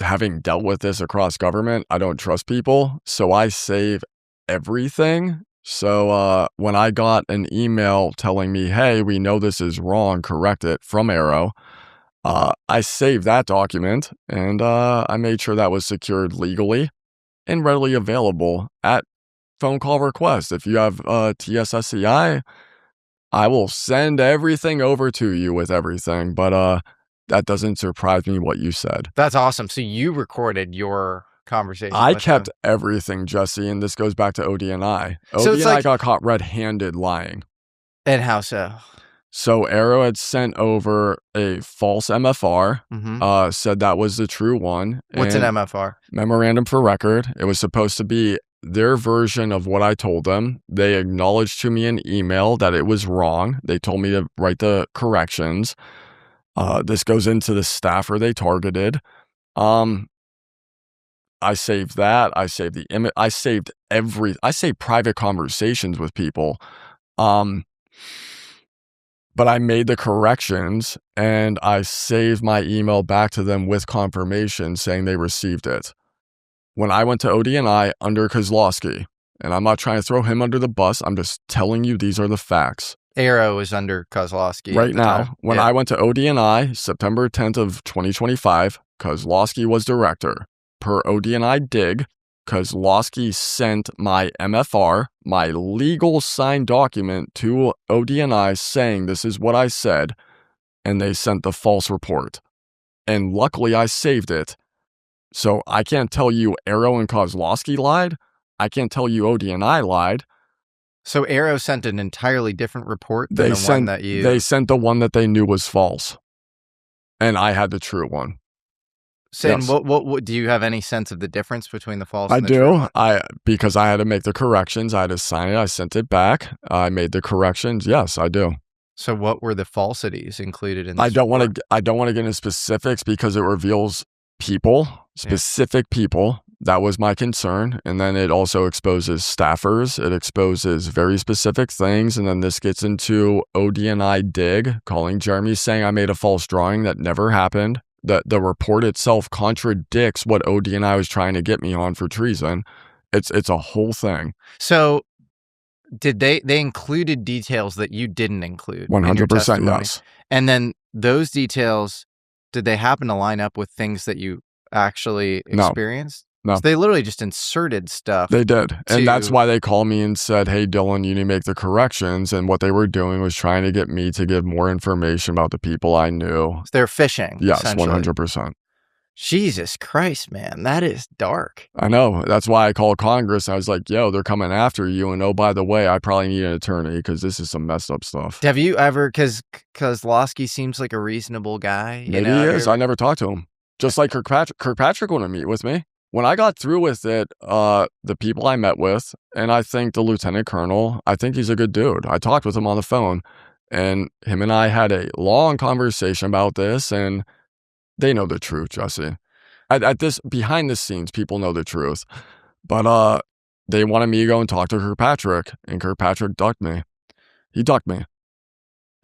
having dealt with this across government, I don't trust people, so I save everything. So when I got an email telling me, hey, we know this is wrong, correct it, from AARO, I saved that document, and I made sure that was secured legally and readily available at phone call request. If you have TSSCI, I will send everything over to you with everything, but that doesn't surprise me what you said. That's awesome. So you recorded your conversation. I kept everything, Jesse, and this goes back to ODNI. So ODNI got caught red-handed lying. And how so? So AARO had sent over a false MFR, said that was the true one. What's an MFR? Memorandum for Record. It was supposed to be their version of what I told them. They acknowledged to me in email that it was wrong. They told me to write the corrections. This goes into the staffer they targeted. I saved that. I saved the image. I saved private conversations with people. But I made the corrections and I saved my email back to them with confirmation saying they received it. When I went to ODNI under Kozlowski, and I'm not trying to throw him under the bus, I'm just telling you these are the facts. AARO is under Kozlowski. Right now, when I went to ODNI, September 10th of 2025, Kozlowski was director. Per ODNI dig, Kozlowski sent my MFR, my legal signed document, to ODNI saying this is what I said, and they sent the false report. And luckily I saved it. So I can't tell you AARO and Kozlowski lied. I can't tell you ODNI lied. So AARO sent an entirely different report than one that you... They sent the one that they knew was false. And I had the true one. Saying, yes. What do you have any sense of the difference between the false and the true? I do. Because I had to make the corrections. I had to sign it. I sent it back. I made the corrections. Yes, I do. So what were the falsities included in this I don't want to get into specifics because it reveals specific people. That was my concern. And then it also exposes staffers. It exposes very specific things. And then this gets into ODNI dig, calling Jeremy, saying I made a false drawing that never happened. The report itself contradicts what ODNI was trying to get me on for treason. It's a whole thing. So did they included details that you didn't include? 100%, yes. And then those details, did they happen to line up with things that you actually experienced? No. So they literally just inserted stuff. They did. And that's why they called me and said, hey, Dylan, you need to make the corrections. And what they were doing was trying to get me to give more information about the people I knew. So they're phishing. Yes, 100%. Jesus Christ, man. That is dark. I know. That's why I called Congress. I was like, yo, they're coming after you. And oh, by the way, I probably need an attorney because this is some messed up stuff. Have you ever, because Kozlowski seems like a reasonable guy. Maybe he is. I never talked to him. Just like Kirkpatrick wanted to meet with me. When I got through with it, the people I met with, and I think the lieutenant colonel, I think he's a good dude. I talked with him on the phone, and him and I had a long conversation about this, and they know the truth, Jesse. At this, behind the scenes, people know the truth. But they wanted me to go and talk to Kirkpatrick, and Kirkpatrick ducked me. He ducked me.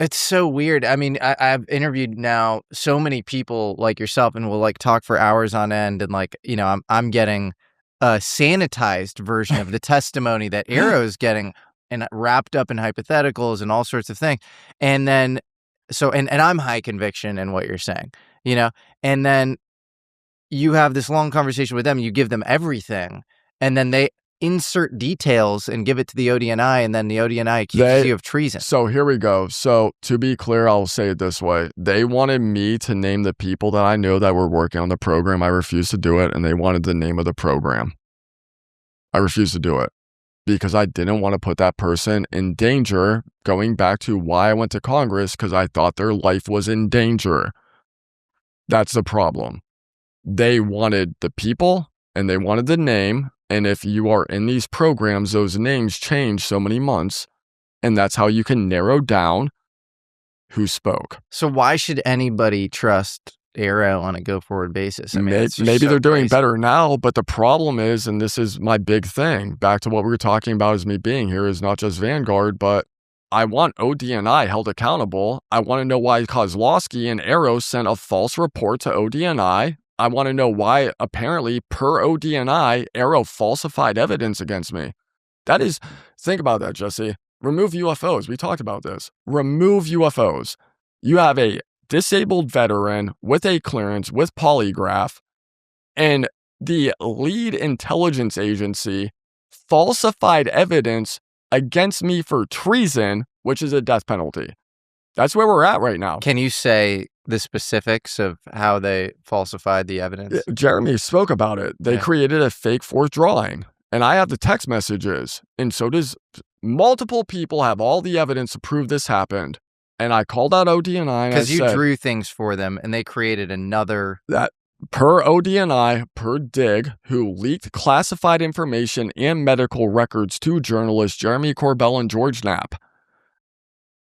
It's so weird. I mean, I've interviewed now so many people like yourself, and we'll like talk for hours on end. And like, you know, I'm getting a sanitized version of the testimony that AARO is getting, and wrapped up in hypotheticals and all sorts of things. And then, and I'm high conviction in what you're saying, you know. And then you have this long conversation with them. You give them everything, and then they insert details and give it to the ODNI, and then the ODNI accuses you of treason. So here we go. So to be clear, I'll say it this way. They wanted me to name the people that I knew that were working on the program. I refused to do it, and they wanted the name of the program. I refused to do it because I didn't want to put that person in danger, going back to why I went to Congress, because I thought their life was in danger. That's the problem. They wanted the people, and they wanted the name. And if you are in these programs, those names change so many months, and that's how you can narrow down who spoke. So why should anybody trust AARO on a go-forward basis? I mean, maybe they're doing better now, but the problem is, and this is my big thing, back to what we were talking about as me being here, is not just Vanguard, but I want ODNI held accountable. I want to know why Kozlowski and AARO sent a false report to ODNI. I want to know why, apparently, per ODNI, AARO falsified evidence against me. That is, think about that, Jesse. Remove UFOs. We talked about this. Remove UFOs. You have a disabled veteran with a clearance, with polygraph, and the lead intelligence agency falsified evidence against me for treason, which is a death penalty. That's where we're at right now. Can you say the specifics of how they falsified the evidence? Jeremy spoke about it. They created a fake fourth drawing, and I have the text messages, and so does multiple people have all the evidence to prove this happened. And I called out ODNI because you drew things for them, and they created another that per ODNI, per DIG, who leaked classified information and medical records to journalists Jeremy Corbell and George Knapp.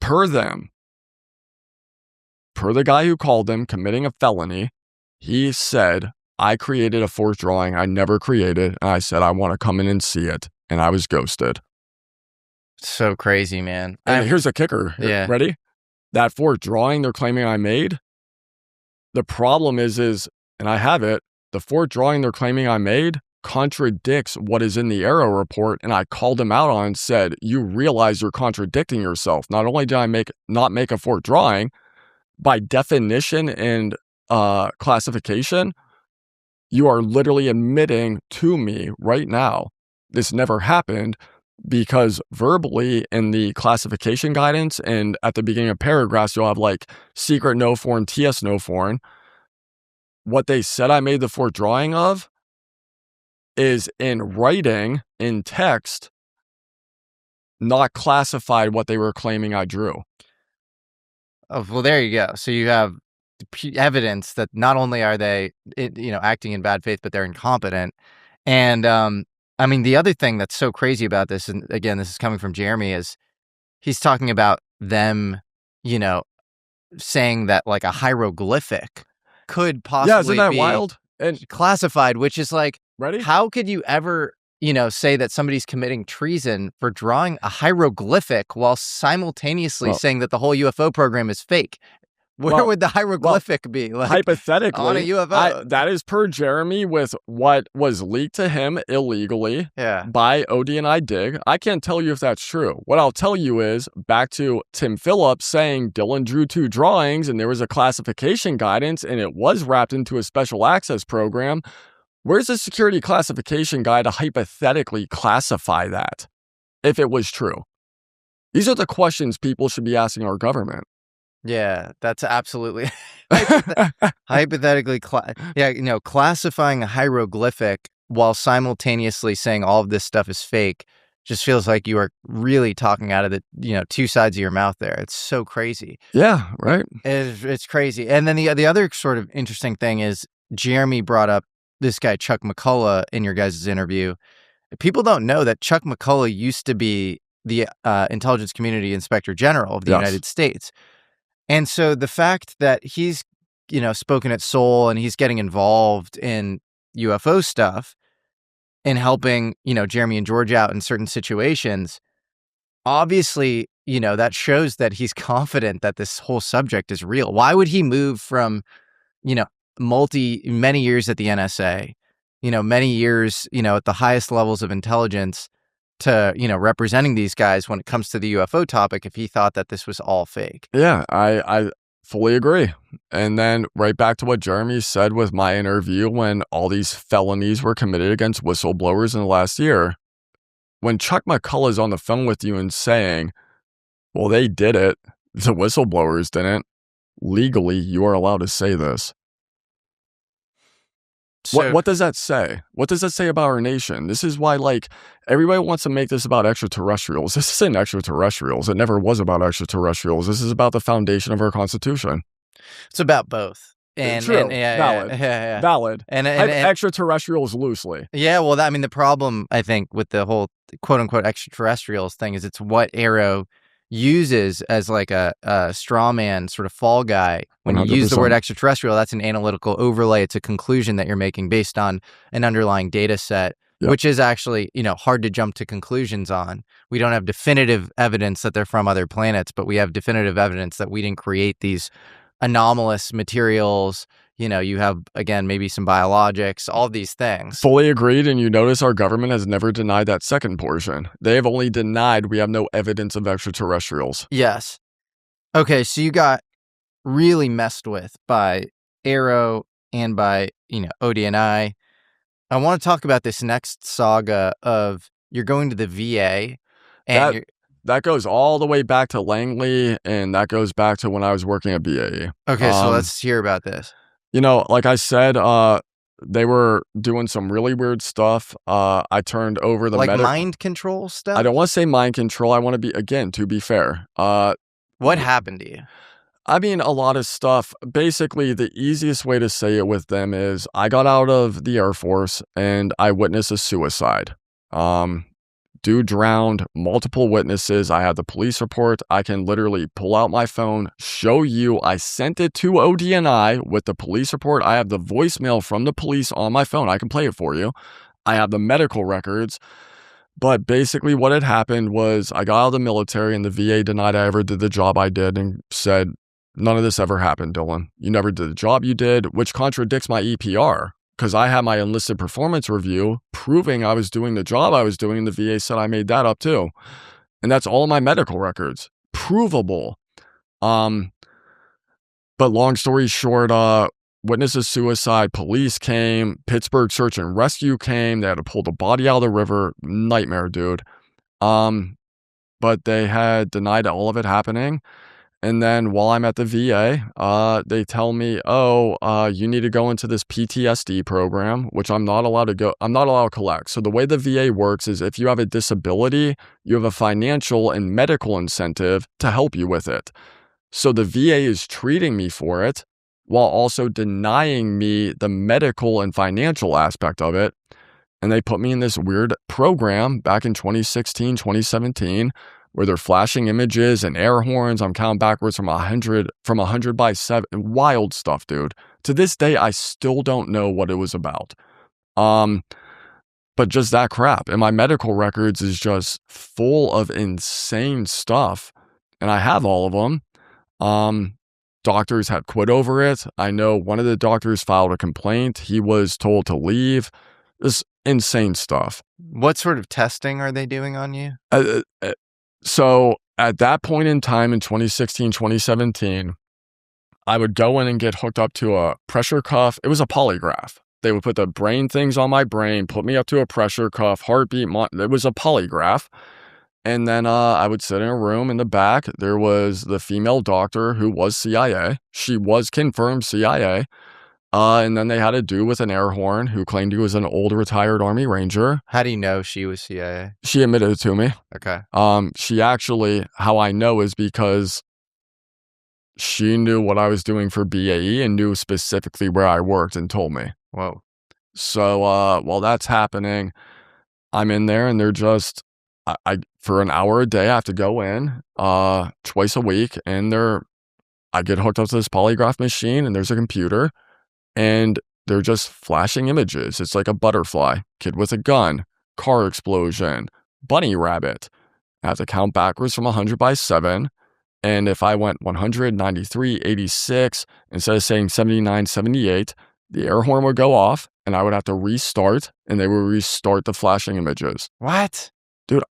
Per them, per the guy who called them committing a felony, he said, I created a forged drawing I never created, and I said I want to come in and see it, and I was ghosted. So crazy, man. And here's a kicker. Yeah. Ready? That forged drawing they're claiming I made, the problem is, and I have it, the forged drawing they're claiming I made contradicts what is in the AARO report, and I called them out on and said, you realize you're contradicting yourself. Not only did I not make a forged drawing, by definition and classification, you are literally admitting to me right now this never happened, because verbally in the classification guidance and at the beginning of paragraphs, you'll have like secret no foreign, TS no foreign. What they said I made the forged drawing of is in writing, in text, not classified what they were claiming I drew. Oh, well, there you go. So you have evidence that not only are they, acting in bad faith, but they're incompetent. And I mean, the other thing that's so crazy about this, and again, this is coming from Jeremy, is he's talking about them, saying that like a hieroglyphic could possibly isn't that be wild? And classified, which is like, ready? How could you ever, say that somebody's committing treason for drawing a hieroglyphic while simultaneously saying that the whole UFO program is fake? Where would the hieroglyphic be? Like, hypothetically, on a UFO. That is per Jeremy with what was leaked to him illegally by ODNI DIG. I can't tell you if that's true. What I'll tell you is, back to Tim Phillips saying Dylan drew 2 drawings and there was a classification guidance and it was wrapped into a special access program. Where's the security classification guide to hypothetically classify that if it was true? These are the questions people should be asking our government. Yeah, that's absolutely hypothetically, classifying a hieroglyphic while simultaneously saying all of this stuff is fake just feels like you are really talking out of the, two sides of your mouth there. It's so crazy. Yeah, right. It's crazy. And then the other sort of interesting thing is Jeremy brought up this guy, Chuck McCullough, in your guys' interview. People don't know that Chuck McCullough used to be the Intelligence Community Inspector General of the United States. And so the fact that he's, spoken at Seoul and he's getting involved in UFO stuff and helping, Jeremy and George out in certain situations, obviously, that shows that he's confident that this whole subject is real. Why would he move from, many years at the NSA, many years, at the highest levels of intelligence to, representing these guys when it comes to the UFO topic if he thought that this was all fake? Yeah, I fully agree. And then right back to what Jeremy said with my interview when all these felonies were committed against whistleblowers in the last year. When Chuck McCullough is on the phone with you and saying, well, they did it, the whistleblowers didn't, legally, you are allowed to say this. So, what does that say? What does that say about our nation? This is why, everybody wants to make this about extraterrestrials. This isn't extraterrestrials. It never was about extraterrestrials. This is about the foundation of our Constitution. It's about both. True. Valid. And extraterrestrials loosely. Yeah, well, the problem, I think, with the whole quote-unquote extraterrestrials thing is it's what AARO uses as like a straw man sort of fall guy. When 100%. You use the word extraterrestrial, that's an analytical overlay. It's a conclusion that you're making based on an underlying data set, which is actually, hard to jump to conclusions on. We don't have definitive evidence that they're from other planets, but we have definitive evidence that we didn't create these anomalous materials. You have, again, maybe some biologics, all these things. Fully agreed. And you notice our government has never denied that second portion. They have only denied we have no evidence of extraterrestrials. Yes. Okay, so you got really messed with by AARO and by, ODNI. I want to talk about this next saga of you're going to the VA. And that goes all the way back to Langley, and that goes back to when I was working at BAE. Okay, so let's hear about this. Like I said, they were doing some really weird stuff. I turned over the mind control stuff? I don't want to say mind control. I want to be, again, to be fair. What happened to you? I mean, a lot of stuff. Basically, the easiest way to say it with them is I got out of the Air Force and I witnessed a suicide. Dude drowned, multiple witnesses. I had the police report. I can literally pull out my phone, show you. I sent it to ODNI with the police report. I have the voicemail from the police on my phone. I can play it for you. I have the medical records. But basically what had happened was I got out of the military and the VA denied I ever did the job I did and said, none of this ever happened, Dylan. You never did the job you did, which contradicts my EPR because I had my enlisted performance review proving I was doing the job I was doing and the VA said I made that up too. And that's all my medical records. Provable. But long story short, witnesses suicide, police came, Pittsburgh search and rescue came, they had to pull the body out of the river, nightmare, dude. But they had denied all of it happening. And then while I'm at the VA, they tell me, you need to go into this PTSD program, which I'm not allowed to go. I'm not allowed to collect. So the way the VA works is if you have a disability, you have a financial and medical incentive to help you with it. So the VA is treating me for it while also denying me the medical and financial aspect of it. And they put me in this weird program back in 2016, 2017, where they're flashing images and air horns. I'm counting backwards from 100 by 7. Wild stuff, dude. To this day, I still don't know what it was about. But just that crap. And my medical records is just full of insane stuff. And I have all of them. Doctors had quit over it. I know one of the doctors filed a complaint. He was told to leave. This insane stuff. What sort of testing are they doing on you? So at that point in time in 2016, 2017, I would go in and get hooked up to a pressure cuff. It was a polygraph. They would put the brain things on my brain, put me up to a pressure cuff, heartbeat. It was a polygraph. And then I would sit in a room in the back. There was the female doctor who was CIA. She was confirmed CIA. And then they had to do with an air horn who claimed he was an old retired Army Ranger. How do you know she was CIA? She admitted it to me. Okay. She actually, how I know is because she knew what I was doing for BAE and knew specifically where I worked and told me. Whoa. So while that's happening, I'm in there and they're just, I for an hour a day, I have to go in twice a week and I get hooked up to this polygraph machine and there's a computer and they're just flashing images. It's like a butterfly, kid with a gun, car explosion, bunny rabbit. I have to count backwards from 100 by 7. And if I went 100, 93, 86, instead of saying 79, 78, the air horn would go off and I would have to restart and they would restart the flashing images. What? Dude,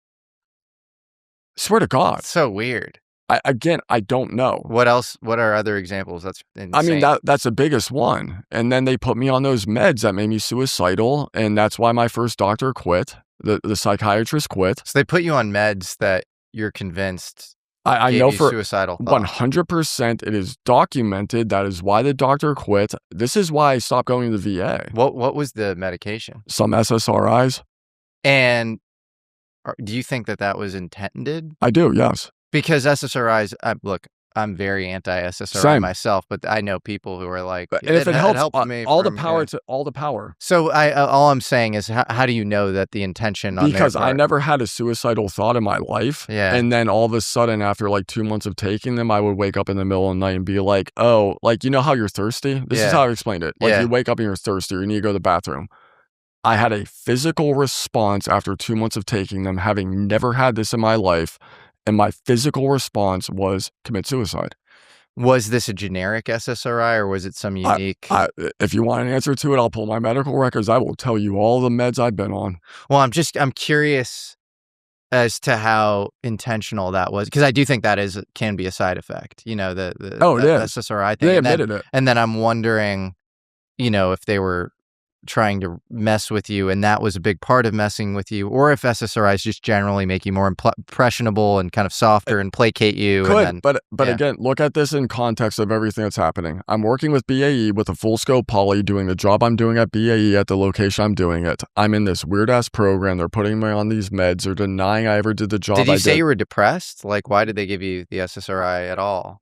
swear to God. That's so weird. I don't know. What else? What are other examples? That's insane. I mean, that's the biggest one. And then they put me on those meds that made me suicidal. And that's why my first doctor quit. The psychiatrist quit. So they put you on meds that you're convinced I know for suicidal 100% it is documented. That is why the doctor quit. This is why I stopped going to the VA. What was the medication? Some SSRIs. And do you think that was intended? I do, yes. Because SSRIs, look, I'm very anti-SSRI myself, but I know people who are like, and if it helps, me all the power. So all I'm saying is, how do you know that the intention on because I never had a suicidal thought in my life. Yeah. And then all of a sudden, after like 2 months of taking them, I would wake up in the middle of the night and be like, oh, like, you know how you're thirsty? This is how I explained it. Like you wake up and you're thirsty, or you need to go to the bathroom. I had a physical response after 2 months of taking them, having never had this in my life. And my physical response was commit suicide. Was this a generic SSRI or was it some unique? If you want an answer to it, I'll pull my medical records. I will tell you all the meds I've been on. Well, I'm curious as to how intentional that was, because I do think that can be a side effect. You know, the SSRI thing. They admitted it. And then I'm wondering, you know, if they were trying to mess with you, and that was a big part of messing with you, or if SSRIs just generally make you more impressionable and kind of softer and placate you. Could, and then, but again, look at this in context of everything that's happening. I'm working with BAE with a full scope poly, doing the job I'm doing at BAE at the location I'm doing it. I'm in this weird ass program. They're putting me on these meds. They're denying I ever did the job. Did you say you were depressed? Like, why did they give you the SSRI at all?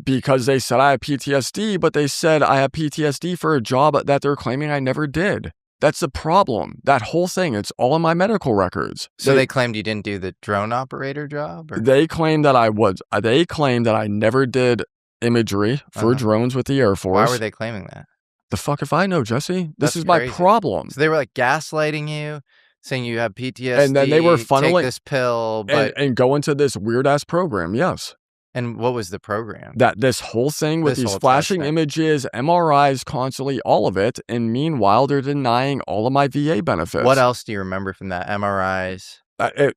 Because they said I have PTSD, but they said I have PTSD for a job that they're claiming I never did. That's the problem. That whole thing, it's all in my medical records. So they claimed you didn't do the drone operator job? Or? They claimed that they claimed that I never did imagery for drones with the Air Force. Why were they claiming that? The fuck if I know, Jesse? That's This is crazy. my problem. So they were like gaslighting you, saying you have PTSD, and then they were funneling take this pill, but and go into this weird ass program. Yes. And what was the program? That this whole thing with these flashing images, MRIs constantly, all of it. And meanwhile, they're denying all of my VA benefits. What else do you remember from that? MRIs?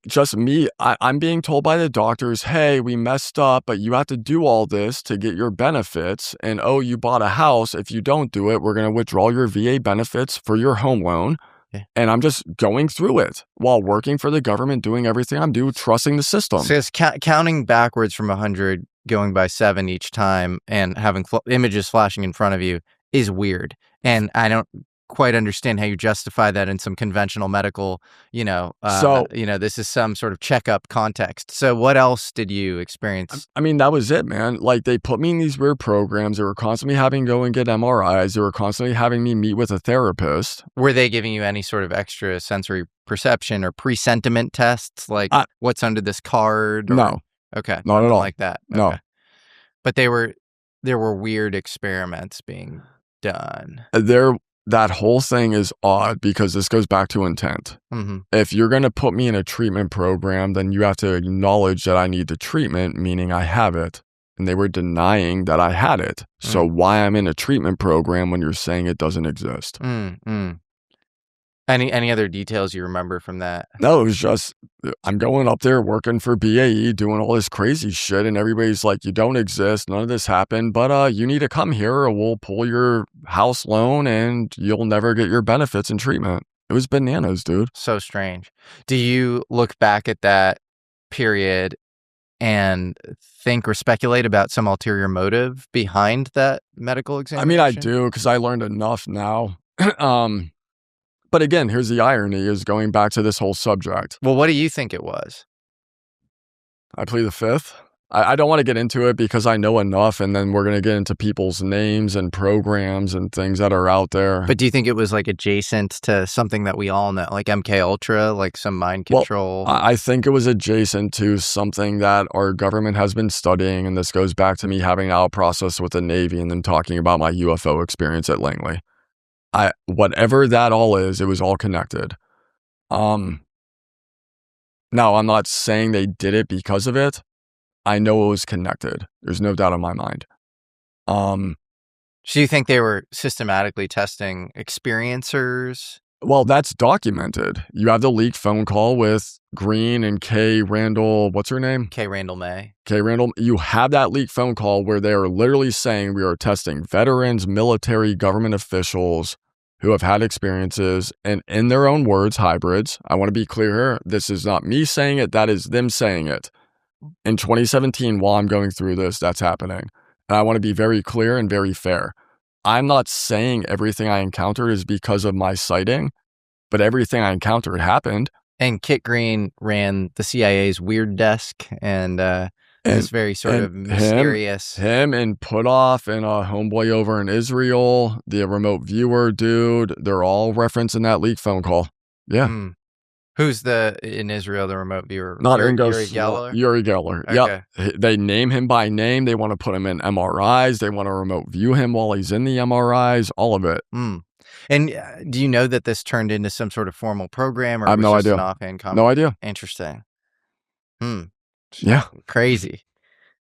Just me. I'm being told by the doctors, hey, we messed up, but you have to do all this to get your benefits. And oh, you bought a house. If you don't do it, we're going to withdraw your VA benefits for your home loan. Yeah. And I'm just going through it while working for the government, doing everything I'm doing, trusting the system. So it's counting backwards from 100, going by 7 each time, and having images flashing in front of you is weird. And I don't quite understand how you justify that in some conventional medical, this is some sort of checkup context. So what else did you experience? I mean, that was it, man. Like, they put me in these weird programs. They were constantly having go and get MRIs. They were constantly having me meet with a therapist. Were they giving you any sort of extra sensory perception or presentiment tests? Like what's under this card? Or... No. Okay. Not at all. Like that. Okay. No. But there were weird experiments being done. That whole thing is odd because this goes back to intent. Mm-hmm. If you're going to put me in a treatment program, then you have to acknowledge that I need the treatment, meaning I have it. And they were denying that I had it. So why I'm in a treatment program when you're saying it doesn't exist? Any other details you remember from that? No, it was just, I'm going up there working for BAE, doing all this crazy shit, and everybody's like, you don't exist, none of this happened, but you need to come here or we'll pull your house loan and you'll never get your benefits and treatment. It was bananas, dude. So strange. Do you look back at that period and think or speculate about some ulterior motive behind that medical examination? I mean, I do, because I learned enough now. But again, here's the irony, is going back to this whole subject. Well, what do you think it was? I plead the fifth. I don't want to get into it because I know enough, and then we're going to get into people's names and programs and things that are out there. But do you think it was like adjacent to something that we all know, like MK Ultra, like some mind control? Well, I think it was adjacent to something that our government has been studying, and this goes back to me having an out process with the Navy and then talking about my UFO experience at Langley. Whatever that all is, it was all connected. Now, I'm not saying they did it because of it. I know it was connected. There's no doubt in my mind. So you think they were systematically testing experiencers? Well, that's documented. You have the leaked phone call with Green and Kay Randall. What's her name? Kay Randall May. Kay Randall. You have that leaked phone call where they are literally saying we are testing veterans, military, government officials who have had experiences, and in their own words, hybrids. I want to be clear here. This is not me saying it. That is them saying it. In 2017, while I'm going through this, that's happening. And I want to be very clear and very fair. I'm not saying everything I encountered is because of my sighting, but everything I encountered happened. And Kit Green ran the CIA's weird desk and this very sort of mysterious. Him and Putoff and a homeboy over in Israel, the remote viewer dude, they're all referenced in that leaked phone call. Yeah. Who's in Israel, the remote viewer? Not Yuri Geller. Yuri Geller. Okay. Yep. They name him by name. They want to put him in MRIs. They want to remote view him while he's in the MRIs, all of it. And do you know that this turned into some sort of formal program, or I have was no just idea. An offhand comment? No idea. Interesting. Yeah. Crazy.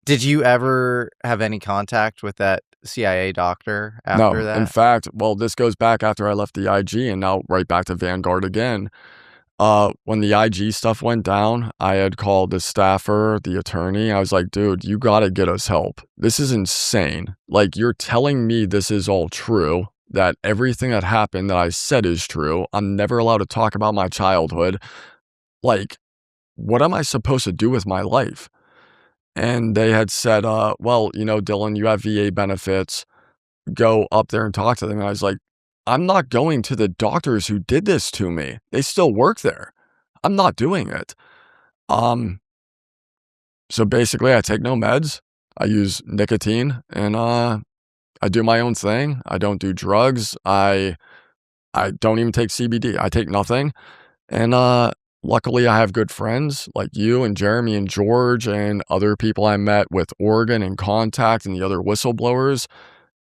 Did you ever have any contact with that CIA doctor after that? In fact, well, this goes back after I left the IG and now right back to Vanguard again. When the IG stuff went down, I had called the staffer, the attorney. I was like, dude, you got to get us help. This is insane. Like, you're telling me this is all true. that everything that happened that I said is true. I'm never allowed to talk about my childhood. Like, what am I supposed to do with my life? And they had said, well, Dylan, you have VA benefits. Go up there and talk to them. And I was like, I'm not going to the doctors who did this to me. They still work there. I'm not doing it. So basically, I take no meds. I use nicotine, and I do my own thing. I don't do drugs. I don't even take CBD. I take nothing. And luckily, I have good friends like you and Jeremy and George and other people I met with Oregon and Contact and the other whistleblowers.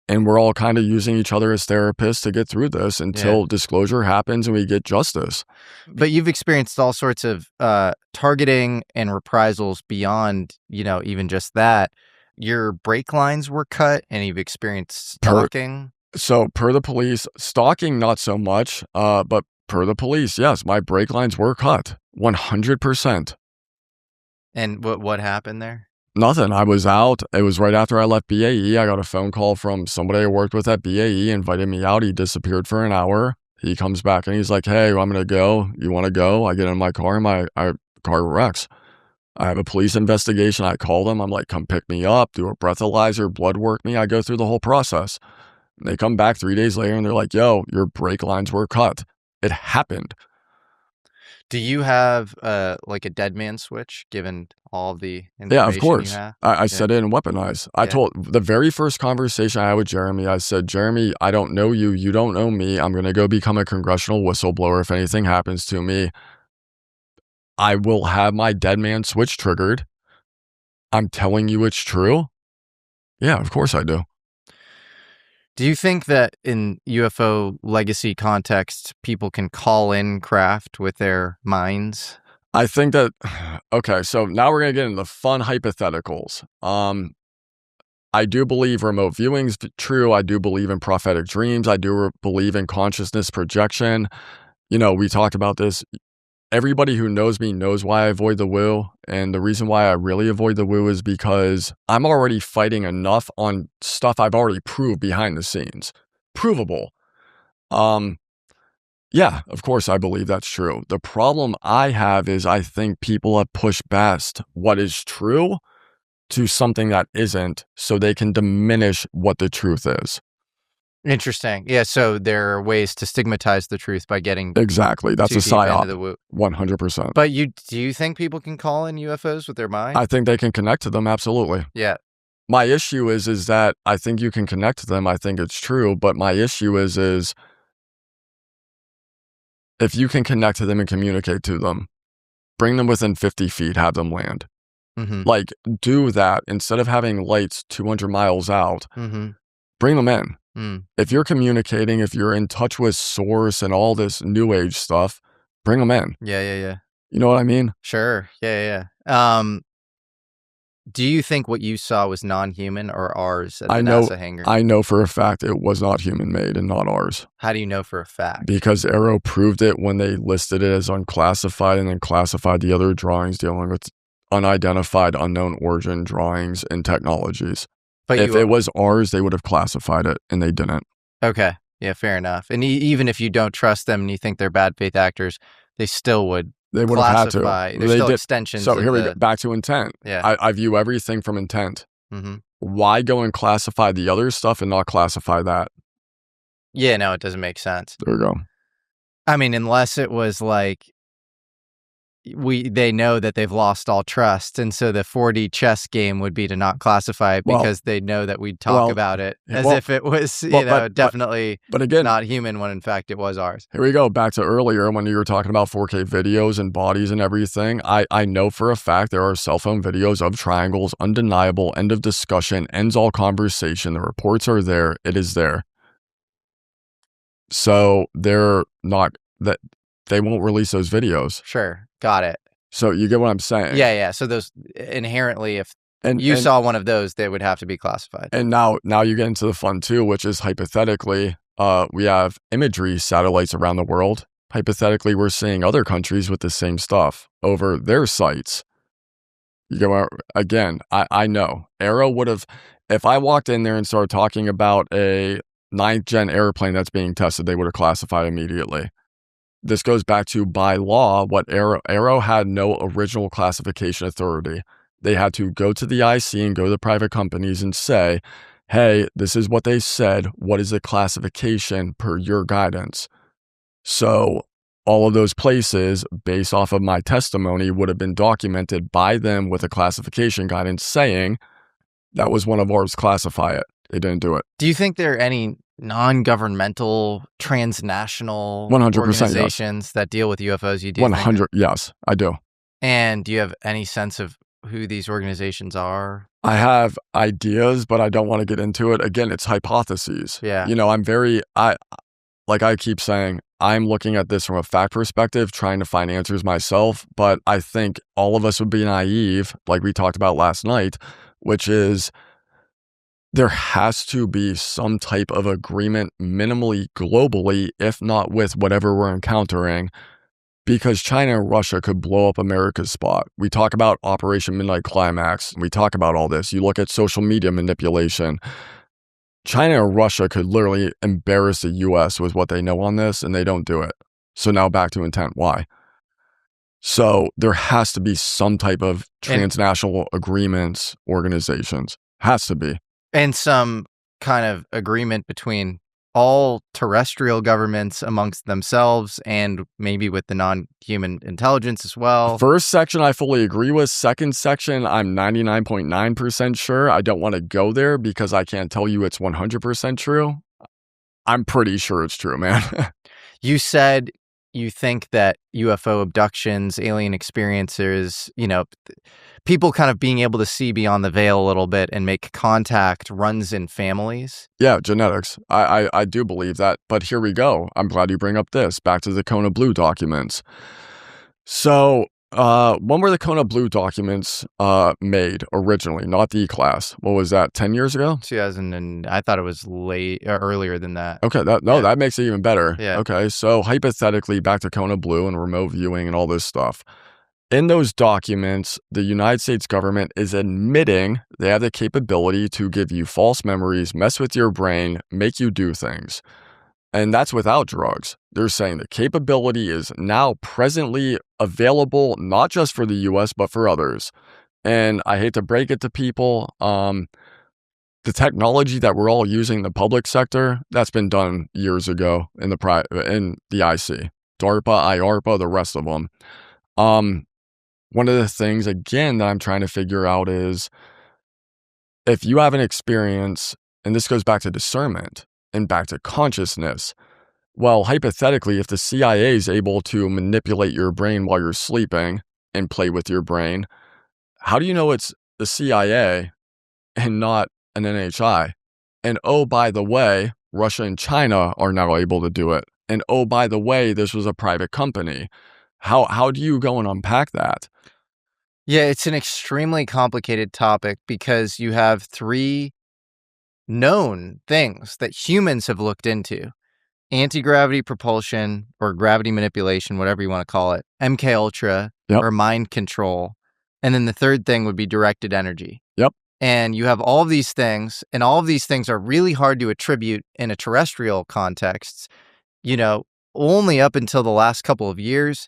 And we're all kind of using each other as therapists to get through this until disclosure happens and we get justice. But you've experienced all sorts of targeting and reprisals beyond, even just that. Your brake lines were cut and you've experienced stalking. Per the police, stalking, not so much. But per the police, yes, my brake lines were cut 100%. And what happened there? Nothing. I was out. It was right after I left BAE. I got a phone call from somebody I worked with at BAE, invited me out. He disappeared for an hour. He comes back and he's like, hey, I'm going to go. You want to go? I get in my car and my car wrecks. I have a police investigation. I call them. I'm like, come pick me up, do a breathalyzer, blood work me. I go through the whole process. And they come back 3 days later and they're like, yo, your brake lines were cut. It happened. Do you have like a dead man switch given all the information Yeah, of course. you have? I set it and weaponized. I told the very first conversation I had with Jeremy, I said, Jeremy, I don't know you. You don't know me. I'm going to go become a congressional whistleblower. If anything happens to me, I will have my dead man switch triggered. I'm telling you it's true. Yeah, of course I do. Do you think that in UFO legacy context, people can call in craft with their minds? I think that, okay, so now we're going to get into the fun hypotheticals. I do believe remote viewing's true. I do believe in prophetic dreams. I do believe in consciousness projection. We talked about this. Everybody who knows me knows why I avoid the woo. And the reason why I really avoid the woo is because I'm already fighting enough on stuff I've already proved behind the scenes. Provable. Yeah, of course I believe that's true. The problem I have is I think people have pushed past what is true to something that isn't so they can diminish what the truth is. Interesting. Yeah, so there are ways to stigmatize the truth by getting exactly. That's too a psyop. deep into the 100%. But do you think people can call in UFOs with their mind? I think they can connect to them. Absolutely. Yeah. My issue is that I think you can connect to them. I think it's true. But my issue is if you can connect to them and communicate to them, bring them within 50 feet, have them land. Mm-hmm. Like, do that instead of having lights 200 miles out. Mm-hmm. Bring them in. Mm. If you're communicating, if you're in touch with source and all this new age stuff, bring them in. Yeah. You know what I mean? Sure. Yeah. Do you think what you saw was non-human or ours at the NASA hangar? I know for a fact it was not human made and not ours. How do you know for a fact? Because AARO proved it when they listed it as unclassified and then classified the other drawings dealing with unidentified, unknown origin drawings and technologies. But if it was ours, they would have classified it, and they didn't. Okay. Yeah, fair enough. And even if you don't trust them and you think they're bad faith actors, they still would. They would have had to. There's still extensions. So here we go. Back to intent. Yeah. I view everything from intent. Mm-hmm. Why go and classify the other stuff and not classify that? Yeah, no, it doesn't make sense. There we go. I mean, unless it was like they know that they've lost all trust, and so the 4D chess game would be to not classify it because they know that we'd talk about it as if it was definitely but again, not human when in fact it was ours. Here we go back to earlier when you were talking about 4K videos and bodies and everything. I know for a fact there are cell phone videos of triangles, undeniable, end of discussion, ends all conversation. The reports are there. It is there. So they're not that they won't release those videos. Sure. Got it. So you get what I'm saying? Yeah. So those inherently, if you saw one of those, they would have to be classified. And now you get into the fun too, which is hypothetically, we have imagery satellites around the world. Hypothetically, we're seeing other countries with the same stuff over their sites. You go again. I know AARO would have, if I walked in there and started talking about a ninth gen airplane that's being tested, they would have classified immediately. This goes back to, by law, what AARO had no original classification authority. They had to go to the IC and go to the private companies and say, hey, this is what they said. What is the classification per your guidance? So all of those places, based off of my testimony, would have been documented by them with a classification guidance saying that was one of ours, classify it. They didn't do it. Do you think there are any non-governmental, transnational 100% organizations yes. that deal with UFOs? You do 100, yes, I do. And do you have any sense of who these organizations are? I have ideas, but I don't want to get into it. Again, it's hypotheses. Yeah. You know, like I keep saying, I'm looking at this from a fact perspective, trying to find answers myself, but I think all of us would be naive, like we talked about last night, which is there has to be some type of agreement minimally globally, if not with whatever we're encountering, because China and Russia could blow up America's spot. We talk about Operation Midnight Climax. We talk about all this. You look at social media manipulation. China and Russia could literally embarrass the U.S. with what they know on this, and they don't do it. So now back to intent. Why? So there has to be some type of transnational agreements, organizations. Has to be. And some kind of agreement between all terrestrial governments amongst themselves and maybe with the non-human intelligence as well. First section, I fully agree with. Second section, I'm 99.9% sure. I don't want to go there because I can't tell you it's 100% true. I'm pretty sure it's true, man. You said you think that UFO abductions, alien experiences, you know, people kind of being able to see beyond the veil a little bit and make contact runs in families. Yeah, genetics. I do believe that. But here we go. I'm glad you bring up this. Back to the Kona Blue documents. So when were the Kona Blue documents made originally? Not the E-class. What was that, 10 years ago? 2000, and I thought it was earlier than that. Okay, that makes it even better. Yeah. Okay, so hypothetically, back to Kona Blue and remote viewing and all this stuff. In those documents, the United States government is admitting they have the capability to give you false memories, mess with your brain, make you do things. And that's without drugs. They're saying the capability is now presently available, not just for the US, but for others. And I hate to break it to people, the technology that we're all using in the public sector, that's been done years ago in the IC. DARPA, IARPA, the rest of them. One of the things, again, that I'm trying to figure out is if you have an experience, and this goes back to discernment and back to consciousness, well, hypothetically, if the CIA is able to manipulate your brain while you're sleeping and play with your brain, how do you know it's the CIA and not an NHI? And oh, by the way, Russia and China are now able to do it. And oh, by the way, this was a private company. How do you go and unpack that? Yeah, it's an extremely complicated topic because you have three known things that humans have looked into: anti-gravity propulsion or gravity manipulation, whatever you want to call it, MK Ultra, or mind control. And then the third thing would be directed energy. Yep. And you have all of these things, and all of these things are really hard to attribute in a terrestrial context. You know, only up until the last couple of years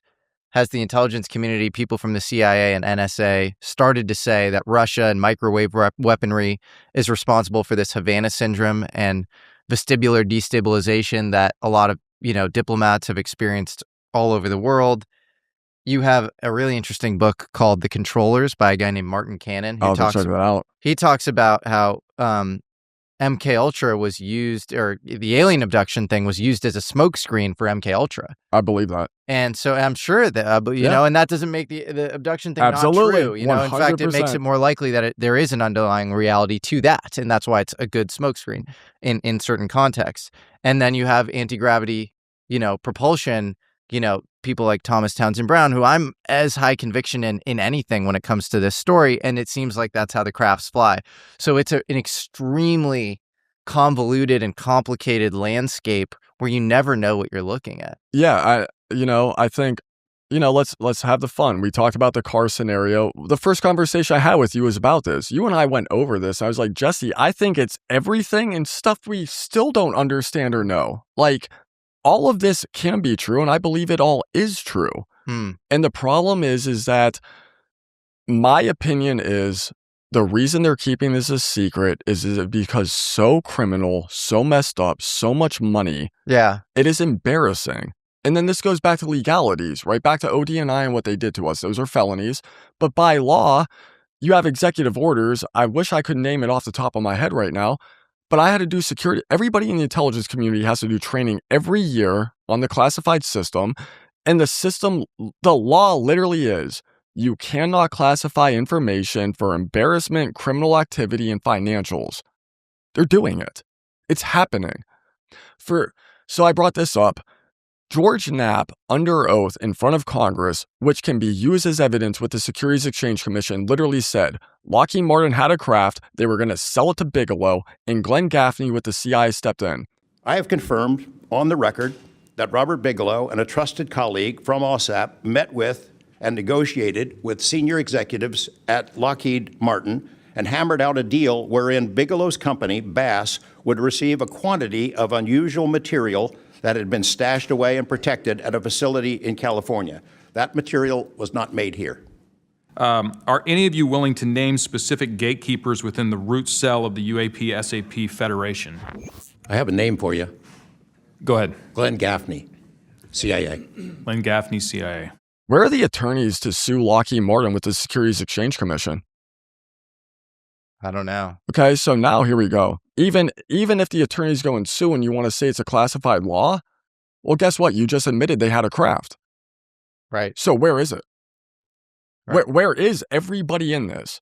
has the intelligence community, people from the CIA and NSA, started to say that Russia and microwave weaponry is responsible for this Havana syndrome and vestibular destabilization that a lot of, diplomats have experienced all over the world. You have a really interesting book called The Controllers by a guy named Martin Cannon. I'll check that out. He talks about how MK Ultra was used, or the alien abduction thing was used as a smokescreen for MK Ultra. I believe that. And so I'm sure that, know, and that doesn't make the abduction thing Absolutely. not true. In fact, it makes it more likely that there is an underlying reality to that. And that's why it's a good smokescreen in certain contexts. And then you have anti-gravity, propulsion, people like Thomas Townsend Brown, who I'm as high conviction in anything when it comes to this story. And it seems like that's how the crafts fly. So it's an extremely convoluted and complicated landscape where you never know what you're looking at. Yeah, I think let's have the fun. We talked about the car scenario. The first conversation I had with you was about this. You and I went over this. I was like, Jesse, I think it's everything and stuff we still don't understand or know. Like, all of this can be true, and I believe it all is true. And the problem is that my opinion is the reason they're keeping this a secret is because so criminal, so messed up, so much money. Yeah. It is embarrassing. And then this goes back to legalities, right? Back to ODNI and what they did to us. Those are felonies. But by law, you have executive orders. I wish I could name it off the top of my head right now, but I had to do security. Everybody in the intelligence community has to do training every year on the classified system. And the law literally is, you cannot classify information for embarrassment, criminal activity, and financials. They're doing it. It's happening. So I brought this up. George Knapp, under oath in front of Congress, which can be used as evidence with the Securities Exchange Commission, literally said Lockheed Martin had a craft, they were going to sell it to Bigelow, and Glenn Gaffney with the CIA stepped in. I have confirmed on the record that Robert Bigelow and a trusted colleague from OSAP met with and negotiated with senior executives at Lockheed Martin and hammered out a deal wherein Bigelow's company, Bass, would receive a quantity of unusual material that had been stashed away and protected at a facility in California. That material was not made here. Are any of you willing to name specific gatekeepers within the root cell of the UAP-SAP Federation? I have a name for you. Go ahead. Glenn Gaffney, CIA. Glenn Gaffney, CIA. Where are the attorneys to sue Lockheed Martin with the Securities Exchange Commission? I don't know. Okay, so now here we go. Even if the attorneys go and sue and you want to say it's a classified law, well, guess what? You just admitted they had a craft. Right. So where is it? Right. Where is everybody in this?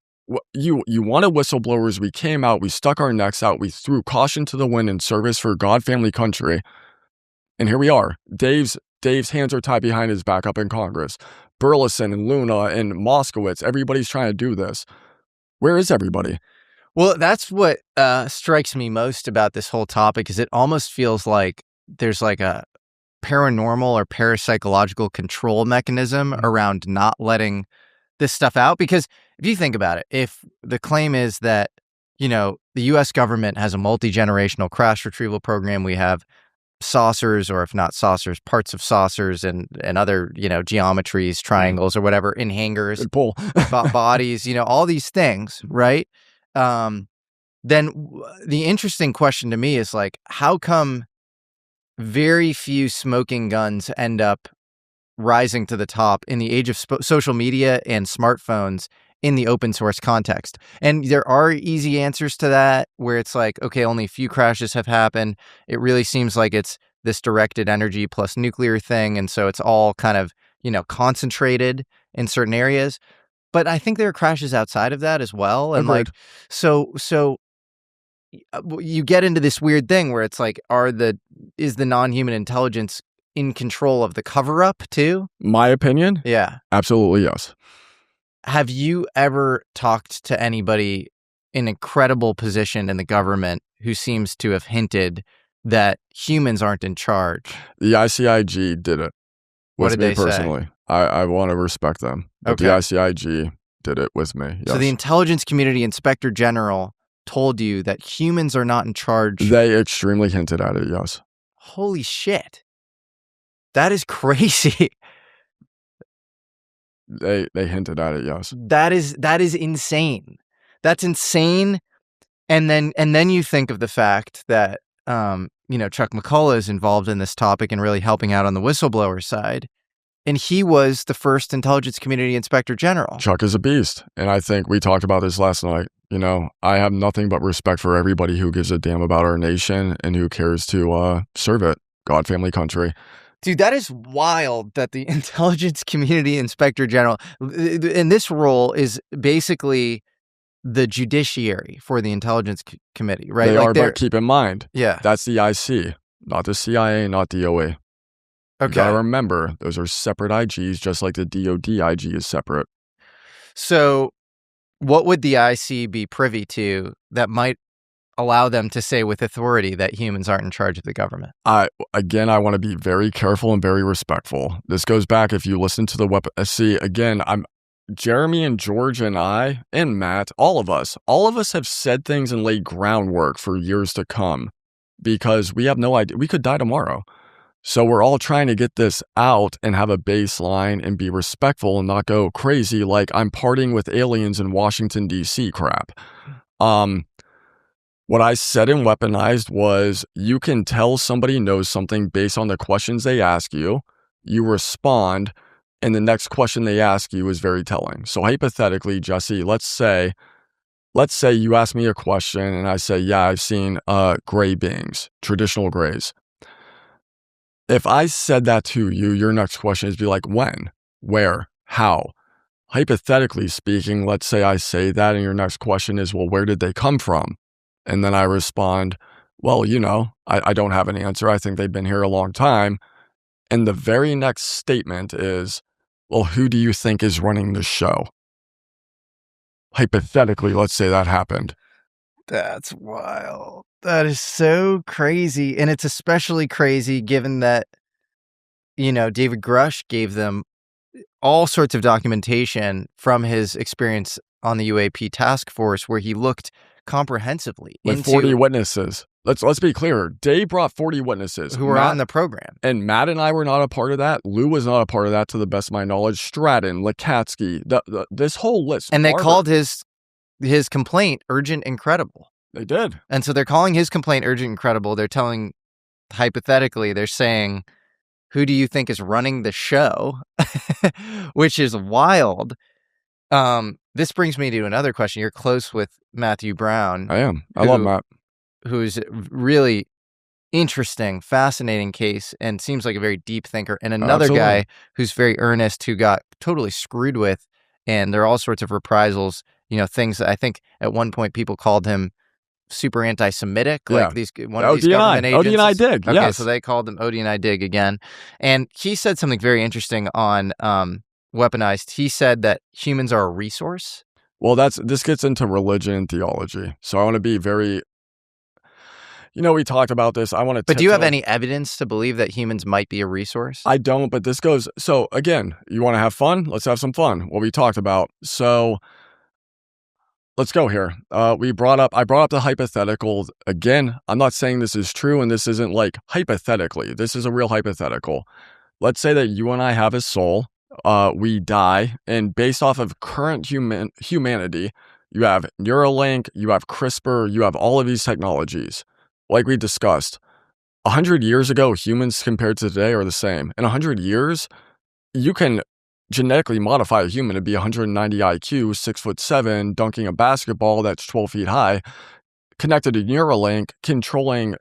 You wanted whistleblowers. We came out. We stuck our necks out. We threw caution to the wind in service for God, family, country. And here we are. Dave's hands are tied behind his back up in Congress. Burleson and Luna and Moskowitz, everybody's trying to do this. Where is everybody? Well, that's what strikes me most about this whole topic is it almost feels like there's like a paranormal or parapsychological control mechanism around not letting this stuff out. Because if you think about it, if the claim is that, the U.S. government has a multi-generational crash retrieval program, we have saucers, or if not saucers, parts of saucers and other, geometries, triangles or whatever in hangars, bodies, all these things, right? Then the interesting question to me is like, how come very few smoking guns end up rising to the top in the age of social media and smartphones in the open source context? And there are easy answers to that where it's like, okay, only a few crashes have happened. It really seems like it's this directed energy plus nuclear thing. And so it's all kind of, concentrated in certain areas. But I think there are crashes outside of that as well. And Agreed. so you get into this weird thing where it's like, is the non-human intelligence in control of the cover-up too? My opinion? Yeah. Absolutely, yes. Have you ever talked to anybody in a credible position in the government who seems to have hinted that humans aren't in charge? The ICIG did it. What did me they personally. say? I want to respect them. But Okay. the ICIG did it with me. Yes. So the Intelligence Community Inspector General told you that humans are not in charge. They extremely hinted at it, yes. Holy shit. That is crazy. They hinted at it, yes. That is insane. That's insane. And then you think of the fact that Chuck McCullough is involved in this topic and really helping out on the whistleblower side. And he was the first Intelligence Community Inspector General. Chuck is a beast. And I think we talked about this last night. I have nothing but respect for everybody who gives a damn about our nation and who cares to serve it. God, family, country. Dude, that is wild that the Intelligence Community Inspector General, in this role, is basically the judiciary for the Intelligence Committee, right? They are, but keep in mind, yeah, that's the IC, not the CIA, not DOA. Okay. You gotta remember, those are separate IGs, just like the DOD IG is separate. So what would the IC be privy to that might allow them to say with authority that humans aren't in charge of the government. I want to be very careful and very respectful. This goes back, if you listen to the weapon. See, again, Jeremy and George and I and Matt, all of us have said things and laid groundwork for years to come because we have no idea. We could die tomorrow. So we're all trying to get this out and have a baseline and be respectful and not go crazy like I'm partying with aliens in Washington, D.C. crap. What I said in Weaponized was you can tell somebody knows something based on the questions they ask you. You respond, and the next question they ask you is very telling. So hypothetically, Jesse, let's say you ask me a question and I say, yeah, I've seen gray beings, traditional grays. If I said that to you, your next question is be like, when, where, how? Hypothetically speaking, let's say I say that and your next question is, well, where did they come from? And then I respond, well, I don't have an answer. I think they've been here a long time. And the very next statement is, well, who do you think is running the show? Hypothetically, let's say that happened. That's wild. That is so crazy. And it's especially crazy given that, David Grush gave them all sorts of documentation from his experience on the UAP task force where he looked comprehensively with 40 witnesses. Let's be clear. Dave brought 40 witnesses who were on the program. And Matt and I were not a part of that. Lou was not a part of that to the best of my knowledge. Stratton, Lacatski, this whole list. And they called his complaint urgent and credible. They did. And so they're calling his complaint urgent and credible. They're telling, hypothetically, they're saying, who do you think is running the show? Which is wild. This brings me to another question. You're close with Matthew Brown. I am. I love Matt. Who's really interesting, fascinating case and seems like a very deep thinker. And another guy who's very earnest who got totally screwed with. And there are all sorts of reprisals, things that I think at one point people called him super anti-Semitic, like these government agents. ODNI dig, okay, yes. so they called him ODNI dig again. And he said something very interesting on Weaponized. He said that humans are a resource. Well, this gets into religion and theology. So I want to be very, we talked about this. I want to. But do you have any evidence to believe that humans might be a resource? I don't, but this goes. So again, you want to have fun? Let's have some fun. What we talked about. So let's go here. I brought up the hypothetical. Again, I'm not saying this is true, and this isn't like hypothetically. This is a real hypothetical. Let's say that you and I have a soul. We die, and based off of current humanity, you have Neuralink, you have CRISPR, you have all of these technologies. Like we discussed, 100 years ago, humans compared to today are the same. In 100 years, you can genetically modify a human to be 190 IQ, 6'7", dunking a basketball that's 12 feet high, connected to Neuralink, controlling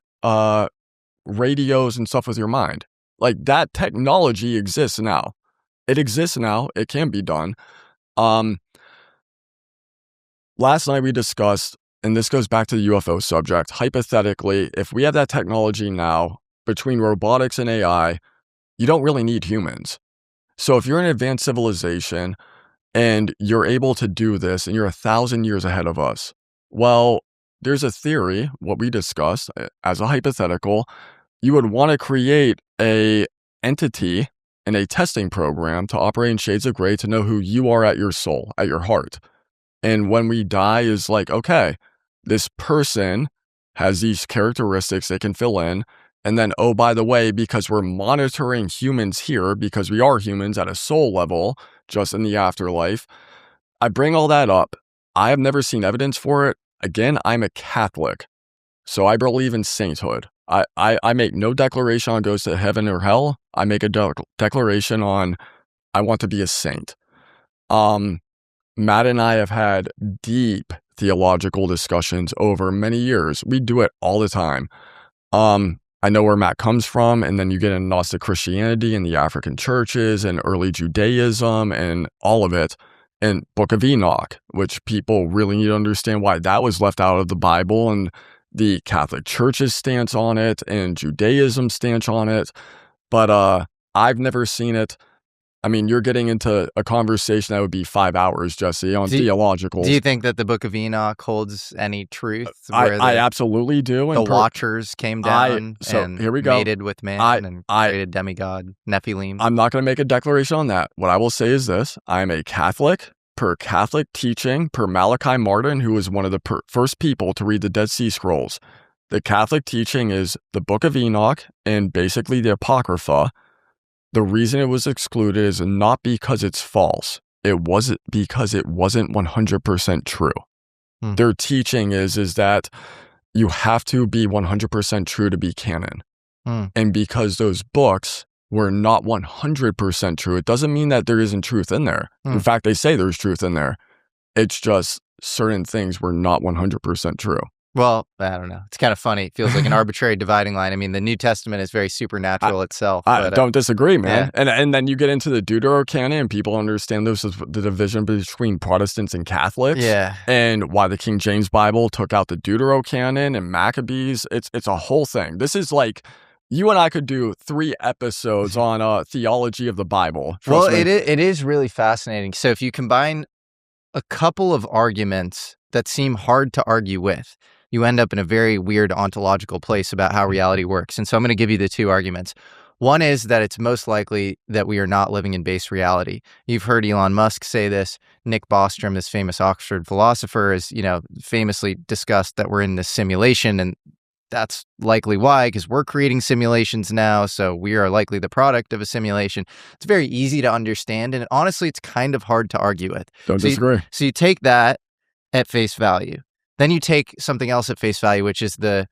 radios and stuff with your mind. Like that technology exists now. It exists now. It can be done. Last night we discussed, and this goes back to the UFO subject, hypothetically, if we have that technology now, between robotics and AI, you don't really need humans. So if you're an advanced civilization and you're able to do this and you're 1,000 years ahead of us, well, there's a theory, what we discussed as a hypothetical, you would want to create a entity and a testing program to operate in shades of gray to know who you are at your soul, at your heart. And when we die is like, okay, this person has these characteristics they can fill in. And then, oh, by the way, because we're monitoring humans here, because we are humans at a soul level, just in the afterlife, I bring all that up. I have never seen evidence for it. Again, I'm a Catholic, so I believe in sainthood. I make no declaration on goes to heaven or hell. I make a declaration on I want to be a saint. Matt and I have had deep theological discussions over many years. We do it all the time. I know where Matt comes from, and then you get into Gnostic Christianity and the African churches and early Judaism and all of it, and Book of Enoch, which people really need to understand why that was left out of the Bible, and the Catholic Church's stance on it and Judaism's stance on it. But I've never seen it. I mean, you're getting into a conversation that would be 5 hours, Jesse, on theological. Do you think that the Book of Enoch holds any truth? I absolutely do. The Watchers came down and here we go. mated with man and created demigod, Nephilim. I'm not going to make a declaration on that. What I will say is this. I am a Catholic. Per Catholic teaching, per Malachi Martin, who was one of the first people to read the Dead Sea Scrolls, the Catholic teaching is the Book of Enoch and basically the Apocrypha. The reason it was excluded is not because it's false. It wasn't because it wasn't 100% true. Their teaching is that you have to be 100% true to be canon. And because those books were not 100% true, it doesn't mean that there isn't truth in there. In fact, they say there's truth in there. It's just certain things were not 100% true. Well, I don't know. It's kind of funny. It feels like an arbitrary dividing line. I mean, the New Testament is very supernatural itself. I don't disagree, man. Yeah. And then you get into the Deuterocanon, and people understand this as the division between Protestants and Catholics. Yeah. And why the King James Bible took out the Deuterocanon and Maccabees. It's a whole thing. This is like, you and I could do 3 episodes on theology of the Bible. Well, it is really fascinating. So if you combine a couple of arguments that seem hard to argue with, you end up in a very weird ontological place about how reality works. And so I'm going to give you the 2 arguments. One is that it's most likely that we are not living in base reality. You've heard Elon Musk say this. Nick Bostrom, this famous Oxford philosopher, has, famously discussed that we're in this simulation, and that's likely why, because we're creating simulations now, so we are likely the product of a simulation. It's very easy to understand, and honestly, it's kind of hard to argue with. Don't disagree. So you take that at face value. Then you take something else at face value, which is the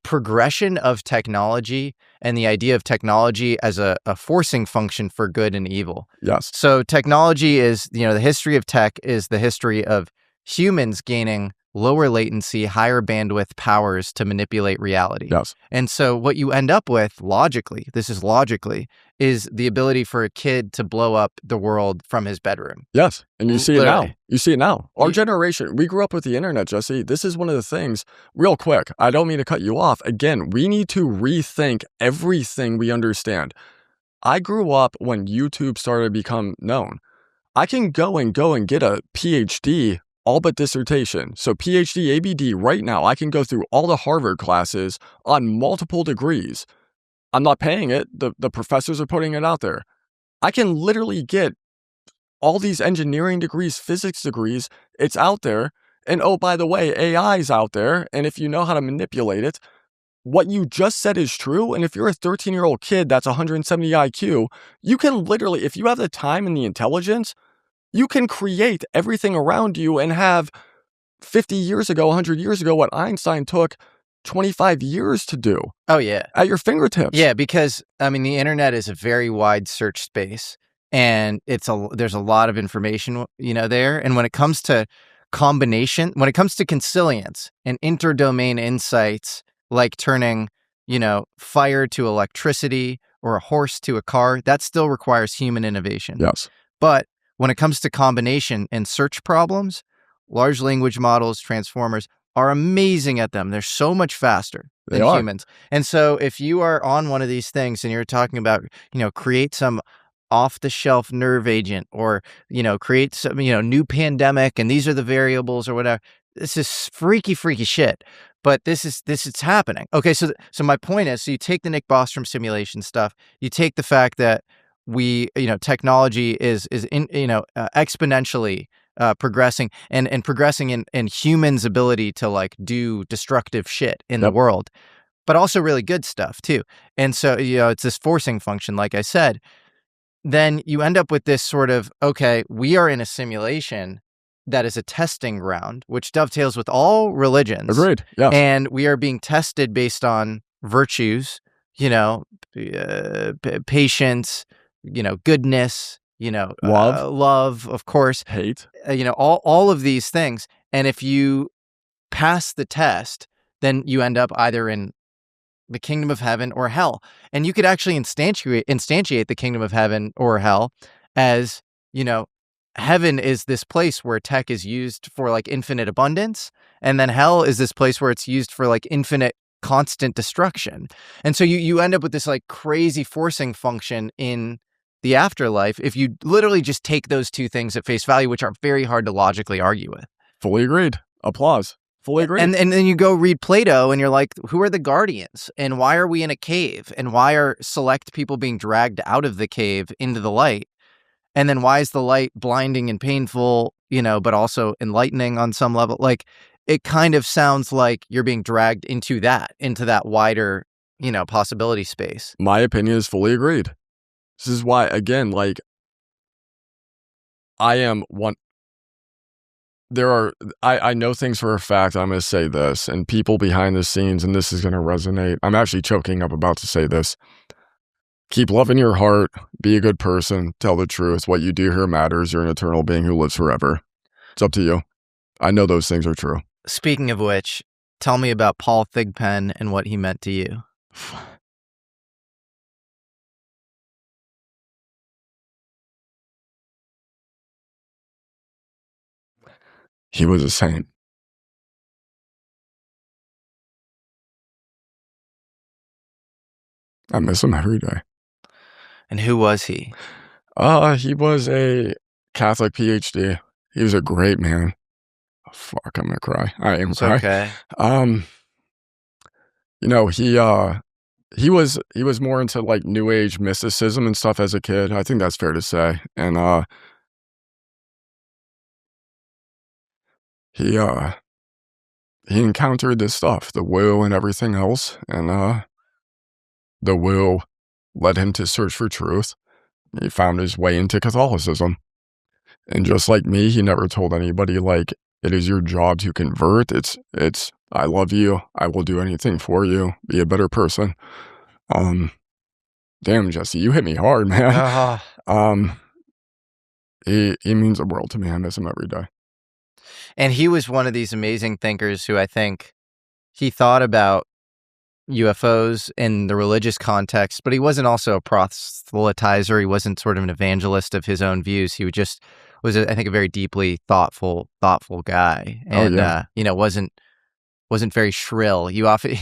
progression of technology and the idea of technology as a forcing function for good and evil. Yes. So technology is, the history of tech is the history of humans gaining lower latency, higher bandwidth powers to manipulate reality. Yes. And so what you end up with logically, is the ability for a kid to blow up the world from his bedroom. Yes. And you see it now. You see it now. Our generation, we grew up with the internet, Jesse. This is one of the things, real quick, I don't mean to cut you off. Again, we need to rethink everything we understand. I grew up when YouTube started to become known. I can go and get a PhD, all but dissertation. So PhD, ABD, right now, I can go through all the Harvard classes on multiple degrees. I'm not paying it. The professors are putting it out there. I can literally get all these engineering degrees, physics degrees. It's out there. And oh, by the way, AI is out there. And if you know how to manipulate it, what you just said is true. And if you're a 13-year-old kid that's 170 IQ, you can literally, if you have the time and the intelligence, you can create everything around you and have 50 years ago, 100 years ago, what Einstein took 25 years to do. Oh, yeah. At your fingertips. Yeah, because, the internet is a very wide search space, and there's a lot of information, there. And when it comes to when it comes to consilience and interdomain insights, like turning, fire to electricity or a horse to a car, that still requires human innovation. Yes. But when it comes to combination and search problems, large language models, transformers, are amazing at them. They're so much faster than humans. And so if you are on one of these things and you're talking about, create some off-the-shelf nerve agent or, create some, new pandemic and these are the variables or whatever, this is freaky shit. But this is happening. Okay, so my point is, so you take the Nick Bostrom simulation stuff, you take the fact that technology is exponentially progressing and progressing in humans' ability to do destructive shit in the world, but also really good stuff too. And so, it's this forcing function, like I said, then you end up with this sort of, okay, we are in a simulation that is a testing ground, which dovetails with all religions. Agreed. Yeah. And we are being tested based on virtues, patience, goodness, love, of course, hate, all of these things. And if you pass the test, then you end up either in the kingdom of heaven or hell. And you could actually instantiate the kingdom of heaven or hell as, heaven is this place where tech is used for infinite abundance. And then hell is this place where it's used for infinite constant destruction. And so you end up with this crazy forcing function in the afterlife if you literally just take those two things at face value, which are very hard to logically argue with. Fully agreed. Applause. Fully agreed. And then you go read Plato and you're like, who are the guardians? And why are we in a cave? And why are select people being dragged out of the cave into the light? And then why is the light blinding and painful, but also enlightening on some level? Like, it kind of sounds like you're being dragged into that wider, possibility space. My opinion is fully agreed. This is why, again, like, I am one. I know things for a fact. I'm going to say this, and people behind the scenes, and this is going to resonate. I'm actually choking up about to say this. Keep love in your heart. Be a good person. Tell the truth. What you do here matters. You're an eternal being who lives forever. It's up to you. I know those things are true. Speaking of which, tell me about Paul Thigpen and what he meant to you. He was a saint. I miss him every day. And who was he? He was a Catholic PhD. He was a great man. Oh, fuck, I'm gonna cry. I am crying. Okay. He was more into like New Age mysticism and stuff as a kid. I think that's fair to say. And he encountered this stuff, the woo and everything else, and the woo led him to search for truth. He found his way into Catholicism. And just like me, he never told anybody, like, it is your job to convert. It's I love you. I will do anything for you. Be a better person. Damn, Jesse, you hit me hard, man. He means the world to me. I miss him every day. And he was one of these amazing thinkers who I think he thought about UFOs in the religious context, but he wasn't also a proselytizer. He wasn't sort of an evangelist of his own views. He was I think, a very deeply thoughtful guy, and wasn't very shrill. You often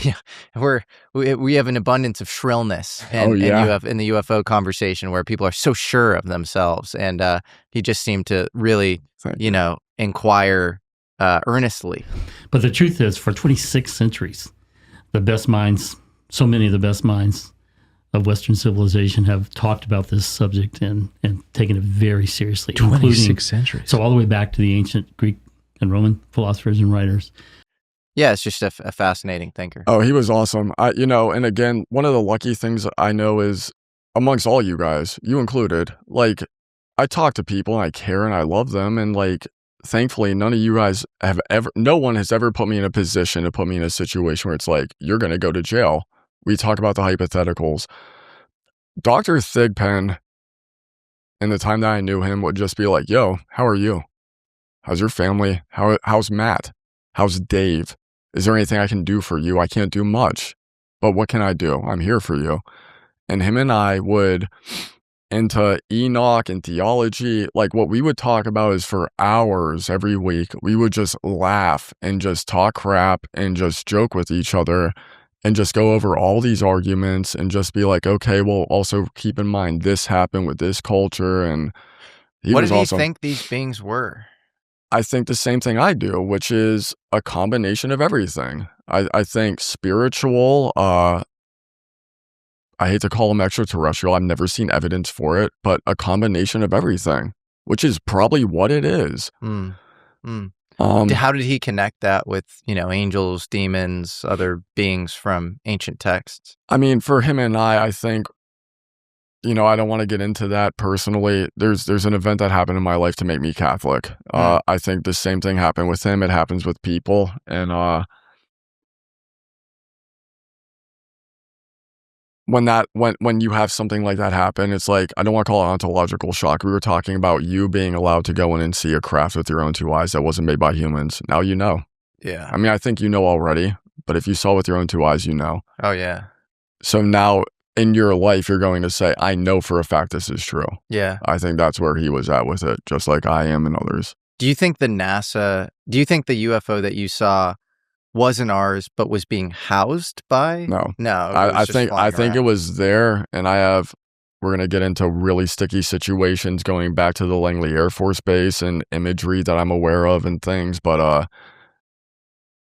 we have an abundance of shrillness in the UFO conversation where people are so sure of themselves, and he just seemed to really inquire earnestly. But the truth is, for 26 centuries, the best minds, so many of the best minds of Western civilization have talked about this subject and taken it very seriously. 26 centuries. So all the way back to the ancient Greek and Roman philosophers and writers. Yeah, it's just a fascinating thinker. Oh, he was awesome. And again, one of the lucky things I know is amongst all you guys, you included, like, I talk to people and I care and I love them, and like, thankfully, none of you guys no one has ever put me in a position to put me in a situation where it's like, you're going to go to jail. We talk about the hypotheticals. Dr. Thigpen, in the time that I knew him, would just be like, yo, how are you? How's your family? How's Matt? How's Dave? Is there anything I can do for you? I can't do much, but what can I do? I'm here for you. And him and I would into Enoch and theology. Like, what we would talk about is for hours every week. We would just laugh and just talk crap and just joke with each other and just go over all these arguments and just be like, okay, well, also keep in mind this happened with this culture. And what did he think these beings were? I think the same thing I do, which is a combination of everything. I think spiritual, I hate to call them extraterrestrial. I've never seen evidence for it, but a combination of everything, which is probably what it is. How did he connect that with, angels, demons, other beings from ancient texts? I mean, for him and I think, I don't want to get into that personally. There's an event that happened in my life to make me Catholic. I think the same thing happened with him. It happens with people. And when you have something like that happen, it's like, I don't want to call it ontological shock. We were talking about you being allowed to go in and see a craft with your own two eyes that wasn't made by humans. Now you know. Yeah. I mean, I think you know already, but if you saw with your own two eyes, you know. Oh, yeah. So now in your life, you're going to say, I know for a fact this is true. Yeah. I think that's where he was at with it, just like I am and others. Do you think the UFO that you saw wasn't ours, but was being housed by? No. No. I think it was there, and I have we're going to get into really sticky situations going back to the Langley Air Force Base and imagery that I'm aware of and things. But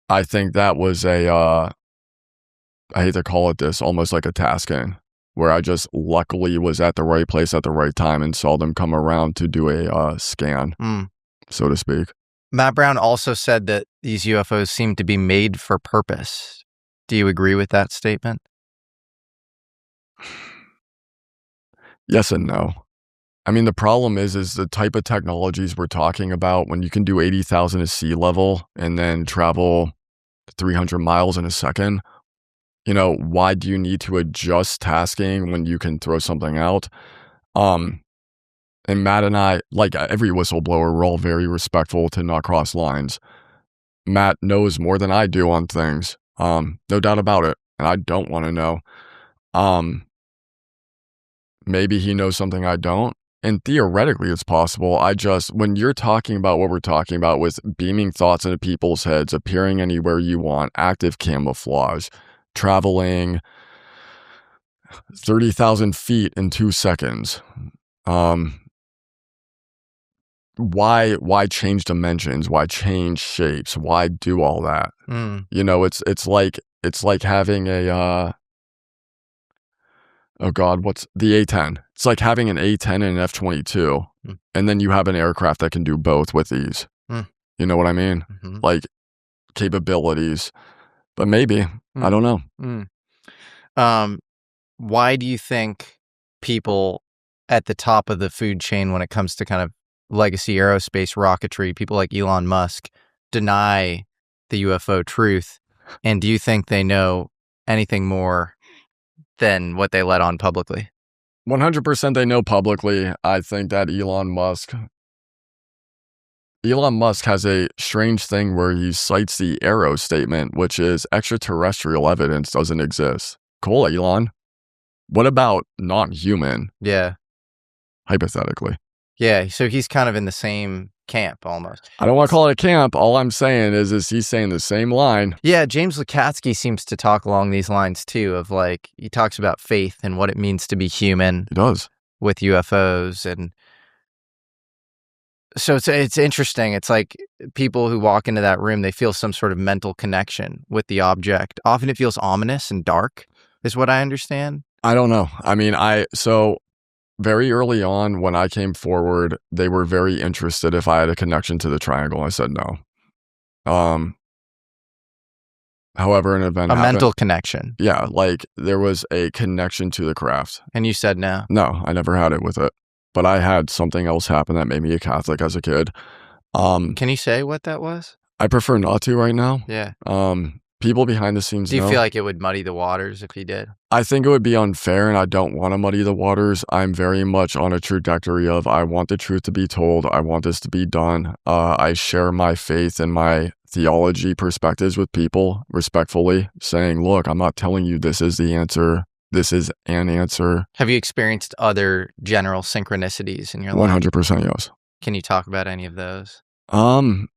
I think that was I hate to call it this, almost like a tasking, where I just luckily was at the right place at the right time and saw them come around to do a scan, so to speak. Matt Brown also said that these UFOs seem to be made for purpose. Do you agree with that statement? Yes and no. I mean, the problem is the type of technologies we're talking about. When you can do 80,000 at sea level and then travel 300 miles in a second, you know, why do you need to adjust tasking when you can throw something out? And Matt and I, like every whistleblower, we're all very respectful to not cross lines. Matt knows more than I do on things. No doubt about it. And I don't want to know. Maybe he knows something I don't. And theoretically, it's possible. When you're talking about what we're talking about with beaming thoughts into people's heads, appearing anywhere you want, active camouflage, traveling 30,000 feet in 2 seconds. Why change dimensions? Why change shapes? Why do all that? You know, it's like having a oh God, what's the A-10? It's like having an A-10 and an F-22, and then you have an aircraft that can do both with these. You know what I mean? Like capabilities, but maybe I don't know. Why do you think people at the top of the food chain, when it comes to kind of legacy aerospace rocketry, people like Elon Musk, deny the UFO truth? And do you think they know anything more than what they let on publicly? 100% they know publicly. I think that Elon Musk has a strange thing where he cites the AARO statement, which is extraterrestrial evidence doesn't exist. Cool, Elon. What about non-human? Yeah. Hypothetically. Yeah, so he's kind of in the same camp almost. I don't want to call it a camp. All I'm saying is he's saying the same line. Yeah, James Lacatski seems to talk along these lines too, of like, he talks about faith and what it means to be human. He does. With UFOs. And so it's interesting. It's like people who walk into that room, they feel some sort of mental connection with the object. Often it feels ominous and dark, is what I understand. I don't know. I mean, so very early on when I came forward, they were very interested if I had a connection to the triangle. I said no. However, an event happened. Mental connection. Yeah, like there was a connection to the craft. And you said no? No, I never had it with it. But I had something else happen that made me a Catholic as a kid. Can you say what that was? I prefer not to right now. Yeah. People behind the scenes Do you know. feel like it would muddy the waters if you did? I think it would be unfair, and I don't want to muddy the waters. I'm very much on a trajectory of I want the truth to be told. I want this to be done. I share my faith and my theology perspectives with people respectfully, saying, look, I'm not telling you this is the answer. This is an answer. Have you experienced other general synchronicities in your life? 100% yes. Can you talk about any of those? You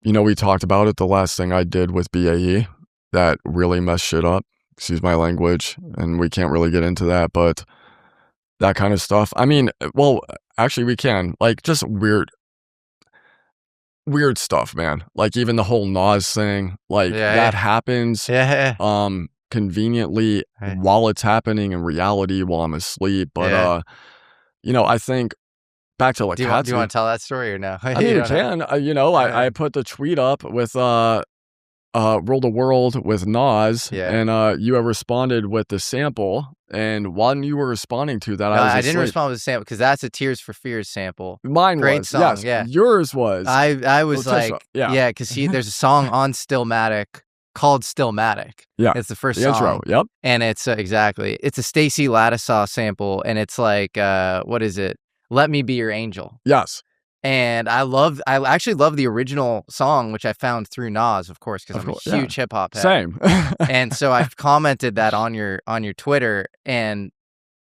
know, we talked about it. The last thing I did with BAE that really messed shit up. Excuse my language, and we can't really get into that, but that kind of stuff. I mean, well, actually we can. Like, just weird stuff, man. Like, even the whole Nas thing, like, that happens conveniently while it's happening in reality while I'm asleep. But, you know, I think back to Lacatski. Do you want to tell that story or no? I mean, you can. I put the tweet up with Rule the World with Nas, and you have responded with the sample. And while you were responding to that, I didn't respond with the sample because that's a Tears for Fears sample. Mine Great was, song, yes. yeah. Yours was. I was Letitia, like, yeah, because there's a song on Stillmatic called Stillmatic. Yeah, it's the first the song. Intro. Yep, and it's exactly. It's a Stacey Ladisaw sample, and it's like, what is it? Let Me Be Your Angel. Yes. And I actually love the original song, which I found through Nas, of course, because I'm a huge hip hop head. Same. And so I've commented that on your Twitter, and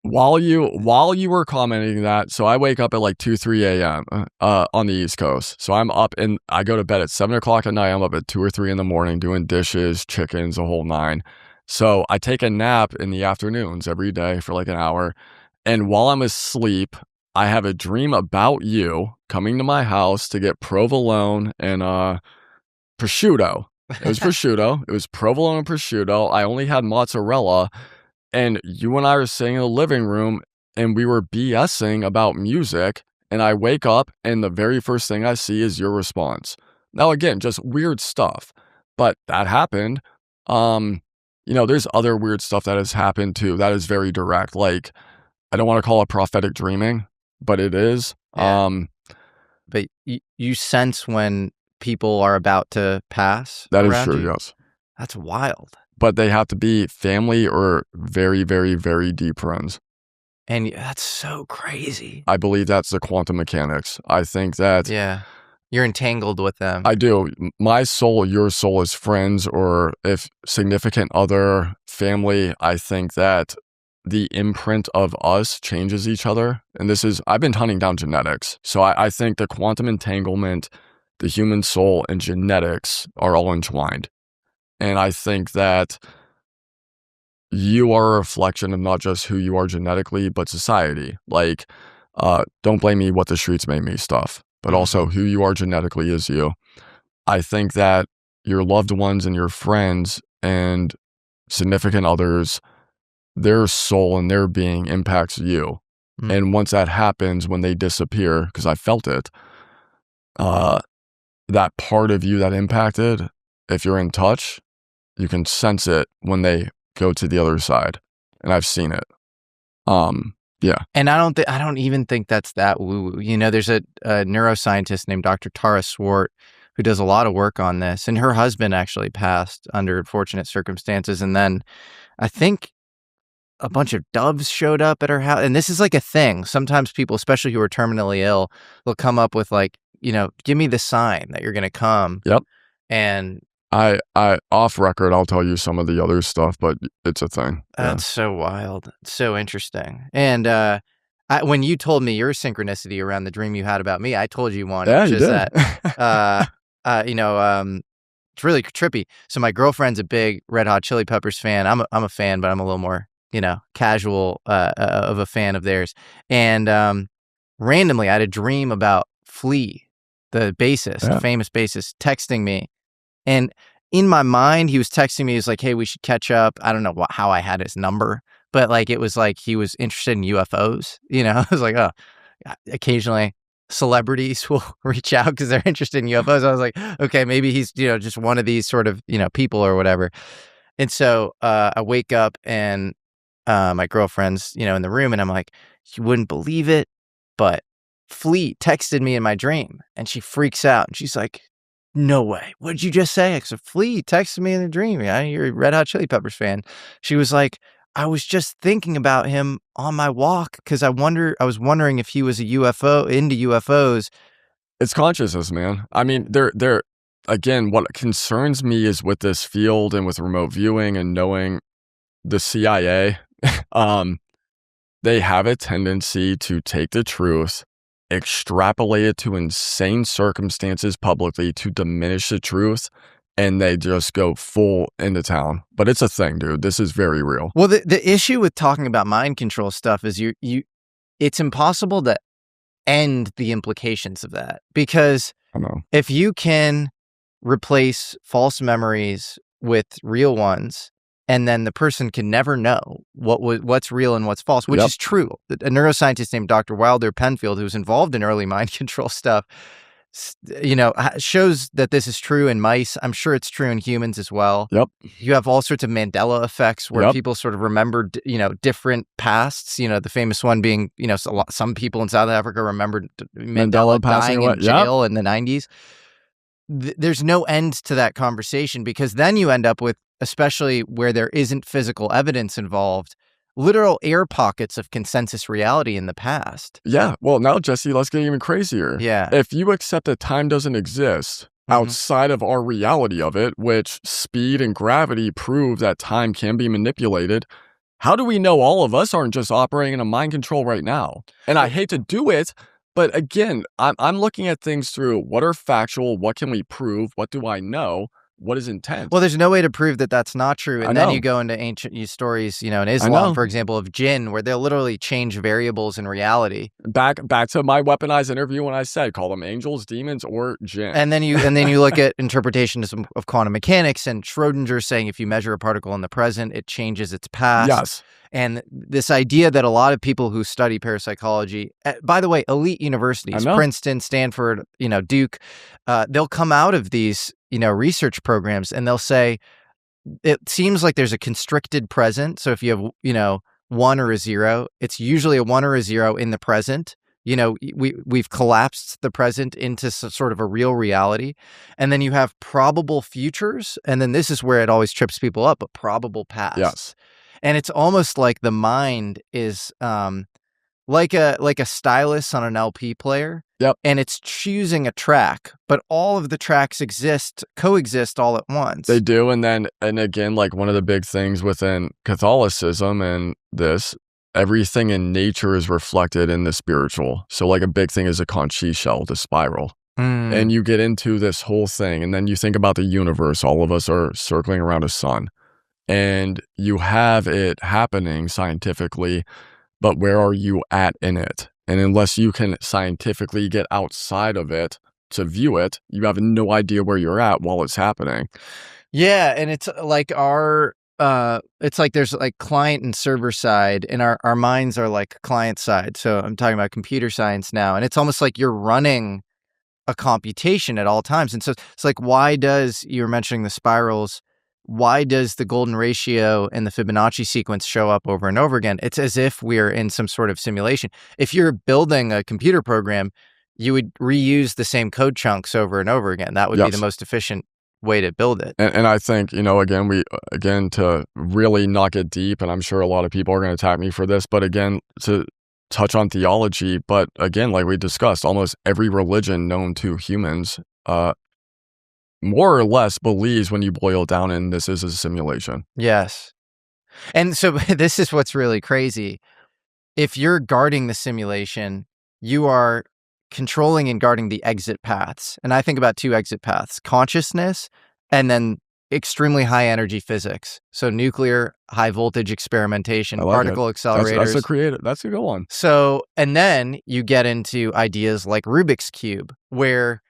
while you were commenting that, so I wake up at like 2-3 a.m. On the East Coast. So I'm up and I go to bed at 7 o'clock at night. I'm up at 2 or 3 in the morning doing dishes, chickens, a whole nine. So I take a nap in the afternoons every day for like an hour. And while I'm asleep, I have a dream about you coming to my house to get provolone and prosciutto. It was prosciutto. It was provolone and prosciutto. I only had mozzarella. And you and I were sitting in the living room and we were BSing about music. And I wake up and the very first thing I see is your response. Now, again, just weird stuff. But that happened. There's other weird stuff that has happened too. That is very direct. Like, I don't want to call it prophetic dreaming, but it is. Yeah. But you sense when people are about to pass? That is true, yes. That's wild. But they have to be family or very, very, very deep friends. And that's so crazy. I believe that's the quantum mechanics. I think that... Yeah. You're entangled with them. I do. My soul, your soul is friends, or if significant other, family, I think that the imprint of us changes each other. And I've been hunting down genetics. So I think the quantum entanglement, the human soul, and genetics are all entwined. And I think that you are a reflection of not just who you are genetically, but society. Like, don't blame me what the streets made me stuff, but also who you are genetically is you. I think that your loved ones and your friends and significant others, their soul and their being impacts you. And once that happens, when they disappear, because I felt it, that part of you that impacted, if you're in touch, you can sense it when they go to the other side. And I've seen it. Yeah. And I don't even think that's that woo-woo. There's a neuroscientist named Dr. Tara Swart who does a lot of work on this. And her husband actually passed under unfortunate circumstances. And then I think a bunch of doves showed up at her house. And this is like a thing. Sometimes people, especially who are terminally ill, will come up with like, give me the sign that you're going to come. Yep. And I off record, I'll tell you some of the other stuff, but it's a thing. That's so wild. It's so interesting. And when you told me your synchronicity around the dream you had about me, I told you one. Yeah, which you is did. That, it's really trippy. So my girlfriend's a big Red Hot Chili Peppers fan. I'm a fan, but I'm a little more, casual of a fan of theirs. And randomly, I had a dream about Flea, the bassist, the famous bassist, texting me. And in my mind, he was texting me. He was like, hey, we should catch up. I don't know how I had his number, but like, it was like he was interested in UFOs. I was like, oh, occasionally celebrities will reach out because they're interested in UFOs. I was like, okay, maybe he's, just one of these sort of, people or whatever. And so I wake up and my girlfriend's, in the room, and I'm like, you wouldn't believe it, but Flea texted me in my dream, and she freaks out and she's like, no way. What did you just say? I said, Flea texted me in a dream. Yeah, you're a Red Hot Chili Peppers fan. She was like, I was just thinking about him on my walk because I was wondering if he was a UFO, into UFOs. It's consciousness, man. I mean, they're again, what concerns me is with this field and with remote viewing and knowing the CIA, they have a tendency to take the truth, extrapolate it to insane circumstances publicly to diminish the truth, and they just go full into town. But it's a thing, dude. This is very real. Well, the issue with talking about mind control stuff is it's impossible to end the implications of that, because if you can replace false memories with real ones, and then the person can never know what's real and what's false, which is true. A neuroscientist named Dr. Wilder Penfield, who's involved in early mind control stuff, shows that this is true in mice. I'm sure it's true in humans as well. Yep. You have all sorts of Mandela effects where people sort of remember, different pasts. The famous one being, some people in South Africa remembered Mandela dying in jail in the 90s. There's no end to that conversation, because then you end up with, especially where there isn't physical evidence involved, literal air pockets of consensus reality in the past. Yeah. Well, now, Jesse, let's get even crazier. Yeah. If you accept that time doesn't exist outside of our reality of it, which speed and gravity prove that time can be manipulated, how do we know all of us aren't just operating in a mind control right now? And I hate to do it, but again, I'm looking at things through what are factual, what can we prove, what do I know? what is intent? Well, there's no way to prove that that's not true. And then know. you go into ancient stories, in know. Islam, for example, of jinn, where they'll literally change variables in reality. Back to my weaponized interview when I said call them angels, demons, or jinn. And then you look at interpretations of quantum mechanics, and Schrodinger saying if you measure a particle in the present, it changes its past. Yes. And this idea that a lot of people who study parapsychology, by the way, elite universities, Princeton, Stanford, Duke, they'll come out of these, research programs and they'll say, it seems like there's a constricted present. So if you have, 1 or a 0, it's usually a 1 or a 0 in the present. We've collapsed the present into sort of a real reality. And then you have probable futures. And then this is where it always trips people up, but probable past. Yes. And it's almost like the mind is like a stylus on an LP player. Yep. And it's choosing a track, but all of the tracks coexist all at once. They do. And again, like one of the big things within Catholicism and this, everything in nature is reflected in the spiritual. So like a big thing is a conch shell, the spiral. And you get into this whole thing. And then you think about the universe. All of us are circling around a sun. And you have it happening scientifically, but where are you at in it? And unless you can scientifically get outside of it to view it, you have no idea where you're at while it's happening. Yeah, and it's like it's like there's like client and server side, and our minds are like client side. So I'm talking about computer science now, and it's almost like you're running a computation at all times. And so it's like, you were mentioning the spirals, why does the golden ratio and the Fibonacci sequence show up over and over again? It's as if we're in some sort of simulation. If you're building a computer program, you would reuse the same code chunks over and over again. That would be the most efficient way to build it. And I think, again, to really knock it deep, and I'm sure a lot of people are going to attack me for this, but again, to touch on theology, but again, like we discussed, almost every religion known to humans, more or less believes when you boil it down and this is a simulation. Yes. And so this is what's really crazy. If you're guarding the simulation, you are controlling and guarding the exit paths. And I think about 2 exit paths, consciousness and then extremely high energy physics. So nuclear, high voltage experimentation, particle accelerators. That's a good one. So, and then you get into ideas like Rubik's Cube, where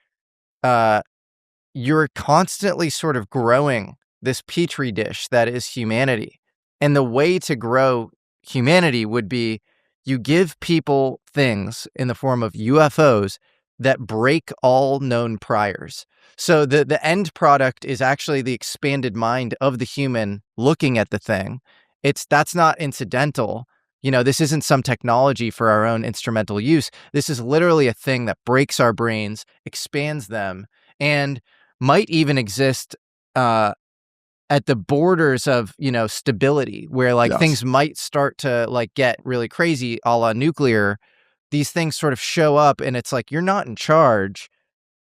you're constantly sort of growing this petri dish that is humanity. And the way to grow humanity would be you give people things in the form of UFOs that break all known priors. So the end product is actually the expanded mind of the human looking at the thing. That's not incidental. This isn't some technology for our own instrumental use. This is literally a thing that breaks our brains, expands them, and might even exist at the borders of, stability, where things might start to get really crazy, a la nuclear. These things sort of show up and it's like, you're not in charge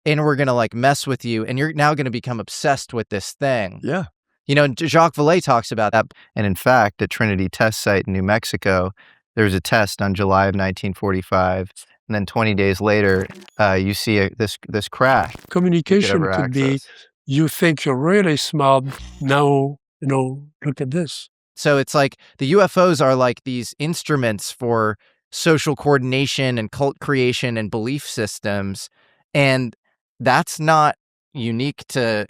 and we're going to mess with you. And you're now going to become obsessed with this thing. Yeah. And Jacques Vallée talks about that. And in fact, at Trinity Test Site in New Mexico, there was a test on July of 1945. And then 20 days later, you see this crash. Communication could be, you think you're really smart, now, look at this. So it's like the UFOs are like these instruments for social coordination and cult creation and belief systems. And that's not unique to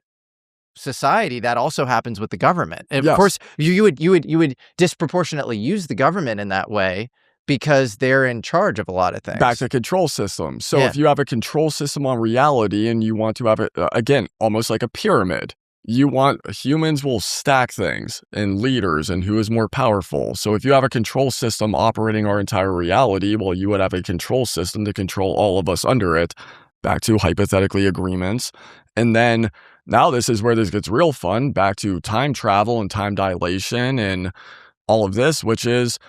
society. That also happens with the government. And of course, you would disproportionately use the government in that way, because they're in charge of a lot of things. Back to control systems. So if you have a control system on reality and you want to have it, again, almost like a pyramid, humans will stack things and leaders and who is more powerful. So if you have a control system operating our entire reality, well, you would have a control system to control all of us under it, back to hypothetically agreements. And then now this is where this gets real fun, back to time travel and time dilation and all of this, which is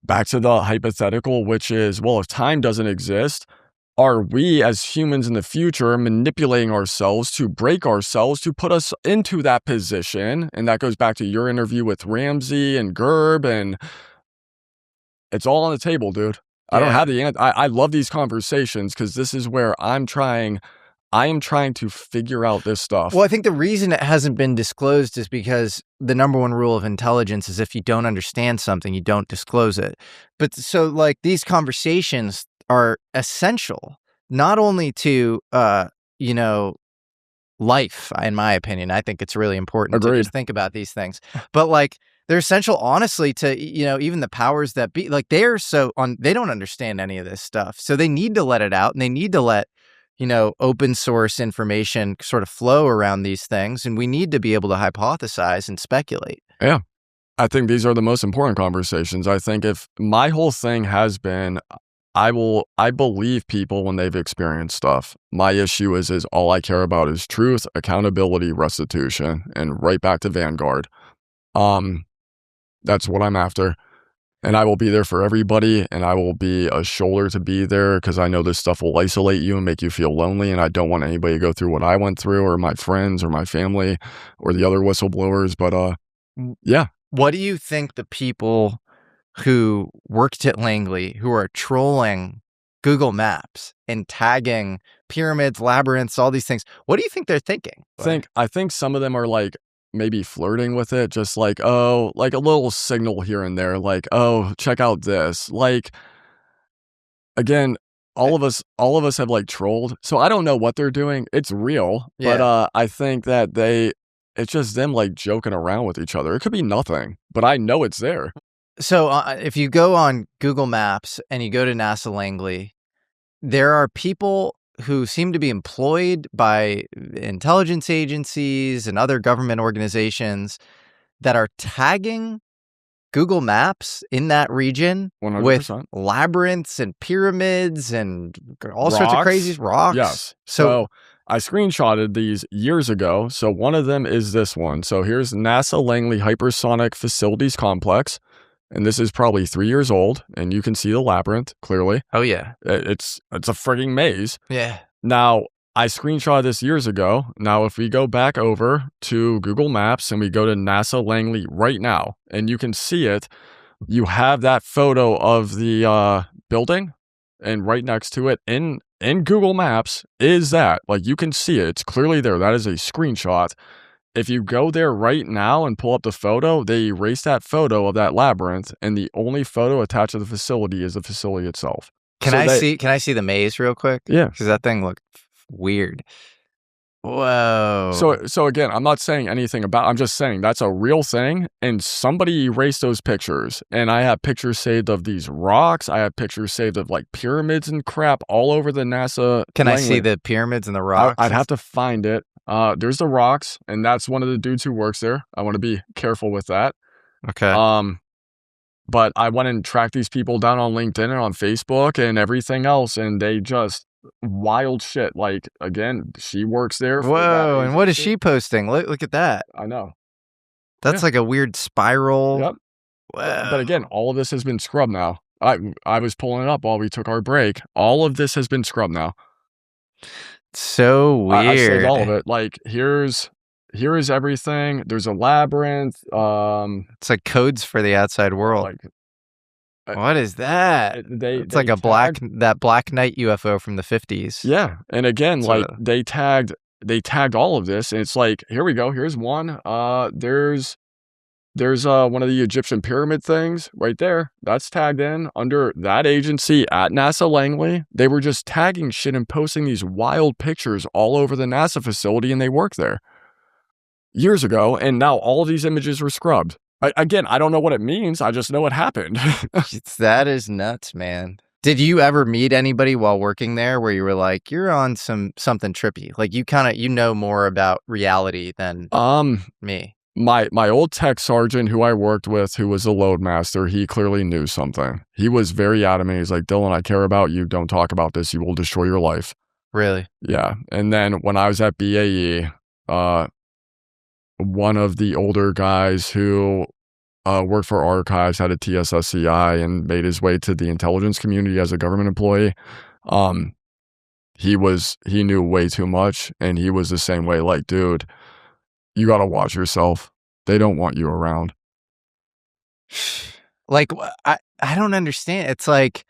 back to the hypothetical, which is, well, if time doesn't exist, are we as humans in the future manipulating ourselves to break ourselves to put us into that position? And that goes back to your interview with Ramsey and Gerb, and it's all on the table, dude. I don't have the answer. I love these conversations because this is where I'm trying. I am trying to figure out this stuff. Well, I think the reason it hasn't been disclosed is because the number one rule of intelligence is if you don't understand something, you don't disclose it. But so like these conversations are essential, not only to, you know, life, in my opinion. I think it's really important to just think about these things. But like they're essential, honestly, to, you know, even the powers that be. Like they don't understand any of this stuff. So they need to let it out, and they need to let, you know, open source information sort of flow around these things. And we need to be able to hypothesize and speculate. Yeah. I think these are the most important conversations. I think if my whole thing has been, I believe people when they've experienced stuff. My issue is all I care about is truth, accountability, restitution, and right back to Vanguard. That's what I'm after. And I will be there for everybody, and I will be a shoulder to be there because I know this stuff will isolate you and make you feel lonely, and I don't want anybody to go through what I went through, or my friends or my family or the other whistleblowers. But yeah. What do you think the people who worked at Langley, who are trolling Google Maps and tagging pyramids, labyrinths, all these things, what do you think they're thinking? I think some of them are like maybe flirting with it, just like, oh, like a little signal here and there, like, oh, check out this. Like, again, all of us have like trolled, so I don't know what they're doing. It's real, but I think that it's just them like joking around with each other. It could be nothing, but I know it's there. So if you go on Google Maps and you go to NASA Langley, there are people who seem to be employed by intelligence agencies and other government organizations that are tagging Google Maps in that region 100%. With labyrinths and pyramids and all sorts of crazy rocks. Yes. So I screenshotted these years ago. So one of them is this one. So here's NASA Langley Hypersonic Facilities Complex. And this is probably 3 years old, and you can see the labyrinth clearly. Oh, yeah. It's a frigging maze. Yeah. Now, I screenshot this years ago. Now, if we go back over to Google Maps and we go to NASA Langley right now, and you can see it, you have that photo of the building, and right next to it in Google Maps is that. Like, you can see it. It's clearly there. That is a screenshot. If you go there right now and pull up the photo, they erase that photo of that labyrinth, and the only photo attached to the facility is the facility itself. Can I see the maze real quick? Yeah. Because that thing looked weird. Whoa. So again, I'm not saying anything about, I'm just saying that's a real thing, and somebody erased those pictures. And I have pictures saved of these rocks. I have pictures saved of like pyramids and crap all over the NASA. Can I see the pyramids and the rocks? I'd have to find it. There's the rocks, and that's one of the dudes who works there. I want to be careful with that. Okay. But I went and tracked these people down on LinkedIn and on Facebook and everything else, and they just wild shit. Like, again, she works there. Whoa, and what is she posting? Look at that. I know. That's like a weird spiral. Yep. Wow. But again, all of this has been scrubbed now. I was pulling it up while we took our break. All of this has been scrubbed now. So weird. I saved all of it. Like, here's everything. There's a labyrinth. It's like codes for the outside world. Like, what is that? It's like that Black Knight UFO from the 50s. Yeah, and again, like they tagged all of this, and it's like, here we go. Here's one. There's one of the Egyptian pyramid things right there. That's tagged in under that agency at NASA Langley. They were just tagging shit and posting these wild pictures all over the NASA facility, and they work there years ago. And now all of these images were scrubbed. Again, I don't know what it means. I just know it happened. That is nuts, man. Did you ever meet anybody while working there where you were like, you're on something trippy? Like you know more about reality than me. My old tech sergeant who I worked with, who was a load master, he clearly knew something. He was very adamant. He's like, Dylan, I care about you. Don't talk about this. You will destroy your life. Really? Yeah. And then when I was at BAE, one of the older guys who worked for archives, had a TSSCI, and made his way to the intelligence community as a government employee. He knew way too much, and he was the same way. Like, dude, you got to watch yourself. They don't want you around. Like, I don't understand. It's like,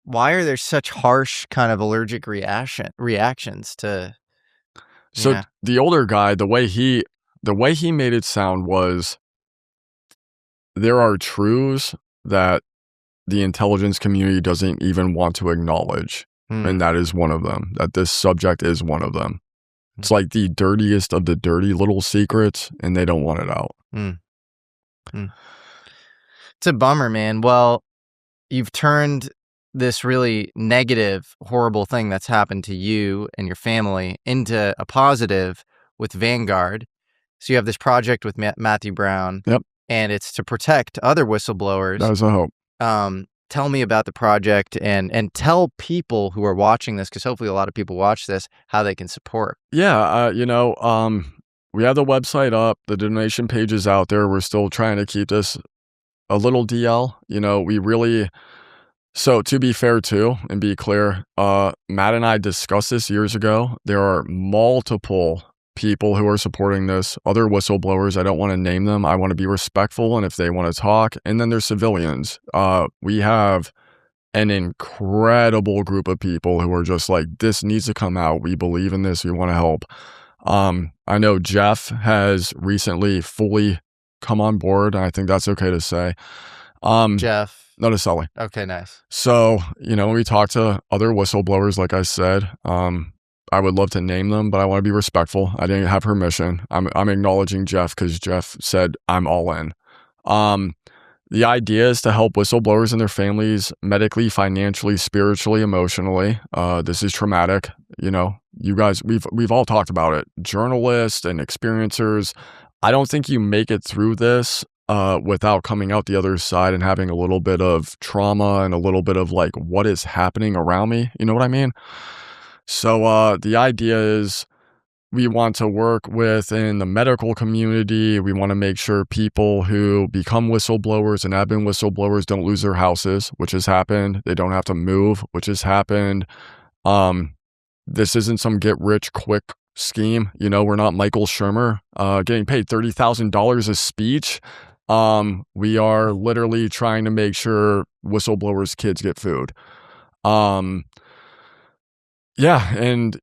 why are there such harsh kind of allergic reactions to? So Yeah. the older guy, the way he made it sound was there are truths that the intelligence community doesn't even want to acknowledge. And that is one of them, that this subject is one of them. It's like the dirtiest of the dirty little secrets, and they don't want it out. It's a bummer, man. Well, you've turned this really negative, horrible thing that's happened to you and your family into a positive with Vanguard. So you have this project with Matthew Brown. Yep. And it's to protect other whistleblowers. That was the hope. Tell me about the project and tell people who are watching this, because hopefully a lot of people watch this, how they can support. Yeah, we have the website up. The donation page is out there. We're still trying to keep this a little DL. So to be fair too, and be clear, Matt and I discussed this years ago. There are multiple people who are supporting this, other whistleblowers. I don't want to name them. I want to be respectful, and if they want to talk. And then there's civilians. We have an incredible group of people who are just like, this needs to come out. We believe in this. We want to help. I know Jeff has recently fully come on board. I think that's okay to say. Jeff. No, to Sully. Okay, nice. So, we talked to other whistleblowers, like I said. I would love to name them, but I want to be respectful. I didn't have permission. I'm acknowledging Jeff because Jeff said I'm all in. The idea is to help whistleblowers and their families medically, financially, spiritually, emotionally. This is traumatic. You guys, we've all talked about it. Journalists and experiencers. I don't think you make it through this without coming out the other side and having a little bit of trauma and a little bit of like, what is happening around me? You know what I mean? So the idea is we want to work within the medical community. We want to make sure people who become whistleblowers and have been whistleblowers don't lose their houses, which has happened. They don't have to move, which has happened. This isn't some get rich quick scheme. We're not Michael Shermer getting paid $30,000 a speech. We are literally trying to make sure whistleblowers' kids get food. Yeah, and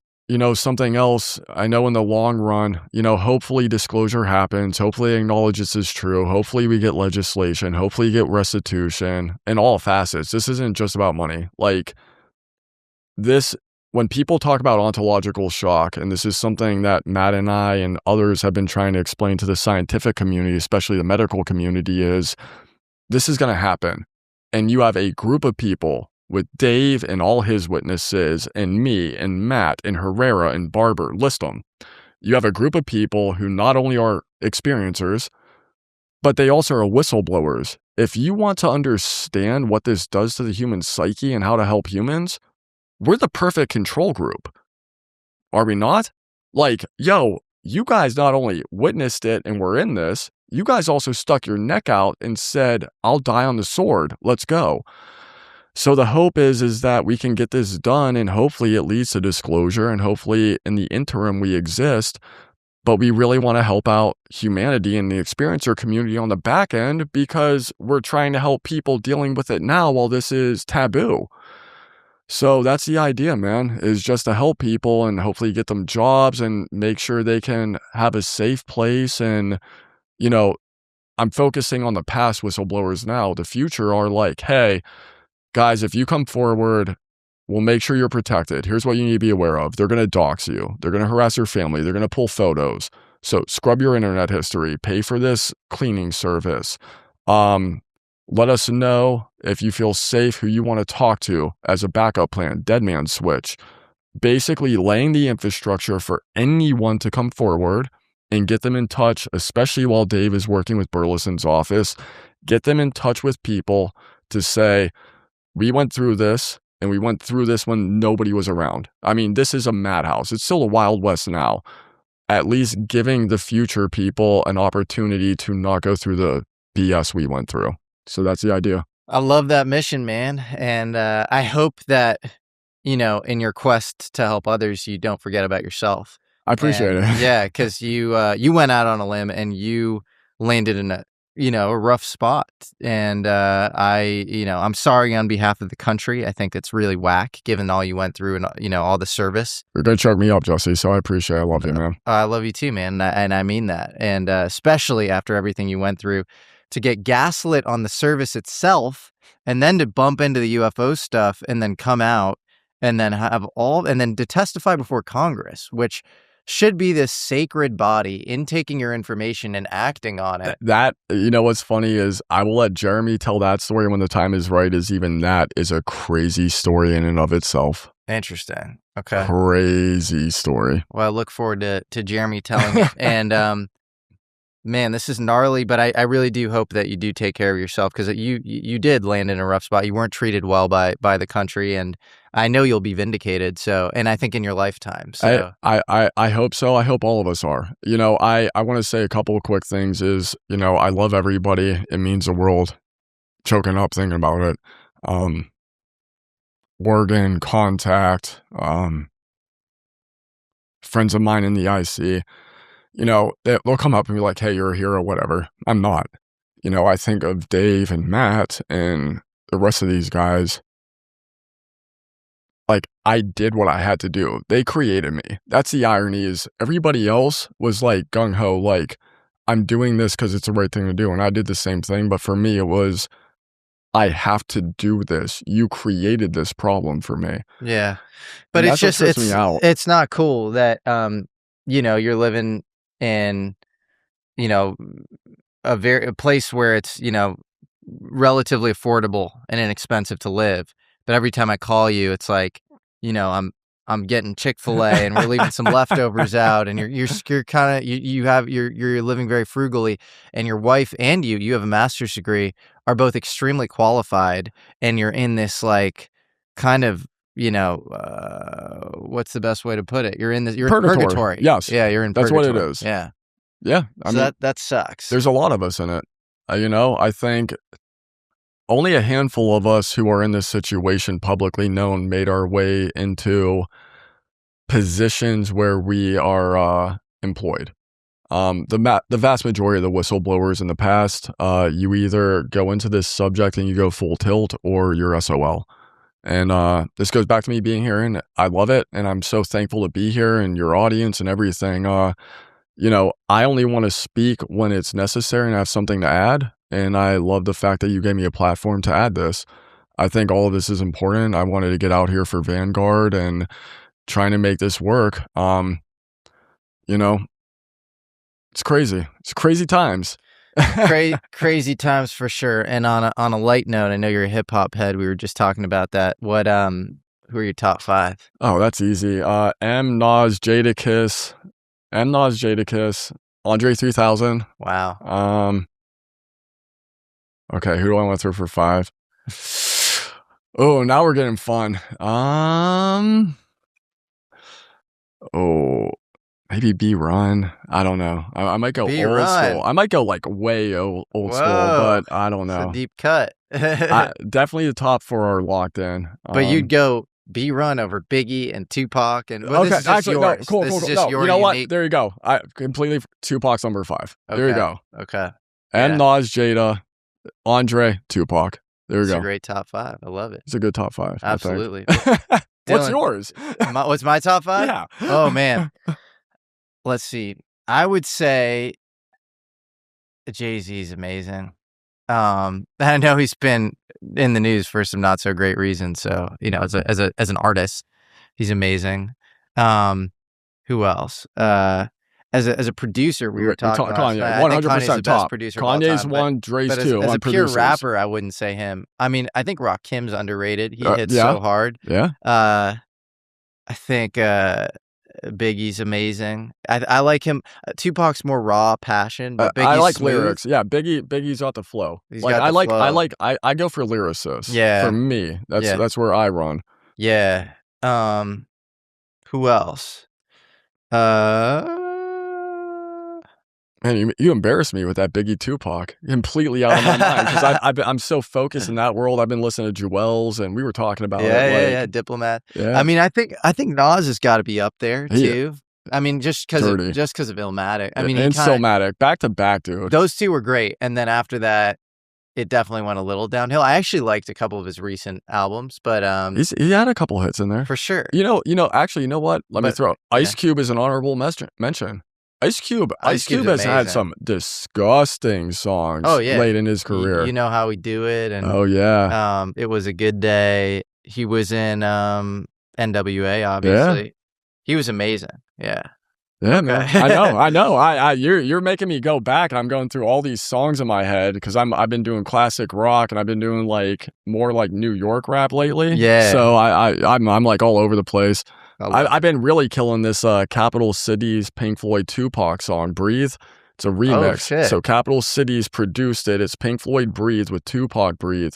something else, I know in the long run, hopefully disclosure happens. Hopefully they acknowledge this is true. Hopefully we get legislation. Hopefully you get restitution in all facets. This isn't just about money. Like this, when people talk about ontological shock, and this is something that Matt and I and others have been trying to explain to the scientific community, especially the medical community, is this is going to happen. And you have a group of people with Dave and all his witnesses, and me, and Matt, and Herrera, and Barber, list them. You have a group of people who not only are experiencers, but they also are whistleblowers. If you want to understand what this does to the human psyche and how to help humans, we're the perfect control group. Are we not? Like, yo, you guys not only witnessed it and were in this, you guys also stuck your neck out and said, I'll die on the sword. Let's go. So the hope is that we can get this done, and hopefully it leads to disclosure, and hopefully in the interim we exist, but we really want to help out humanity and the experiencer community on the back end, because we're trying to help people dealing with it now while this is taboo. So that's the idea, man, is just to help people and hopefully get them jobs and make sure they can have a safe place. And, I'm focusing on the past whistleblowers now. The future are like, hey, guys, if you come forward, we'll make sure you're protected. Here's what you need to be aware of. They're going to dox you. They're going to harass your family. They're going to pull photos. So scrub your internet history. Pay for this cleaning service. Let us know if you feel safe who you want to talk to as a backup plan. Dead man switch. Basically laying the infrastructure for anyone to come forward and get them in touch, especially while Dave is working with Burleson's office. Get them in touch with people to say, we went through this, and we went through this when nobody was around. I mean, this is a madhouse. It's still a Wild West now. At least giving the future people an opportunity to not go through the BS we went through. So that's the idea. I love that mission, man. And I hope that, in your quest to help others, you don't forget about yourself. I appreciate it. Yeah, because you went out on a limb and you landed in a rough spot. And I'm sorry on behalf of the country. I think it's really whack given all you went through and, all the service. You're going to choke me up, Jesse, so I appreciate it. I love you, man. I love you too, man. And I mean that. And especially after everything you went through, to get gaslit on the service itself and then to bump into the UFO stuff and then come out and then and then to testify before Congress, which should be this sacred body intaking your information and acting on it. That, what's funny is I will let Jeremy tell that story when the time is right, is even that is a crazy story in and of itself. Interesting. Okay. Crazy story. Well, I look forward to Jeremy telling it. And, man, this is gnarly, but I really do hope that you do take care of yourself, because you did land in a rough spot. You weren't treated well by the country, and I know you'll be vindicated. So, and I think in your lifetime. So I hope so. I hope all of us are. I want to say a couple of quick things. Is I love everybody. It means the world. Choking up thinking about it. Oregon contact. Friends of mine in the IC. They'll come up and be like, hey, you're a hero, whatever. I'm not. I think of Dave and Matt and the rest of these guys. Like, I did what I had to do. They created me. That's the irony, is everybody else was like gung-ho, like, I'm doing this because it's the right thing to do. And I did the same thing. But for me, it was, I have to do this. You created this problem for me. Yeah. But it's just, it's not cool that, you're living in, a place where it's, relatively affordable and inexpensive to live. But every time I call you, it's like, I'm getting Chick-fil-A and we're leaving some leftovers out, and you're kind of you're living very frugally, and your wife and you have a master's degree, are both extremely qualified, and you're in this like kind of what's the best way to put it? You're in purgatory. Yes. Yeah, you're in That's purgatory. what it is. Yeah. Yeah. I mean, that sucks. There's a lot of us in it. I think only a handful of us who are in this situation publicly known made our way into positions where we are employed. The vast majority of the whistleblowers in the past, you either go into this subject and you go full tilt, or you're SOL. And this goes back to me being here, and I love it, and I'm so thankful to be here and your audience and everything. I only want to speak when it's necessary and I have something to add, and I love the fact that you gave me a platform to add this. I think all of this is important. I wanted to get out here for Vanguard and trying to make this work. It's crazy. It's crazy times. Crazy times for sure. And on a light note, I know you're a hip hop head. We were just talking about that. What who are your top 5? Oh, that's easy. M, Nas, Jadakiss, Andre 3000. Wow. Okay, who do I want to throw for 5? Oh, now we're getting fun. Maybe B-Run. I don't know. I might go old school. I might go like way old school, but I don't know. It's a deep cut. Definitely the top 4 are locked in. But you'd go B-Run over Biggie and Tupac, and okay, this is just yours. No, cool. You know what? There you go. I completely Tupac's number 5. There you go. Okay. And Nas, Jada, Andre, Tupac. There you go. It's a great top 5. I love it. It's a good top 5. Absolutely. What's yours? What's my top 5? Yeah. Oh man. Let's see. I would say Jay-Z's amazing. I know he's been in the news for some not so great reasons. So, as an artist, he's amazing. Who else? As a producer, we were talking about Kanye, 100% top. Kanye's 1, Dre's 2. As a pure rapper, I wouldn't say him. I mean, I think Rakim's underrated. He hits so hard. Yeah. I think Biggie's amazing. I like him. Tupac's more raw passion, but Biggie's I like smooth. lyrics. Yeah, Biggie's got the flow. I go for lyricists. Yeah. For me, that's where I run. Yeah. Who else? Man, you embarrassed me with that Biggie Tupac. Completely out of my mind, because I'm so focused in that world. I've been listening to Jewels, and we were talking about yeah, Diplomat. Yeah. I mean, I think Nas has got to be up there too. I mean, just because of Illmatic. I mean, and Stillmatic, back to back, dude. Those two were great, and then after that, it definitely went a little downhill. I actually liked a couple of his recent albums, but he had a couple hits in there for sure. Actually, you know what? Let me throw Ice Cube is an honorable mention. Ice Cube has had some disgusting songs late in his career. You know how we do it, and It Was a Good Day. He was in NWA, obviously. Yeah. He was amazing. Yeah. Yeah, man. I know. You're making me go back. I'm going through all these songs in my head because I've been doing classic rock and I've been doing more New York rap lately. Yeah. So I'm like all over the place. I've been really killing this Capital Cities Pink Floyd Tupac song, Breathe. It's a remix. Oh, shit. So Capital Cities produced it. It's Pink Floyd Breathe with Tupac Breathe.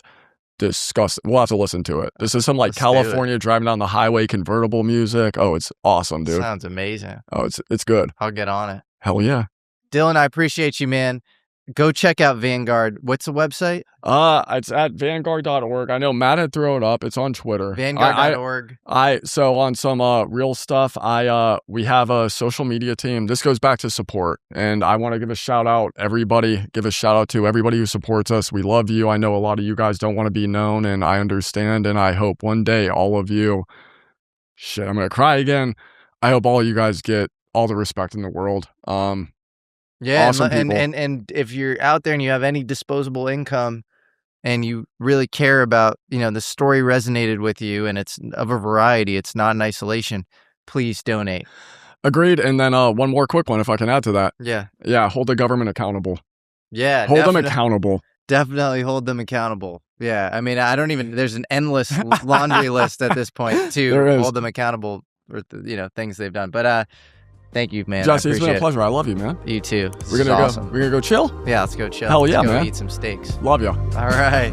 Disgusting. We'll have to listen to it. This is some California driving down the highway convertible music. Oh, it's awesome, dude. Sounds amazing. Oh, it's good. I'll get on it. Hell yeah. Dylan, I appreciate you, man. Go check out Vanguard. What's the website? It's at vanguard.org. I know Matt had thrown it up. It's on Twitter. Vanguard.org. So on some real stuff, we have a social media team. This goes back to support, and I want to give a shout out to everybody who supports us. We love you. I know a lot of you guys don't want to be known, and I understand, and I hope one day all of you, I'm going to cry again. I hope all of you guys get all the respect in the world. Yeah, awesome and if you're out there and you have any disposable income and you really care about, the story resonated with you and it's of a variety, it's not in isolation, please donate. Agreed. And then one more quick one, if I can add to that. Yeah. Yeah, hold the government accountable. Yeah. Hold them accountable. Definitely hold them accountable. Yeah. I mean, there's an endless laundry list at this point to hold them accountable for, things they've done. But, thank you, man. Jesse, it's been a pleasure. I love you, man. You too. We're gonna go chill? Yeah, let's go chill. Hell yeah, let's go man. Eat some steaks. Love you. All right.